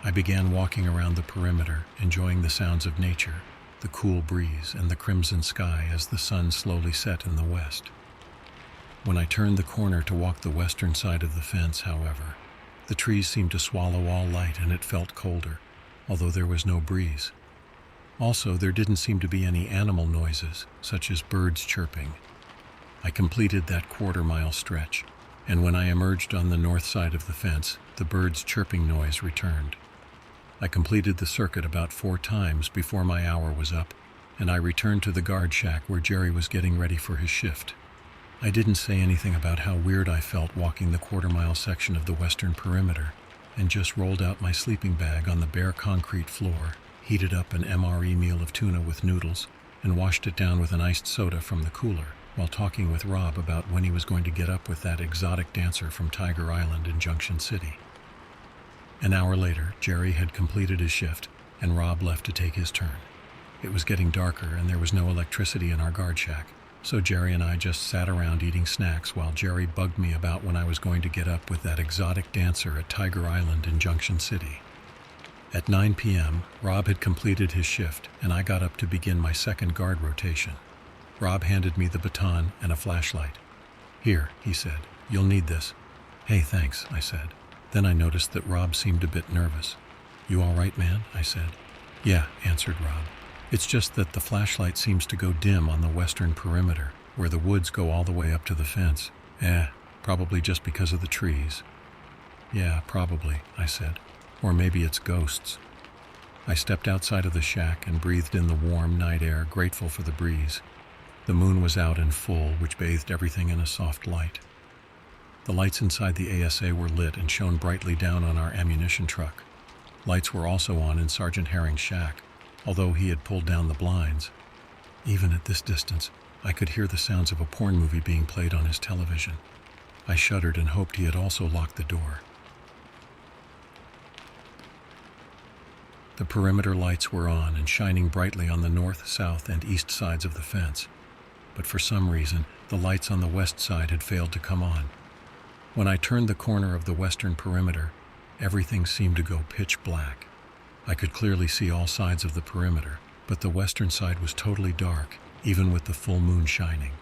A: I began walking around the perimeter, enjoying the sounds of nature, the cool breeze, and the crimson sky as the sun slowly set in the west. When I turned the corner to walk the western side of the fence, however, the trees seemed to swallow all light and it felt colder, although there was no breeze. Also, there didn't seem to be any animal noises, such as birds chirping. I completed that 1/4 mile stretch, and when I emerged on the north side of the fence, the birds' chirping noise returned. I completed the circuit about 4 times before my hour was up, and I returned to the guard shack where Jerry was getting ready for his shift. I didn't say anything about how weird I felt walking the 1/4 mile section of the western perimeter, and just rolled out my sleeping bag on the bare concrete floor, heated up an MRE meal of tuna with noodles, and washed it down with an iced soda from the cooler, while talking with Rob about when he was going to get up with that exotic dancer from Tiger Island in Junction City. An hour later, Jerry had completed his shift, and Rob left to take his turn. It was getting darker, and there was no electricity in our guard shack, so Jerry and I just sat around eating snacks while Jerry bugged me about when I was going to get up with that exotic dancer at Tiger Island in Junction City. At 9 p.m., Rob had completed his shift, and I got up to begin my second guard rotation. Rob handed me the baton and a flashlight. "Here," he said, "you'll need this." "Hey, thanks," I said. Then I noticed that Rob seemed a bit nervous. "You all right, man?" I said. "Yeah," answered Rob. "It's just that the flashlight seems to go dim on the western perimeter, where the woods go all the way up to the fence. Probably just because of the trees." "Yeah, probably," I said. "Or maybe it's ghosts." I stepped outside of the shack and breathed in the warm night air, grateful for the breeze. The moon was out in full, which bathed everything in a soft light. The lights inside the ASA were lit and shone brightly down on our ammunition truck. Lights were also on in Sergeant Herring's shack, although he had pulled down the blinds. Even at this distance, I could hear the sounds of a porn movie being played on his television. I shuddered and hoped he had also locked the door. The perimeter lights were on and shining brightly on the north, south, and east sides of the fence. But for some reason, the lights on the west side had failed to come on. When I turned the corner of the western perimeter, everything seemed to go pitch black. I could clearly see all sides of the perimeter, but the western side was totally dark, even with the full moon shining.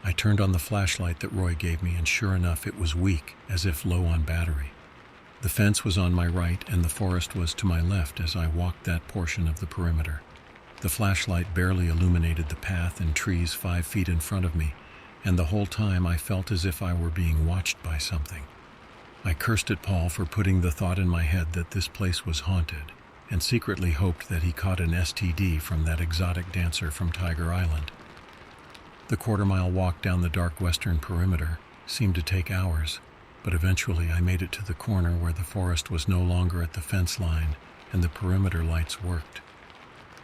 A: I turned on the flashlight that Roy gave me, and sure enough, it was weak, as if low on battery. The fence was on my right, and the forest was to my left as I walked that portion of the perimeter. The flashlight barely illuminated the path and trees 5 feet in front of me, and the whole time I felt as if I were being watched by something. I cursed at Paul for putting the thought in my head that this place was haunted, and secretly hoped that he caught an STD from that exotic dancer from Tiger Island. The quarter-mile walk down the dark western perimeter seemed to take hours, but eventually I made it to the corner where the forest was no longer at the fence line and the perimeter lights worked.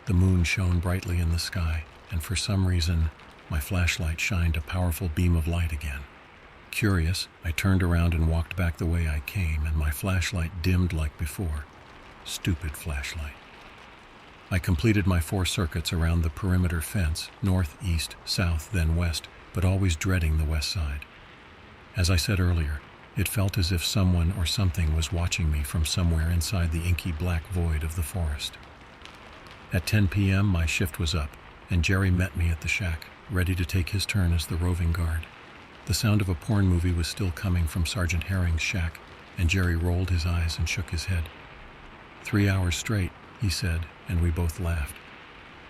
A: The moon shone brightly in the sky, and for some reason, my flashlight shined a powerful beam of light again. Curious, I turned around and walked back the way I came, and my flashlight dimmed like before. Stupid flashlight. I completed my 4 circuits around the perimeter fence, north, east, south, then west, but always dreading the west side. As I said earlier, it felt as if someone or something was watching me from somewhere inside the inky black void of the forest. At 10 p.m., my shift was up, and Jerry met me at the shack, ready to take his turn as the roving guard. The sound of a porn movie was still coming from Sergeant Herring's shack, and Jerry rolled his eyes and shook his head. 3 hours straight, he said, and we both laughed.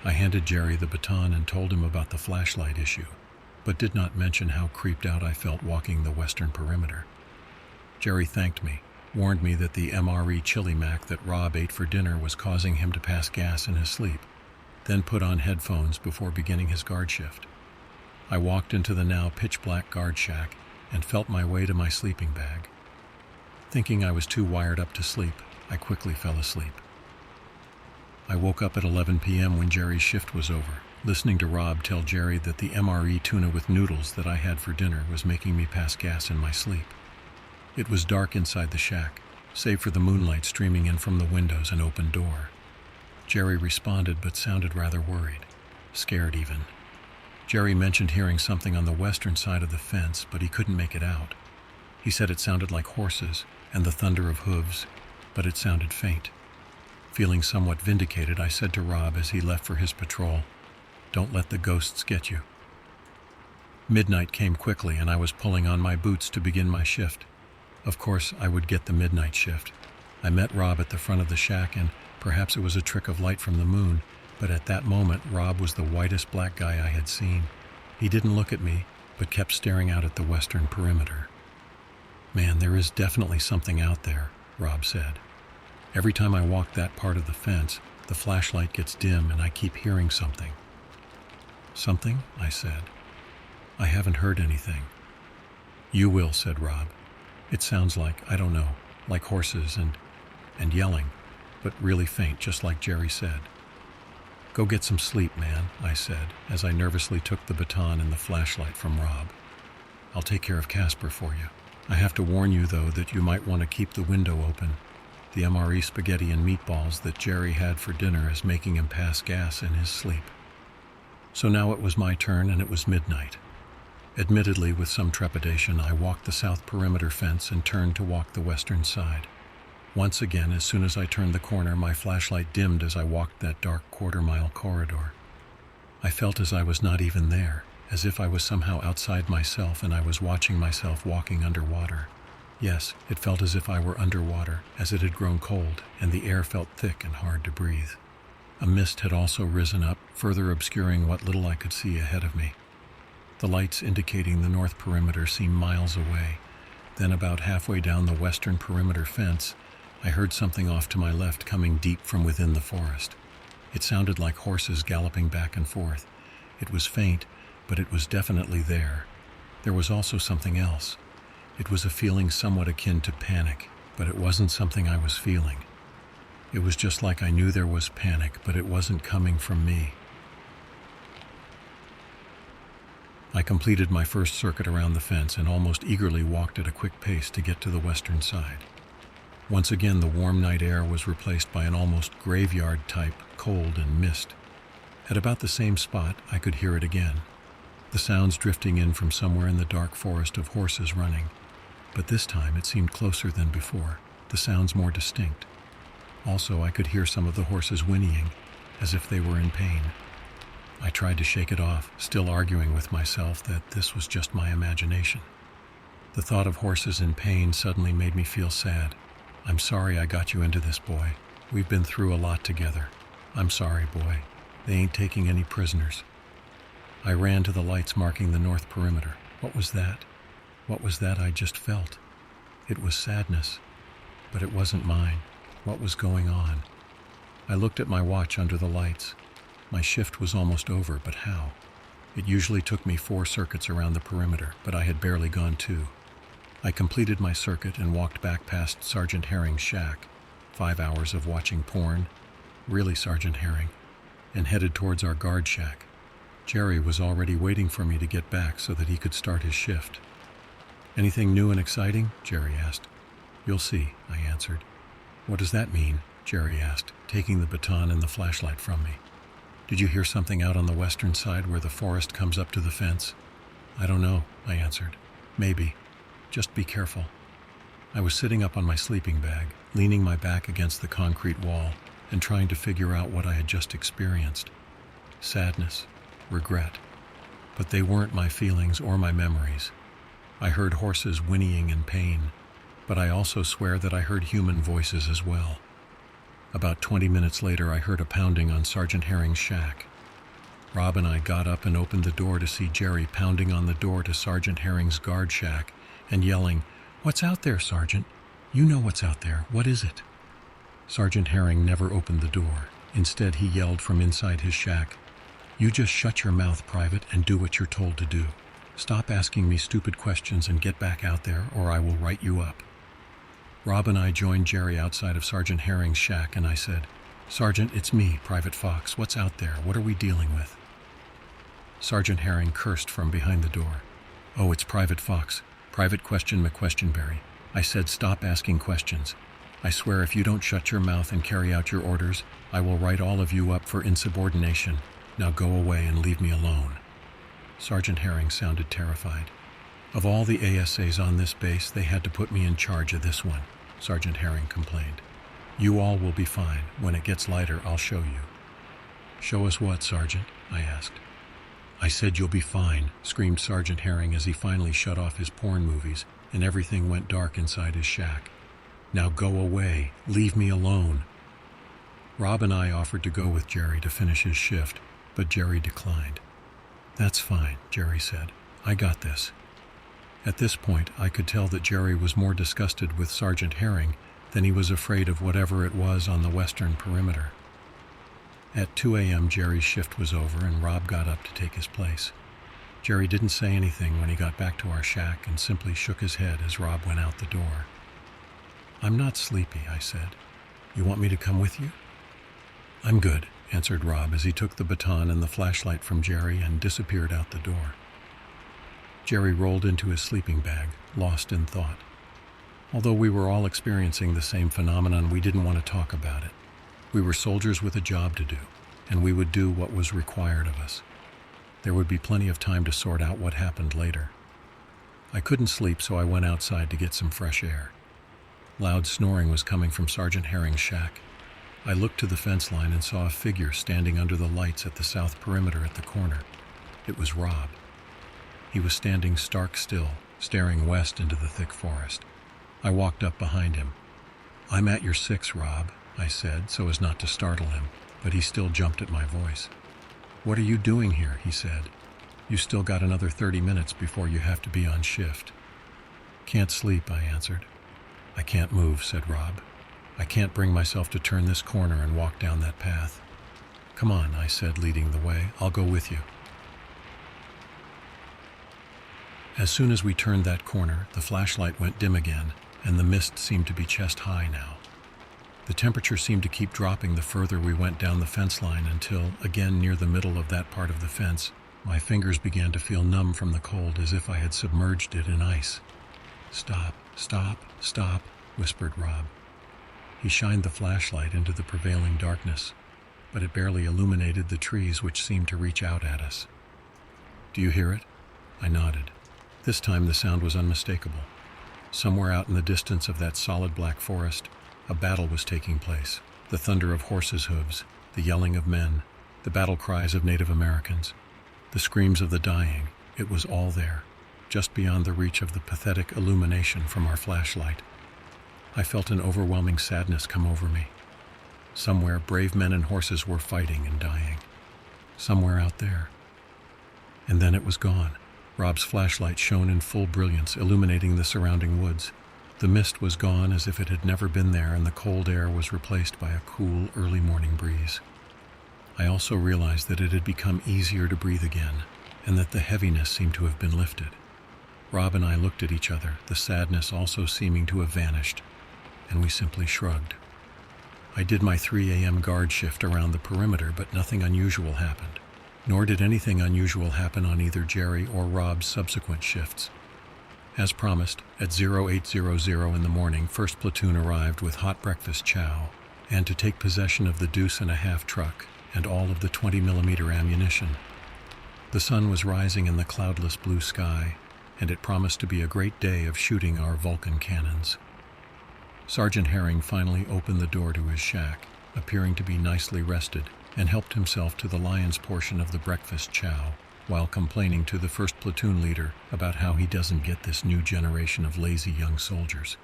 A: I handed Jerry the baton and told him about the flashlight issue, but did not mention how creeped out I felt walking the western perimeter. Jerry thanked me, warned me that the MRE chili mac that Rob ate for dinner was causing him to pass gas in his sleep, then put on headphones before beginning his guard shift. I walked into the now pitch-black guard shack and felt my way to my sleeping bag. Thinking I was too wired up to sleep, I quickly fell asleep. I woke up at 11 p.m. when Jerry's shift was over, listening to Rob tell Jerry that the MRE tuna with noodles that I had for dinner was making me pass gas in my sleep. It was dark inside the shack, save for the moonlight streaming in from the windows and open door. Jerry responded but sounded rather worried, scared even. Jerry mentioned hearing something on the western side of the fence, but he couldn't make it out. He said it sounded like horses and the thunder of hooves, but it sounded faint. Feeling somewhat vindicated, I said to Rob as he left for his patrol, "Don't let the ghosts get you." Midnight came quickly, and I was pulling on my boots to begin my shift. Of course, I would get the midnight shift. I met Rob at the front of the shack, and perhaps it was a trick of light from the moon, but at that moment, Rob was the whitest black guy I had seen. He didn't look at me, but kept staring out at the western perimeter. "Man, there is definitely something out there," Rob said. "Every time I walk that part of the fence, the flashlight gets dim and I keep hearing something." "Something?" I said. "I haven't heard anything." "You will," said Rob. "It sounds like, I don't know, like horses and yelling, but really faint, just like Jerry said." "Go get some sleep, man," I said, as I nervously took the baton and the flashlight from Rob. "I'll take care of Casper for you. I have to warn you, though, that you might want to keep the window open. The MRE spaghetti and meatballs that Jerry had for dinner is making him pass gas in his sleep." So now it was my turn, and it was midnight. Admittedly, with some trepidation, I walked the south perimeter fence and turned to walk the western side. Once again, as soon as I turned the corner, my flashlight dimmed as I walked that dark quarter-mile corridor. I felt as I was not even there, as if I was somehow outside myself and I was watching myself walking underwater. Yes, it felt as if I were underwater, as it had grown cold, and the air felt thick and hard to breathe. A mist had also risen up, further obscuring what little I could see ahead of me. The lights indicating the north perimeter seemed miles away. Then about halfway down the western perimeter fence, I heard something off to my left coming deep from within the forest. It sounded like horses galloping back and forth. It was faint, but it was definitely there. There was also something else. It was a feeling somewhat akin to panic, but it wasn't something I was feeling. It was just like I knew there was panic, but it wasn't coming from me. I completed my first circuit around the fence and almost eagerly walked at a quick pace to get to the western side. Once again, the warm night air was replaced by an almost graveyard-type cold and mist. At about the same spot, I could hear it again. The sounds drifting in from somewhere in the dark forest of horses running. But this time it seemed closer than before, the sounds more distinct. Also, I could hear some of the horses whinnying, as if they were in pain. I tried to shake it off, still arguing with myself that this was just my imagination. The thought of horses in pain suddenly made me feel sad. "I'm sorry I got you into this, boy. We've been through a lot together. I'm sorry, boy. They ain't taking any prisoners." I ran to the lights marking the north perimeter. What was that? What was that I just felt? It was sadness, but it wasn't mine. What was going on? I looked at my watch under the lights. My shift was almost over, but how? It usually took me 4 circuits around the perimeter, but I had barely gone 2. I completed my circuit and walked back past Sergeant Herring's shack. 5 hours of watching porn, really, Sergeant Herring, and headed towards our guard shack. Jerry was already waiting for me to get back so that he could start his shift. "Anything new and exciting?" Jerry asked. "You'll see," I answered. "What does that mean?" Jerry asked, taking the baton and the flashlight from me. "Did you hear something out on the western side where the forest comes up to the fence?" "I don't know," I answered. "Maybe. Just be careful." I was sitting up on my sleeping bag, leaning my back against the concrete wall and trying to figure out what I had just experienced. Sadness, regret. But they weren't my feelings or my memories. I heard horses whinnying in pain, but I also swear that I heard human voices as well. About 20 minutes later, I heard a pounding on Sergeant Herring's shack. Rob and I got up and opened the door to see Jerry pounding on the door to Sergeant Herring's guard shack and yelling, "What's out there, Sergeant? You know what's out there. What is it?" Sergeant Herring never opened the door. Instead, he yelled from inside his shack, "You just shut your mouth, Private, and do what you're told to do. Stop asking me stupid questions and get back out there, or I will write you up." Rob and I joined Jerry outside of Sergeant Herring's shack, and I said, "Sergeant, it's me, Private Fox. What's out there? What are we dealing with?" Sergeant Herring cursed from behind the door. "Oh, it's Private Fox. Private Question McQuestionberry. I said stop asking questions. I swear if you don't shut your mouth and carry out your orders, I will write all of you up for insubordination. Now go away and leave me alone." Sergeant Herring sounded terrified. "Of all the ASAs on this base, they had to put me in charge of this one," Sergeant Herring complained. "You all will be fine. When it gets lighter, I'll show you." "Show us what, Sergeant?" I asked. "I said you'll be fine," screamed Sergeant Herring as he finally shut off his porn movies and everything went dark inside his shack. "Now go away. Leave me alone." Rob and I offered to go with Jerry to finish his shift, but Jerry declined. "That's fine," Jerry said. "I got this." At this point, I could tell that Jerry was more disgusted with Sergeant Herring than he was afraid of whatever it was on the western perimeter. At 2 a.m., Jerry's shift was over and Rob got up to take his place. Jerry didn't say anything when he got back to our shack and simply shook his head as Rob went out the door. "I'm not sleepy," I said. "You want me to come with you?" "I'm good," answered Rob as he took the baton and the flashlight from Jerry and disappeared out the door. Jerry rolled into his sleeping bag, lost in thought. Although we were all experiencing the same phenomenon, we didn't want to talk about it. We were soldiers with a job to do, and we would do what was required of us. There would be plenty of time to sort out what happened later. I couldn't sleep, so I went outside to get some fresh air. Loud snoring was coming from Sergeant Herring's shack. I looked to the fence line and saw a figure standing under the lights at the south perimeter at the corner. It was Rob. He was standing stark still, staring west into the thick forest. I walked up behind him. "I'm at your 6, Rob," I said, so as not to startle him, but he still jumped at my voice. "What are you doing here?" he said. "You still got another 30 minutes before you have to be on shift." "Can't sleep," I answered. "I can't move," said Rob. "I can't bring myself to turn this corner and walk down that path." "Come on," I said, leading the way. "I'll go with you." As soon as we turned that corner, the flashlight went dim again, and the mist seemed to be chest high now. The temperature seemed to keep dropping the further we went down the fence line until, again near the middle of that part of the fence, my fingers began to feel numb from the cold as if I had submerged it in ice. "Stop, stop, stop," whispered Rob. He shined the flashlight into the prevailing darkness, but it barely illuminated the trees which seemed to reach out at us. "Do you hear it?" I nodded. This time the sound was unmistakable. Somewhere out in the distance of that solid black forest, a battle was taking place. The thunder of horses' hooves, the yelling of men, the battle cries of Native Americans, the screams of the dying. It was all there, just beyond the reach of the pathetic illumination from our flashlight. I felt an overwhelming sadness come over me. Somewhere, brave men and horses were fighting and dying. Somewhere out there. And then it was gone. Rob's flashlight shone in full brilliance, illuminating the surrounding woods. The mist was gone as if it had never been there, and the cold air was replaced by a cool, early morning breeze. I also realized that it had become easier to breathe again, and that the heaviness seemed to have been lifted. Rob and I looked at each other, the sadness also seeming to have vanished, and we simply shrugged. I did my 3 a.m. guard shift around the perimeter, but nothing unusual happened. Nor did anything unusual happen on either Jerry or Rob's subsequent shifts. As promised, at 0800 in the morning, 1st Platoon arrived with hot breakfast chow, and to take possession of the deuce-and-a-half truck and all of the 20mm ammunition. The sun was rising in the cloudless blue sky, and it promised to be a great day of shooting our Vulcan cannons. Sergeant Herring finally opened the door to his shack, appearing to be nicely rested, and helped himself to the lion's portion of the breakfast chow, while complaining to the 1st Platoon leader about how he doesn't get this new generation of lazy young soldiers.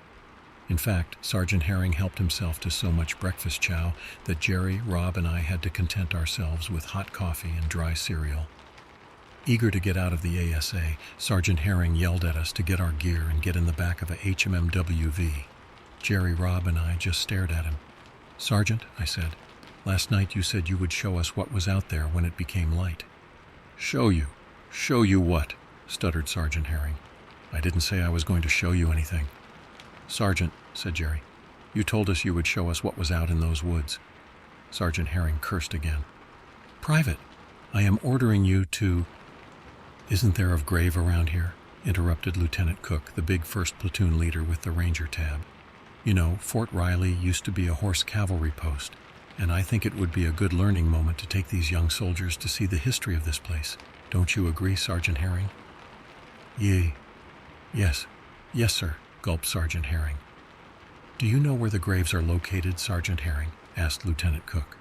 A: In fact, Sergeant Herring helped himself to so much breakfast chow that Jerry, Rob, and I had to content ourselves with hot coffee and dry cereal. Eager to get out of the ASA, Sergeant Herring yelled at us to get our gear and get in the back of a HMMWV. Jerry, Rob, and I just stared at him. "Sergeant," I said, "last night you said you would show us what was out there when it became light." "Show you? Show you what?" stuttered Sergeant Herring. "I didn't say I was going to show you anything." "Sergeant," said Jerry, "you told us you would show us what was out in those woods." Sergeant Herring cursed again. "Private, I am ordering you to—" "Isn't there a grave around here?" interrupted Lieutenant Cook, the big 1st Platoon leader with the Ranger tab. "You know, Fort Riley used to be a horse cavalry post, and I think it would be a good learning moment to take these young soldiers to see the history of this place. Don't you agree, Sergeant Herring?" Yes, sir," gulped Sergeant Herring. "Do you know where the graves are located, Sergeant Herring?" asked Lieutenant Cook.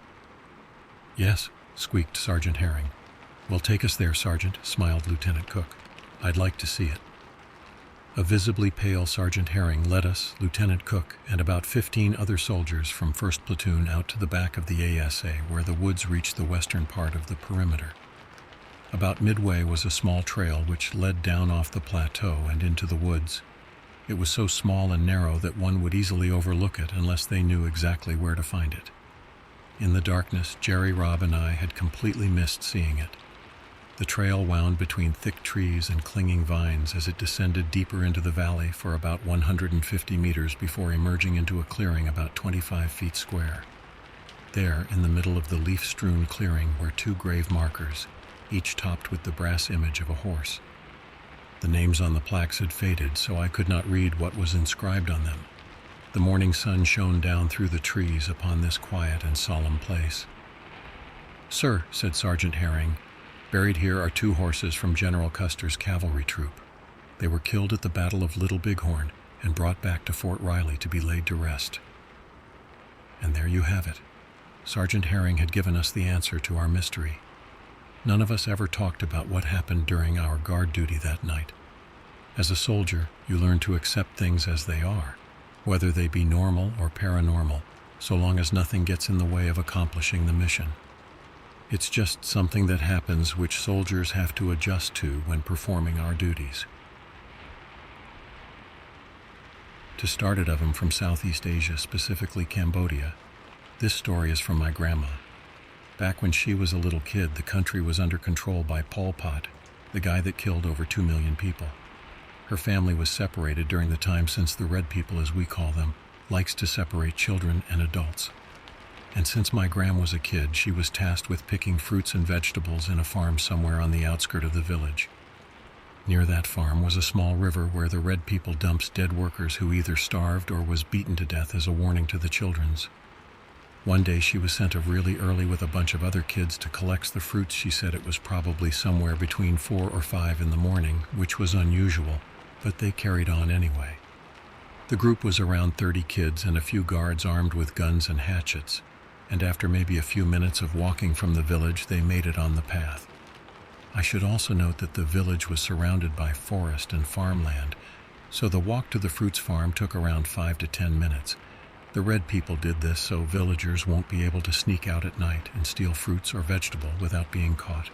A: "Yes," squeaked Sergeant Herring. "Well, take us there, Sergeant," smiled Lieutenant Cook. "I'd like to see it." A visibly pale Sergeant Herring led us, Lieutenant Cook, and about 15 other soldiers from 1st Platoon out to the back of the ASA, where the woods reached the western part of the perimeter. About midway was a small trail which led down off the plateau and into the woods. It was so small and narrow that one would easily overlook it unless they knew exactly where to find it. In the darkness, Jerry, Rob, and I had completely missed seeing it. The trail wound between thick trees and clinging vines as it descended deeper into the valley for about 150 meters before emerging into a clearing about 25 feet square. There, in the middle of the leaf-strewn clearing, were 2 grave markers, each topped with the brass image of a horse. The names on the plaques had faded, so I could not read what was inscribed on them. The morning sun shone down through the trees upon this quiet and solemn place. "Sir," said Sergeant Herring, "buried here are 2 horses from General Custer's cavalry troop. They were killed at the Battle of Little Bighorn and brought back to Fort Riley to be laid to rest." And there you have it. Sergeant Herring had given us the answer to our mystery. None of us ever talked about what happened during our guard duty that night. As a soldier, you learn to accept things as they are, whether they be normal or paranormal, so long as nothing gets in the way of accomplishing the mission. It's just something that happens which soldiers have to adjust to when performing our duties. To start it of him from Southeast Asia, specifically Cambodia, this story is from my grandma. Back when she was a little kid, the country was under control by Pol Pot, the guy that killed over 2 million people. Her family was separated during the time since the Red People, as we call them, likes to separate children and adults. And since my gram was a kid, she was tasked with picking fruits and vegetables in a farm somewhere on the outskirt of the village. Near that farm was a small river where the Red People dumps dead workers who either starved or was beaten to death as a warning to the children's. One day she was sent up really early with a bunch of other kids to collect the fruits. She said it was probably somewhere between 4 or 5 in the morning, which was unusual, but they carried on anyway. The group was around 30 kids and a few guards armed with guns and hatchets, and after maybe a few minutes of walking from the village, they made it on the path. I should also note that the village was surrounded by forest and farmland, so the walk to the fruits farm took around 5 to 10 minutes. The Red People did this so villagers won't be able to sneak out at night and steal fruits or vegetable without being caught.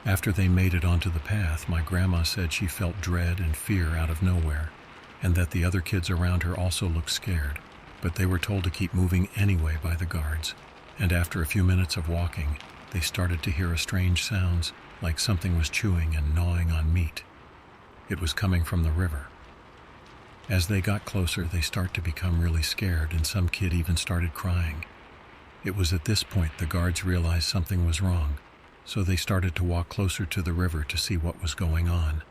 A: After they made it onto the path, my grandma said she felt dread and fear out of nowhere, and that the other kids around her also looked scared, but they were told to keep moving anyway by the guards. And after a few minutes of walking, they started to hear strange sounds, like something was chewing and gnawing on meat. It was coming from the river. As they got closer, they start to become really scared, and some kid even started crying. It was at this point the guards realized something was wrong, so they started to walk closer to the river to see what was going on.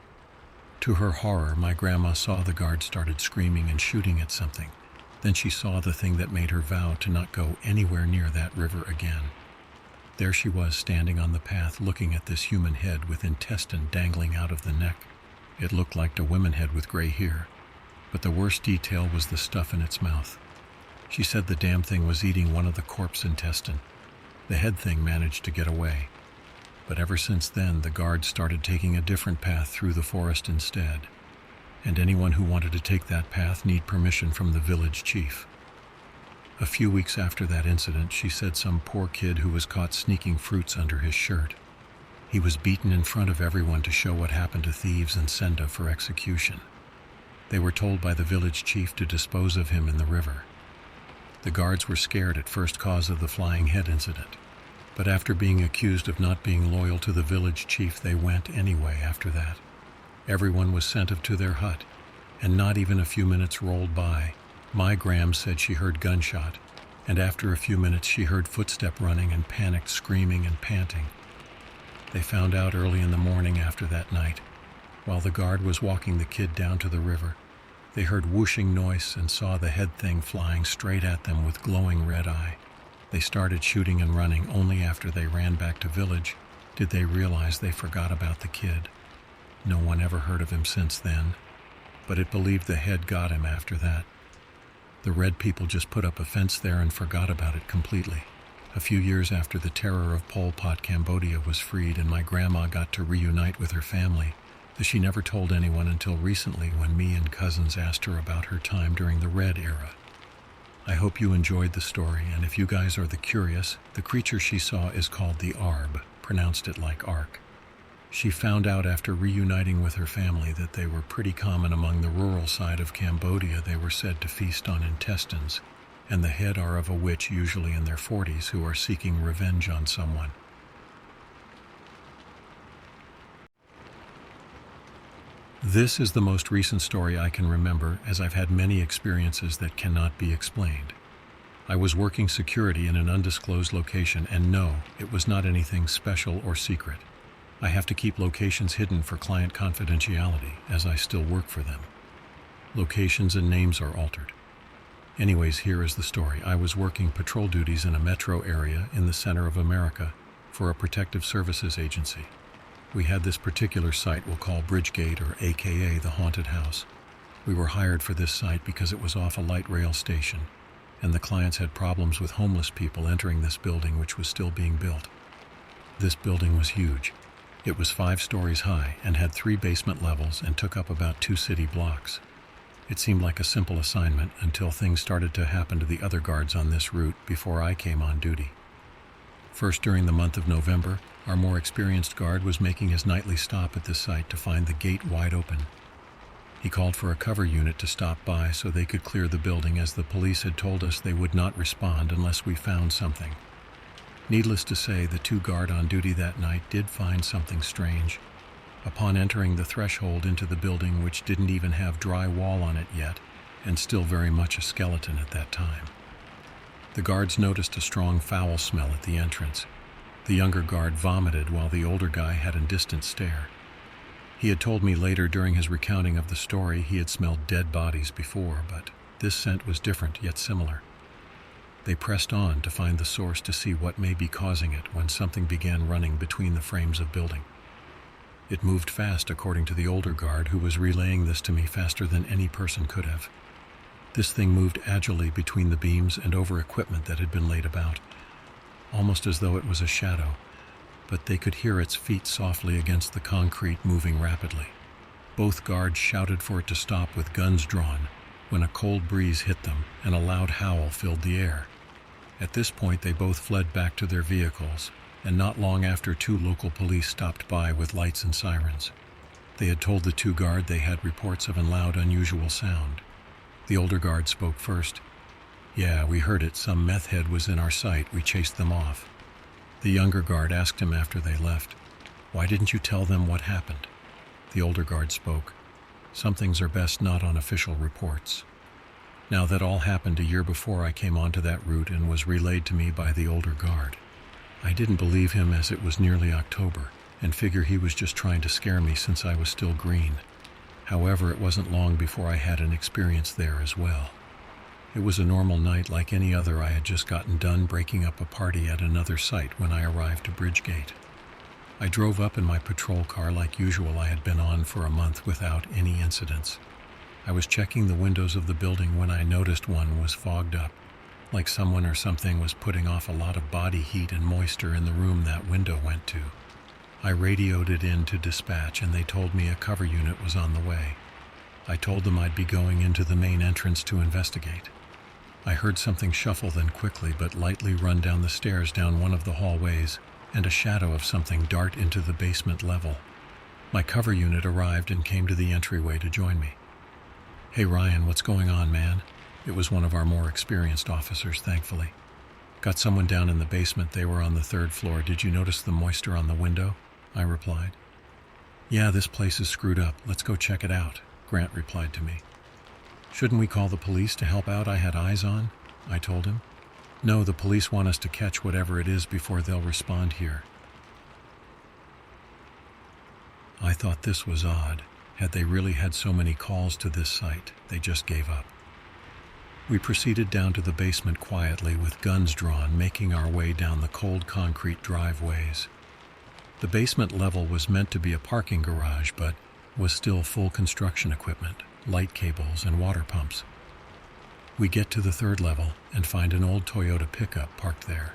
A: To her horror, my grandma saw the guards started screaming and shooting at something. Then she saw the thing that made her vow to not go anywhere near that river again. There she was, standing on the path, looking at this human head with intestine dangling out of the neck. It looked like a woman head with gray hair, but the worst detail was the stuff in its mouth. She said the damn thing was eating one of the corpse intestine. The head thing managed to get away. But ever since then, the guards started taking a different path through the forest instead. And anyone who wanted to take that path need permission from the village chief. A few weeks after that incident, she said some poor kid who was caught sneaking fruits under his shirt. He was beaten in front of everyone to show what happened to thieves and Senda for execution. They were told by the village chief to dispose of him in the river. The guards were scared at first cause of the flying head incident, but after being accused of not being loyal to the village chief, they went anyway after that. Everyone was sent to their hut, and not even a few minutes rolled by. My Gram said she heard gunshot, and after a few minutes she heard footstep running and panicked, screaming and panting. They found out early in the morning after that night. While the guard was walking the kid down to the river, they heard whooshing noise and saw the head thing flying straight at them with glowing red eye. They started shooting and running. Only after they ran back to village did they realize they forgot about the kid. No one ever heard of him since then, but it believed the head got him after that. The red people just put up a fence there and forgot about it completely. A few years after the terror of Pol Pot, Cambodia was freed, and my grandma got to reunite with her family. She never told anyone until recently, when me and cousins asked her about her time during the Red era. I hope you enjoyed the story, and if you guys are curious, the creature she saw is called the Arb, pronounced it like Ark. She found out after reuniting with her family that they were pretty common among the rural side of Cambodia. They were said to feast on intestines, and the head are of a witch, usually in their 40s, who are seeking revenge on someone. This is the most recent story I can remember, as I've had many experiences that cannot be explained. I was working security in an undisclosed location, and no, it was not anything special or secret. I have to keep locations hidden for client confidentiality, as I still work for them. Locations and names are altered. Anyways, here is the story. I was working patrol duties in a metro area in the center of America for a protective services agency. We had this particular site we'll call Bridgegate, or AKA the Haunted House. We were hired for this site because it was off a light rail station, and the clients had problems with homeless people entering this building, which was still being built. This building was huge. It was 5 stories high and had 3 basement levels and took up about 2 city blocks. It seemed like a simple assignment until things started to happen to the other guards on this route before I came on duty. First, during the month of November, our more experienced guard was making his nightly stop at this site to find the gate wide open. He called for a cover unit to stop by so they could clear the building, as the police had told us they would not respond unless we found something. Needless to say, the 2 guard on duty that night did find something strange. Upon entering the threshold into the building, which didn't even have dry wall on it yet, and still very much a skeleton at that time, the guards noticed a strong foul smell at the entrance. The younger guard vomited while the older guy had a distant stare. He had told me later during his recounting of the story he had smelled dead bodies before, but this scent was different yet similar. They pressed on to find the source to see what may be causing it when something began running between the frames of building. It moved fast, according to the older guard, who was relaying this to me faster than any person could have. This thing moved agilely between the beams and over equipment that had been laid about, almost as though it was a shadow, but they could hear its feet softly against the concrete moving rapidly. Both guards shouted for it to stop with guns drawn when a cold breeze hit them and a loud howl filled the air. At this point, they both fled back to their vehicles, and not long after, 2 local police stopped by with lights and sirens. They had told the two guard they had reports of a loud, unusual sound. The older guard spoke first. "Yeah, we heard it. Some meth head was in our sight. We chased them off." The younger guard asked him after they left, "Why didn't you tell them what happened?" The older guard spoke, "Some things are best not on official reports." Now that all happened a year before I came onto that route and was relayed to me by the older guard. I didn't believe him as it was nearly October, and figure he was just trying to scare me since I was still green. However, it wasn't long before I had an experience there as well. It was a normal night like any other. I had just gotten done breaking up a party at another site when I arrived to Bridgegate. I drove up in my patrol car like usual. I had been on for a month without any incidents. I was checking the windows of the building when I noticed one was fogged up, like someone or something was putting off a lot of body heat and moisture in the room that window went to. I radioed it in to dispatch and they told me a cover unit was on the way. I told them I'd be going into the main entrance to investigate. I heard something shuffle then quickly but lightly run down the stairs down one of the hallways, and a shadow of something dart into the basement level. My cover unit arrived and came to the entryway to join me. "Hey Ryan, what's going on, man?" It was one of our more experienced officers, thankfully. "Got someone down in the basement. They were on the 3rd floor. Did you notice the moisture on the window?" I replied. "Yeah, this place is screwed up. Let's go check it out," Grant replied to me. "Shouldn't we call the police to help out?" I had eyes on, I told him. "No, the police want us to catch whatever it is before they'll respond here." I thought this was odd. Had they really had so many calls to this site, they just gave up. We proceeded down to the basement quietly with guns drawn, making our way down the cold concrete driveways. The basement level was meant to be a parking garage, but was still full construction equipment, light cables, and water pumps. We get to the 3rd level and find an old Toyota pickup parked there.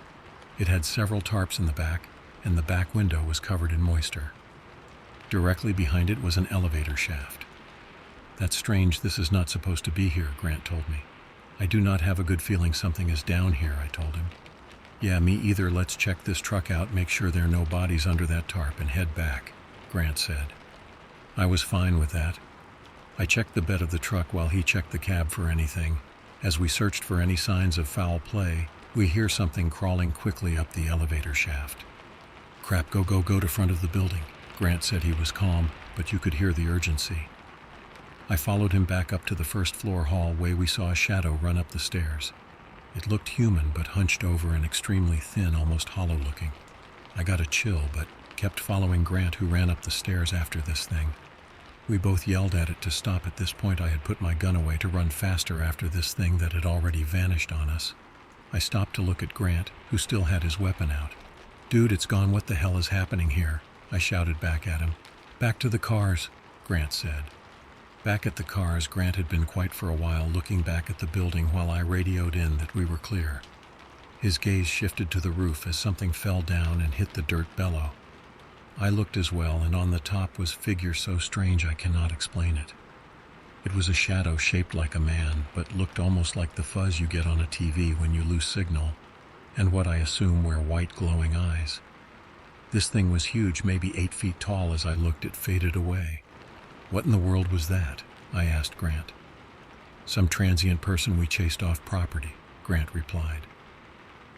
A: It had several tarps in the back, and the back window was covered in moisture. Directly behind it was an elevator shaft. "That's strange. This is not supposed to be here," Grant told me. "I do not have a good feeling something is down here," I told him. "Yeah, me either. Let's check this truck out, make sure there are no bodies under that tarp, and head back," Grant said. I was fine with that. I checked the bed of the truck while he checked the cab for anything. As we searched for any signs of foul play, we hear something crawling quickly up the elevator shaft. "Crap, go to front of the building." Grant said he was calm, but you could hear the urgency. I followed him back up to the 1st floor hallway. We saw a shadow run up the stairs. It looked human, but hunched over and extremely thin, almost hollow looking. I got a chill, but kept following Grant, who ran up the stairs after this thing. We both yelled at it to stop. At this point, I had put my gun away to run faster after this thing that had already vanished on us. I stopped to look at Grant, who still had his weapon out. "Dude, it's gone. What the hell is happening here?" I shouted back at him. "Back to the cars," Grant said. Back at the cars, Grant had been quiet for a while, looking back at the building while I radioed in that we were clear. His gaze shifted to the roof as something fell down and hit the dirt bellow. I looked as well, and on the top was a figure so strange I cannot explain it. It was a shadow shaped like a man, but looked almost like the fuzz you get on a TV when you lose signal, and what I assume were white glowing eyes. This thing was huge, maybe 8 feet tall. As I looked, it faded away. "What in the world was that?" I asked Grant. "Some transient person we chased off property," Grant replied.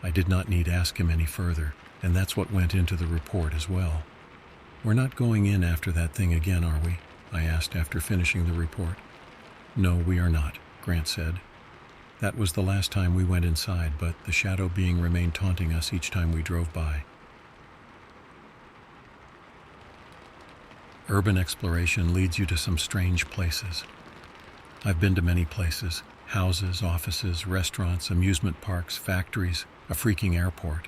A: I did not need to ask him any further, and that's what went into the report as well. "We're not going in after that thing again, are we?" I asked after finishing the report. "No, we are not," Grant said. "That was the last time we went inside, but the shadow being remained taunting us each time we drove by." Urban exploration leads you to some strange places. I've been to many places: houses, offices, restaurants, amusement parks, factories, a freaking airport.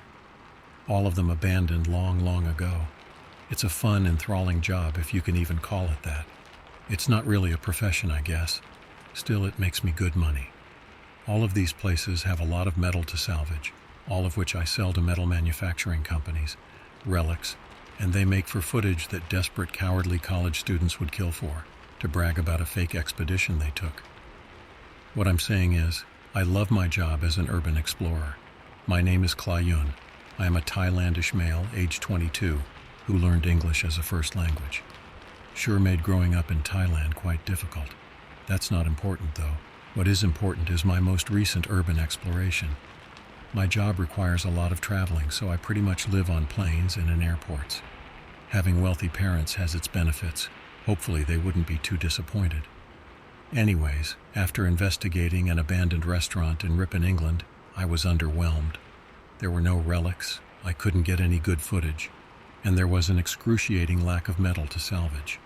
A: All of them abandoned long ago. It's a fun, enthralling job, if you can even call it that. It's not really a profession, I guess. Still, it makes me good money. All of these places have a lot of metal to salvage, all of which I sell to metal manufacturing companies, relics, and they make for footage that desperate, cowardly college students would kill for, to brag about a fake expedition they took. What I'm saying is, I love my job as an urban explorer. My name is Clayun. I am a Thailandish male, age 22, who learned English as a first language. Sure made growing up in Thailand quite difficult. That's not important though. What is important is my most recent urban exploration. My job requires a lot of traveling, so I pretty much live on planes and in airports. Having wealthy parents has its benefits. Hopefully they wouldn't be too disappointed. Anyways, after investigating an abandoned restaurant in Ripon, England, I was underwhelmed. There were no relics, I couldn't get any good footage, and there was an excruciating lack of metal to salvage.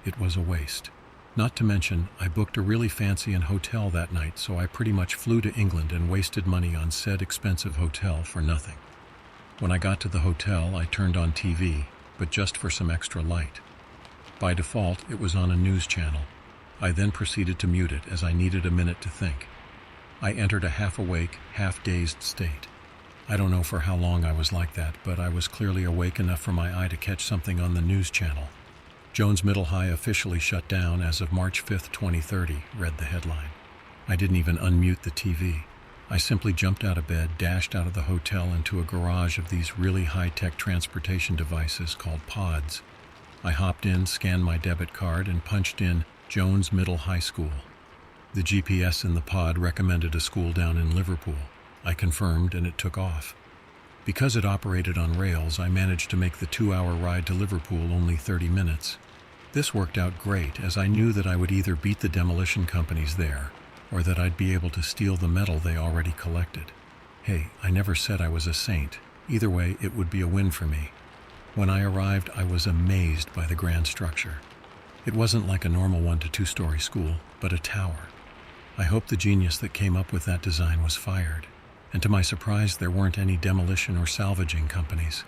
A: It was a waste. Not to mention, I booked a really fancy hotel that night, so I pretty much flew to England and wasted money on said expensive hotel for nothing. When I got to the hotel, I turned on TV, but just for some extra light. By default, it was on a news channel. I then proceeded to mute it as I needed a minute to think. I entered a half-awake, half-dazed state. I don't know for how long I was like that, but I was clearly awake enough for my eye to catch something on the news channel. Jones Middle High officially shut down as of March 5, 2030, read the headline. I didn't even unmute the TV. I simply jumped out of bed, dashed out of the hotel into a garage of these really high-tech transportation devices called pods. I hopped in, scanned my debit card, and punched in Jones Middle High School. The GPS in the pod recommended a school down in Liverpool. I confirmed, and it took off. Because it operated on rails, I managed to make the 2-hour ride to Liverpool only 30 minutes. This worked out great, as I knew that I would either beat the demolition companies there, or that I'd be able to steal the metal they already collected. Hey, I never said I was a saint. Either way, it would be a win for me. When I arrived, I was amazed by the grand structure. It wasn't like a normal 1 to 2-story school, but a tower. I hope the genius that came up with that design was fired, and to my surprise, there weren't any demolition or salvaging companies.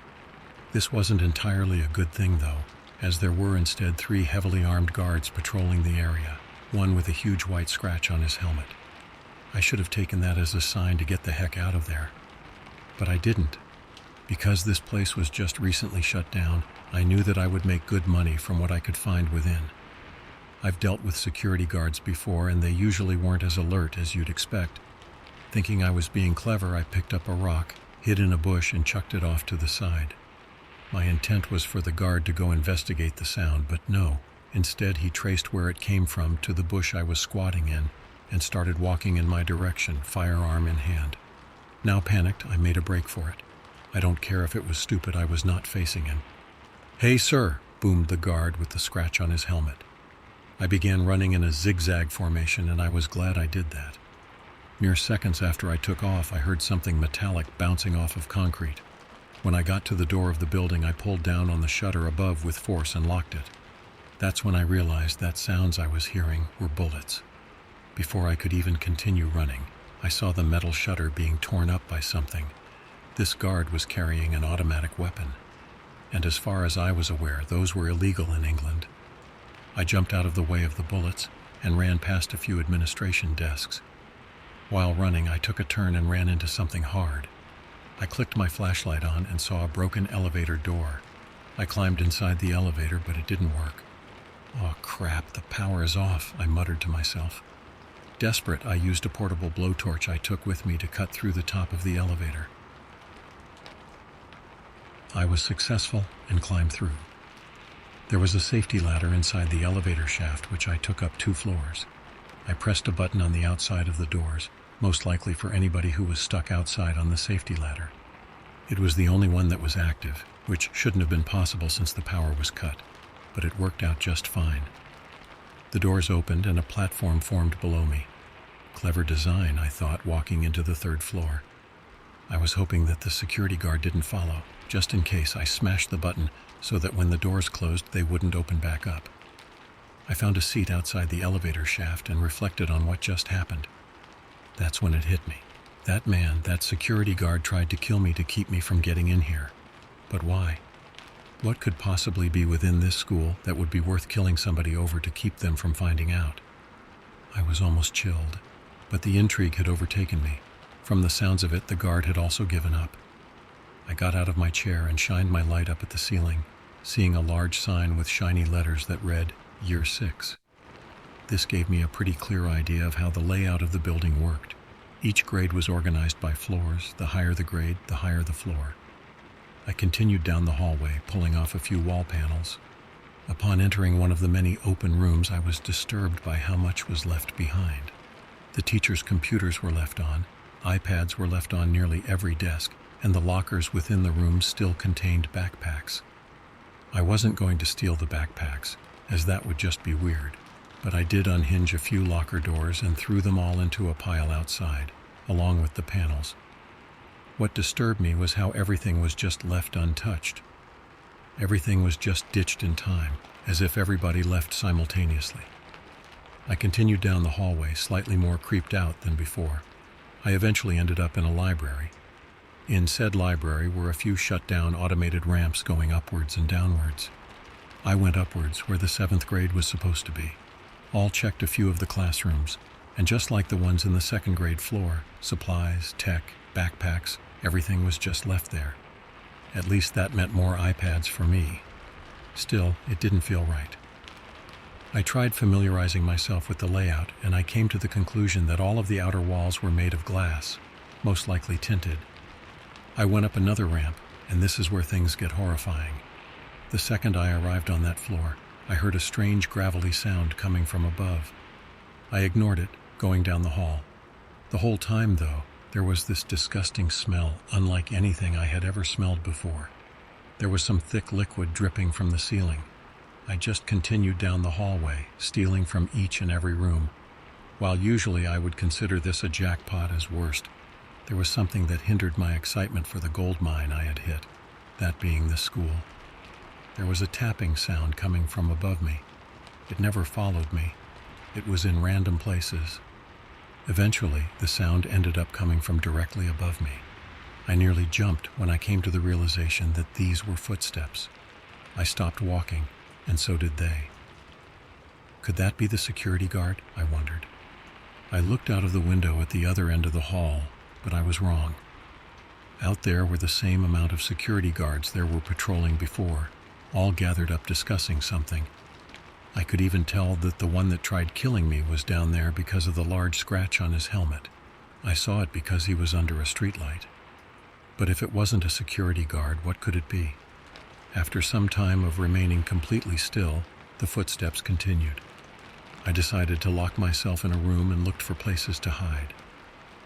A: This wasn't entirely a good thing, though, as there were instead 3 heavily armed guards patrolling the area, one with a huge white scratch on his helmet. I should have taken that as a sign to get the heck out of there. But I didn't. Because this place was just recently shut down, I knew that I would make good money from what I could find within. I've dealt with security guards before, and they usually weren't as alert as you'd expect. Thinking I was being clever, I picked up a rock, hid in a bush, and chucked it off to the side. My intent was for the guard to go investigate the sound, but no. Instead, he traced where it came from to the bush I was squatting in and started walking in my direction, firearm in hand. Now panicked, I made a break for it. I don't care if it was stupid, I was not facing him. "Hey, sir," boomed the guard with the scratch on his helmet. I began running in a zigzag formation, and I was glad I did that. Mere seconds after I took off, I heard something metallic bouncing off of concrete. When I got to the door of the building, I pulled down on the shutter above with force and locked it. That's when I realized that sounds I was hearing were bullets. Before I could even continue running, I saw the metal shutter being torn up by something. This guard was carrying an automatic weapon, and as far as I was aware, those were illegal in England. I jumped out of the way of the bullets and ran past a few administration desks. While running, I took a turn and ran into something hard. I clicked my flashlight on and saw a broken elevator door. I climbed inside the elevator, but it didn't work. "Oh crap, the power is off," I muttered to myself. Desperate, I used a portable blowtorch I took with me to cut through the top of the elevator. I was successful and climbed through. There was a safety ladder inside the elevator shaft, which I took up 2 floors. I pressed a button on the outside of the doors, most likely for anybody who was stuck outside on the safety ladder. It was the only one that was active, which shouldn't have been possible since the power was cut, but it worked out just fine. The doors opened and a platform formed below me. Clever design, I thought, walking into the 3rd floor. I was hoping that the security guard didn't follow. Just in case, I smashed the button so that when the doors closed, they wouldn't open back up. I found a seat outside the elevator shaft and reflected on what just happened. That's when it hit me. That man, that security guard, tried to kill me to keep me from getting in here. But why? What could possibly be within this school that would be worth killing somebody over to keep them from finding out? I was almost chilled, but the intrigue had overtaken me. From the sounds of it, the guard had also given up. I got out of my chair and shined my light up at the ceiling, seeing a large sign with shiny letters that read, Year 6. This gave me a pretty clear idea of how the layout of the building worked. Each grade was organized by floors. The higher the grade, the higher the floor. I continued down the hallway, pulling off a few wall panels. Upon entering one of the many open rooms, I was disturbed by how much was left behind. The teachers' computers were left on, iPads were left on nearly every desk, and the lockers within the room still contained backpacks. I wasn't going to steal the backpacks, as that would just be weird, but I did unhinge a few locker doors and threw them all into a pile outside, along with the panels. What disturbed me was how everything was just left untouched. Everything was just ditched in time, as if everybody left simultaneously. I continued down the hallway, slightly more creeped out than before. I eventually ended up in a library. In said library were a few shut-down automated ramps going upwards and downwards. I went upwards, where the 7th grade was supposed to be. All checked a few of the classrooms, and just like the ones in the 2nd grade floor, supplies, tech, backpacks, everything was just left there. At least that meant more iPads for me. Still, it didn't feel right. I tried familiarizing myself with the layout, and I came to the conclusion that all of the outer walls were made of glass, most likely tinted. I went up another ramp, and this is where things get horrifying. The second I arrived on that floor, I heard a strange gravelly sound coming from above. I ignored it, going down the hall. The whole time, though, there was this disgusting smell, unlike anything I had ever smelled before. There was some thick liquid dripping from the ceiling. I just continued down the hallway, stealing from each and every room. While usually I would consider this a jackpot as worst, there was something that hindered my excitement for the gold mine I had hit, that being the school. There was a tapping sound coming from above me. It never followed me. It was in random places. Eventually, the sound ended up coming from directly above me. I nearly jumped when I came to the realization that these were footsteps. I stopped walking, and so did they. Could that be the security guard? I wondered. I looked out of the window at the other end of the hall, but I was wrong. Out there were the same amount of security guards there were patrolling before, all gathered up discussing something. I could even tell that the one that tried killing me was down there because of the large scratch on his helmet. I saw it because he was under a streetlight. But if it wasn't a security guard, what could it be? After some time of remaining completely still, the footsteps continued. I decided to lock myself in a room and looked for places to hide.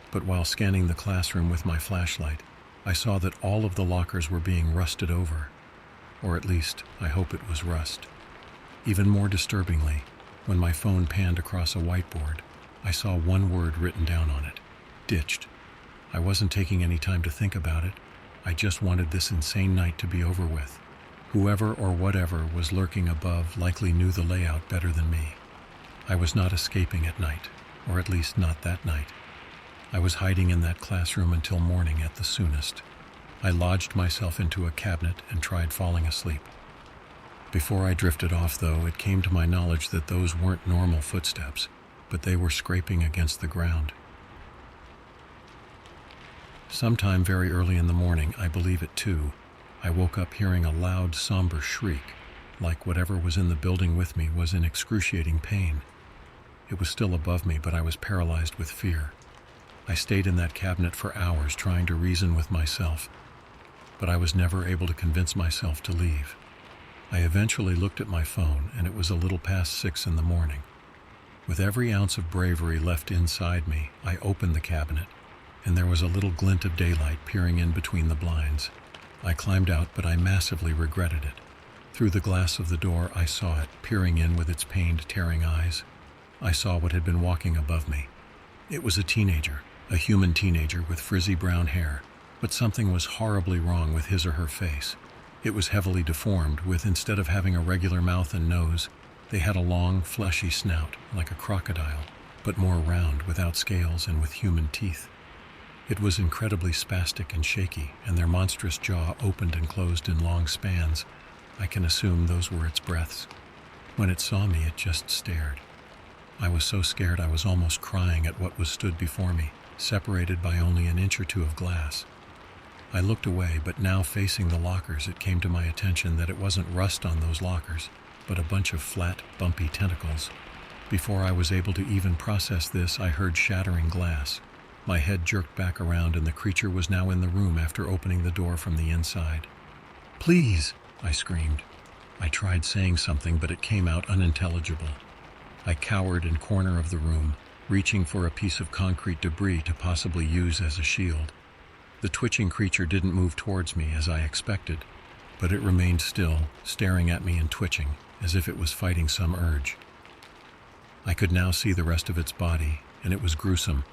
A: But while scanning the classroom with my flashlight, I saw that all of the lockers were being rusted over. Or at least, I hope it was rust. Even more disturbingly, when my phone panned across a whiteboard, I saw one word written down on it: ditched. I wasn't taking any time to think about it. I just wanted this insane night to be over with. Whoever or whatever was lurking above likely knew the layout better than me. I was not escaping at night, or at least not that night. I was hiding in that classroom until morning at the soonest. I lodged myself into a cabinet and tried falling asleep. Before I drifted off, though, it came to my knowledge that those weren't normal footsteps, but they were scraping against the ground. Sometime very early in the morning, I believe at 2, I woke up hearing a loud, somber shriek, like whatever was in the building with me was in excruciating pain. It was still above me, but I was paralyzed with fear. I stayed in that cabinet for hours trying to reason with myself, but I was never able to convince myself to leave. I eventually looked at my phone, and it was a little past 6 in the morning. With every ounce of bravery left inside me, I opened the cabinet, and there was a little glint of daylight peering in between the blinds. I climbed out, but I massively regretted it. Through the glass of the door, I saw it, peering in with its pained, tearing eyes. I saw what had been walking above me. It was a teenager, a human teenager with frizzy brown hair, but something was horribly wrong with his or her face. It was heavily deformed, with, instead of having a regular mouth and nose, they had a long, fleshy snout, like a crocodile, but more round, without scales and with human teeth. It was incredibly spastic and shaky, and their monstrous jaw opened and closed in long spans. I can assume those were its breaths. When it saw me, it just stared. I was so scared I was almost crying at what was stood before me, separated by only an inch or two of glass. I looked away, but now facing the lockers, it came to my attention that it wasn't rust on those lockers, but a bunch of flat, bumpy tentacles. Before I was able to even process this, I heard shattering glass. My head jerked back around, and the creature was now in the room after opening the door from the inside. "Please!" I screamed. I tried saying something, but it came out unintelligible. I cowered in corner of the room, reaching for a piece of concrete debris to possibly use as a shield. The twitching creature didn't move towards me as I expected, but it remained still, staring at me and twitching, as if it was fighting some urge. I could now see the rest of its body, and it was gruesome.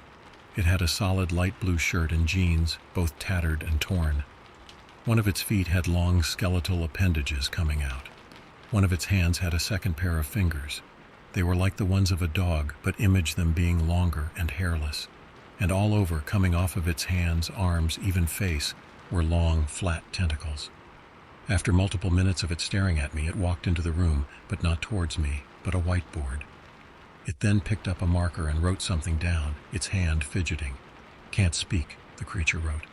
A: It had a solid light blue shirt and jeans, both tattered and torn. One of its feet had long skeletal appendages coming out. One of its hands had a second pair of fingers. They were like the ones of a dog, but imaged them being longer and hairless. And all over, coming off of its hands, arms, even face, were long, flat tentacles. After multiple minutes of it staring at me, it walked into the room, but not towards me, but a whiteboard. It then picked up a marker and wrote something down, its hand fidgeting. "Can't speak," the creature wrote.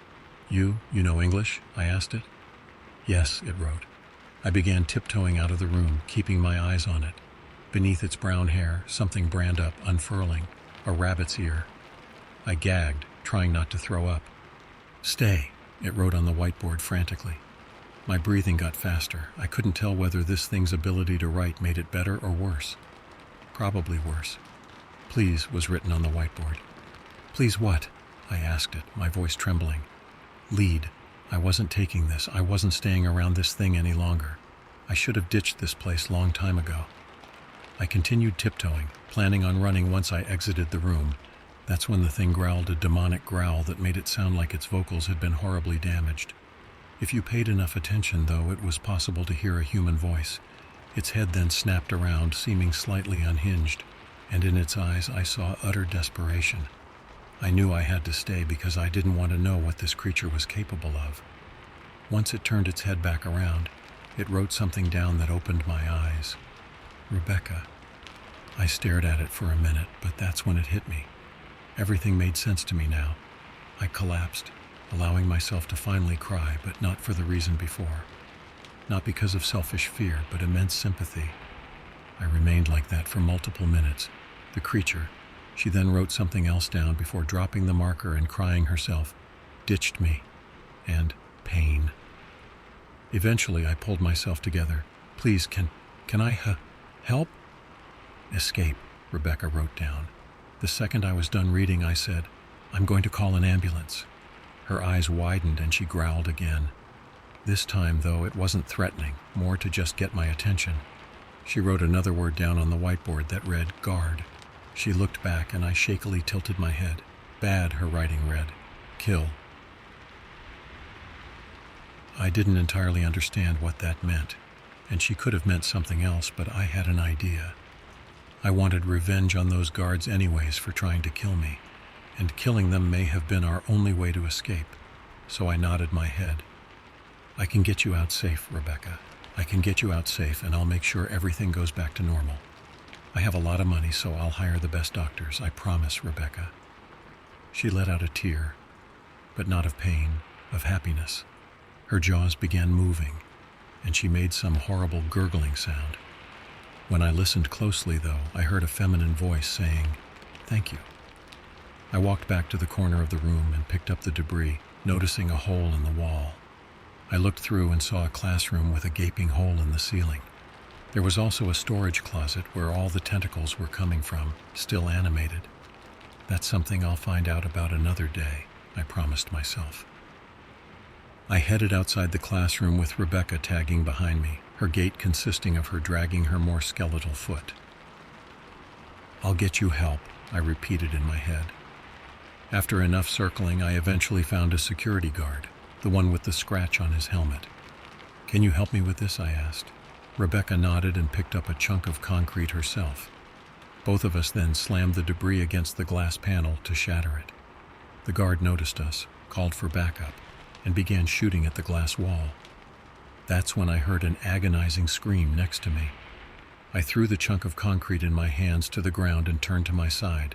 A: You know English?" I asked it. "Yes," it wrote. I began tiptoeing out of the room, keeping my eyes on it. Beneath its brown hair, something brand up, unfurling, a rabbit's ear. I gagged, trying not to throw up. "Stay," it wrote on the whiteboard frantically. My breathing got faster. I couldn't tell whether this thing's ability to write made it better or worse. Probably worse. "Please," was written on the whiteboard. "Please what?" I asked it, my voice trembling. "Lead. I wasn't taking this. I wasn't staying around this thing any longer. I should have ditched this place long time ago." I continued tiptoeing, planning on running once I exited the room. That's when the thing growled a demonic growl that made it sound like its vocals had been horribly damaged. If you paid enough attention, though, it was possible to hear a human voice. Its head then snapped around, seeming slightly unhinged, and in its eyes I saw utter desperation. I knew I had to stay because I didn't want to know what this creature was capable of. Once it turned its head back around, it wrote something down that opened my eyes. "Rebecca." I stared at it for a minute, but that's when it hit me. Everything made sense to me now. I collapsed, allowing myself to finally cry, but not for the reason before. Not because of selfish fear, but immense sympathy. I remained like that for multiple minutes. The creature, she then wrote something else down before dropping the marker and crying herself, ditched me, and pain. Eventually, I pulled myself together. "Please, can I help?" "Escape," Rebecca wrote down. The second I was done reading, I said, "I'm going to call an ambulance." Her eyes widened and she growled again. This time, though, it wasn't threatening, more to just get my attention. She wrote another word down on the whiteboard that read, "Guard." She looked back and I shakily tilted my head. Bad, her writing read. "Kill." I didn't entirely understand what that meant, and she could have meant something else, but I had an idea. I wanted revenge on those guards anyways for trying to kill me, and killing them may have been our only way to escape, so I nodded my head. "I can get you out safe, Rebecca. I can get you out safe, and I'll make sure everything goes back to normal. I have a lot of money, so I'll hire the best doctors, I promise, Rebecca." She let out a tear, but not of pain, of happiness. Her jaws began moving, and she made some horrible gurgling sound. When I listened closely, though, I heard a feminine voice saying, "Thank you." I walked back to the corner of the room and picked up the debris, noticing a hole in the wall. I looked through and saw a classroom with a gaping hole in the ceiling. There was also a storage closet where all the tentacles were coming from, still animated. That's something I'll find out about another day, I promised myself. I headed outside the classroom with Rebecca tagging behind me, her gait consisting of her dragging her more skeletal foot. "I'll get you help," I repeated in my head. After enough circling, I eventually found a security guard, the one with the scratch on his helmet. "Can you help me with this?" I asked. Rebecca nodded and picked up a chunk of concrete herself. Both of us then slammed the debris against the glass panel to shatter it. The guard noticed us, called for backup, and began shooting at the glass wall. That's when I heard an agonizing scream next to me. I threw the chunk of concrete in my hands to the ground and turned to my side,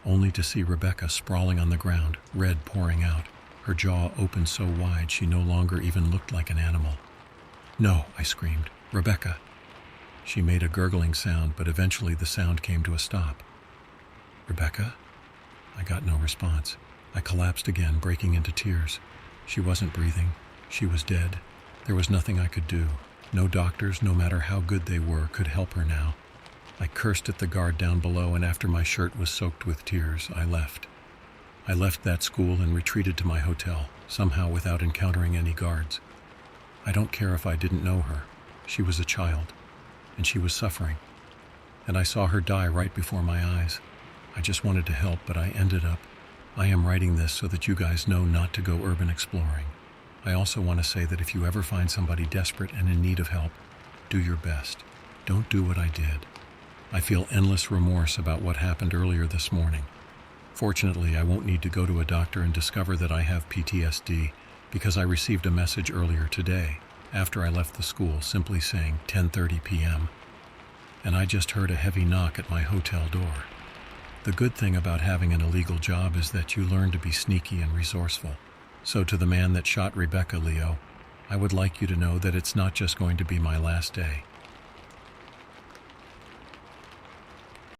A: only to see Rebecca sprawling on the ground, red pouring out, her jaw open so wide she no longer even looked like an animal. "No," I screamed. "Rebecca." She made a gurgling sound, but eventually the sound came to a stop. "Rebecca?" I got no response. I collapsed again, breaking into tears. She wasn't breathing. She was dead. There was nothing I could do. No doctors, no matter how good they were, could help her now. I cursed at the guard down below, and after my shirt was soaked with tears, I left. I left that school and retreated to my hotel, somehow without encountering any guards. I don't care if I didn't know her. She was a child, and she was suffering. And I saw her die right before my eyes. I just wanted to help, but I ended up. I am writing this so that you guys know not to go urban exploring. I also want to say that if you ever find somebody desperate and in need of help, do your best. Don't do what I did. I feel endless remorse about what happened earlier this morning. Fortunately, I won't need to go to a doctor and discover that I have PTSD because I received a message earlier today, after I left the school, simply saying 10:30 p.m. And I just heard a heavy knock at my hotel door. The good thing about having an illegal job is that you learn to be sneaky and resourceful. So to the man that shot Rebecca, Leo, I would like you to know that it's not just going to be my last day.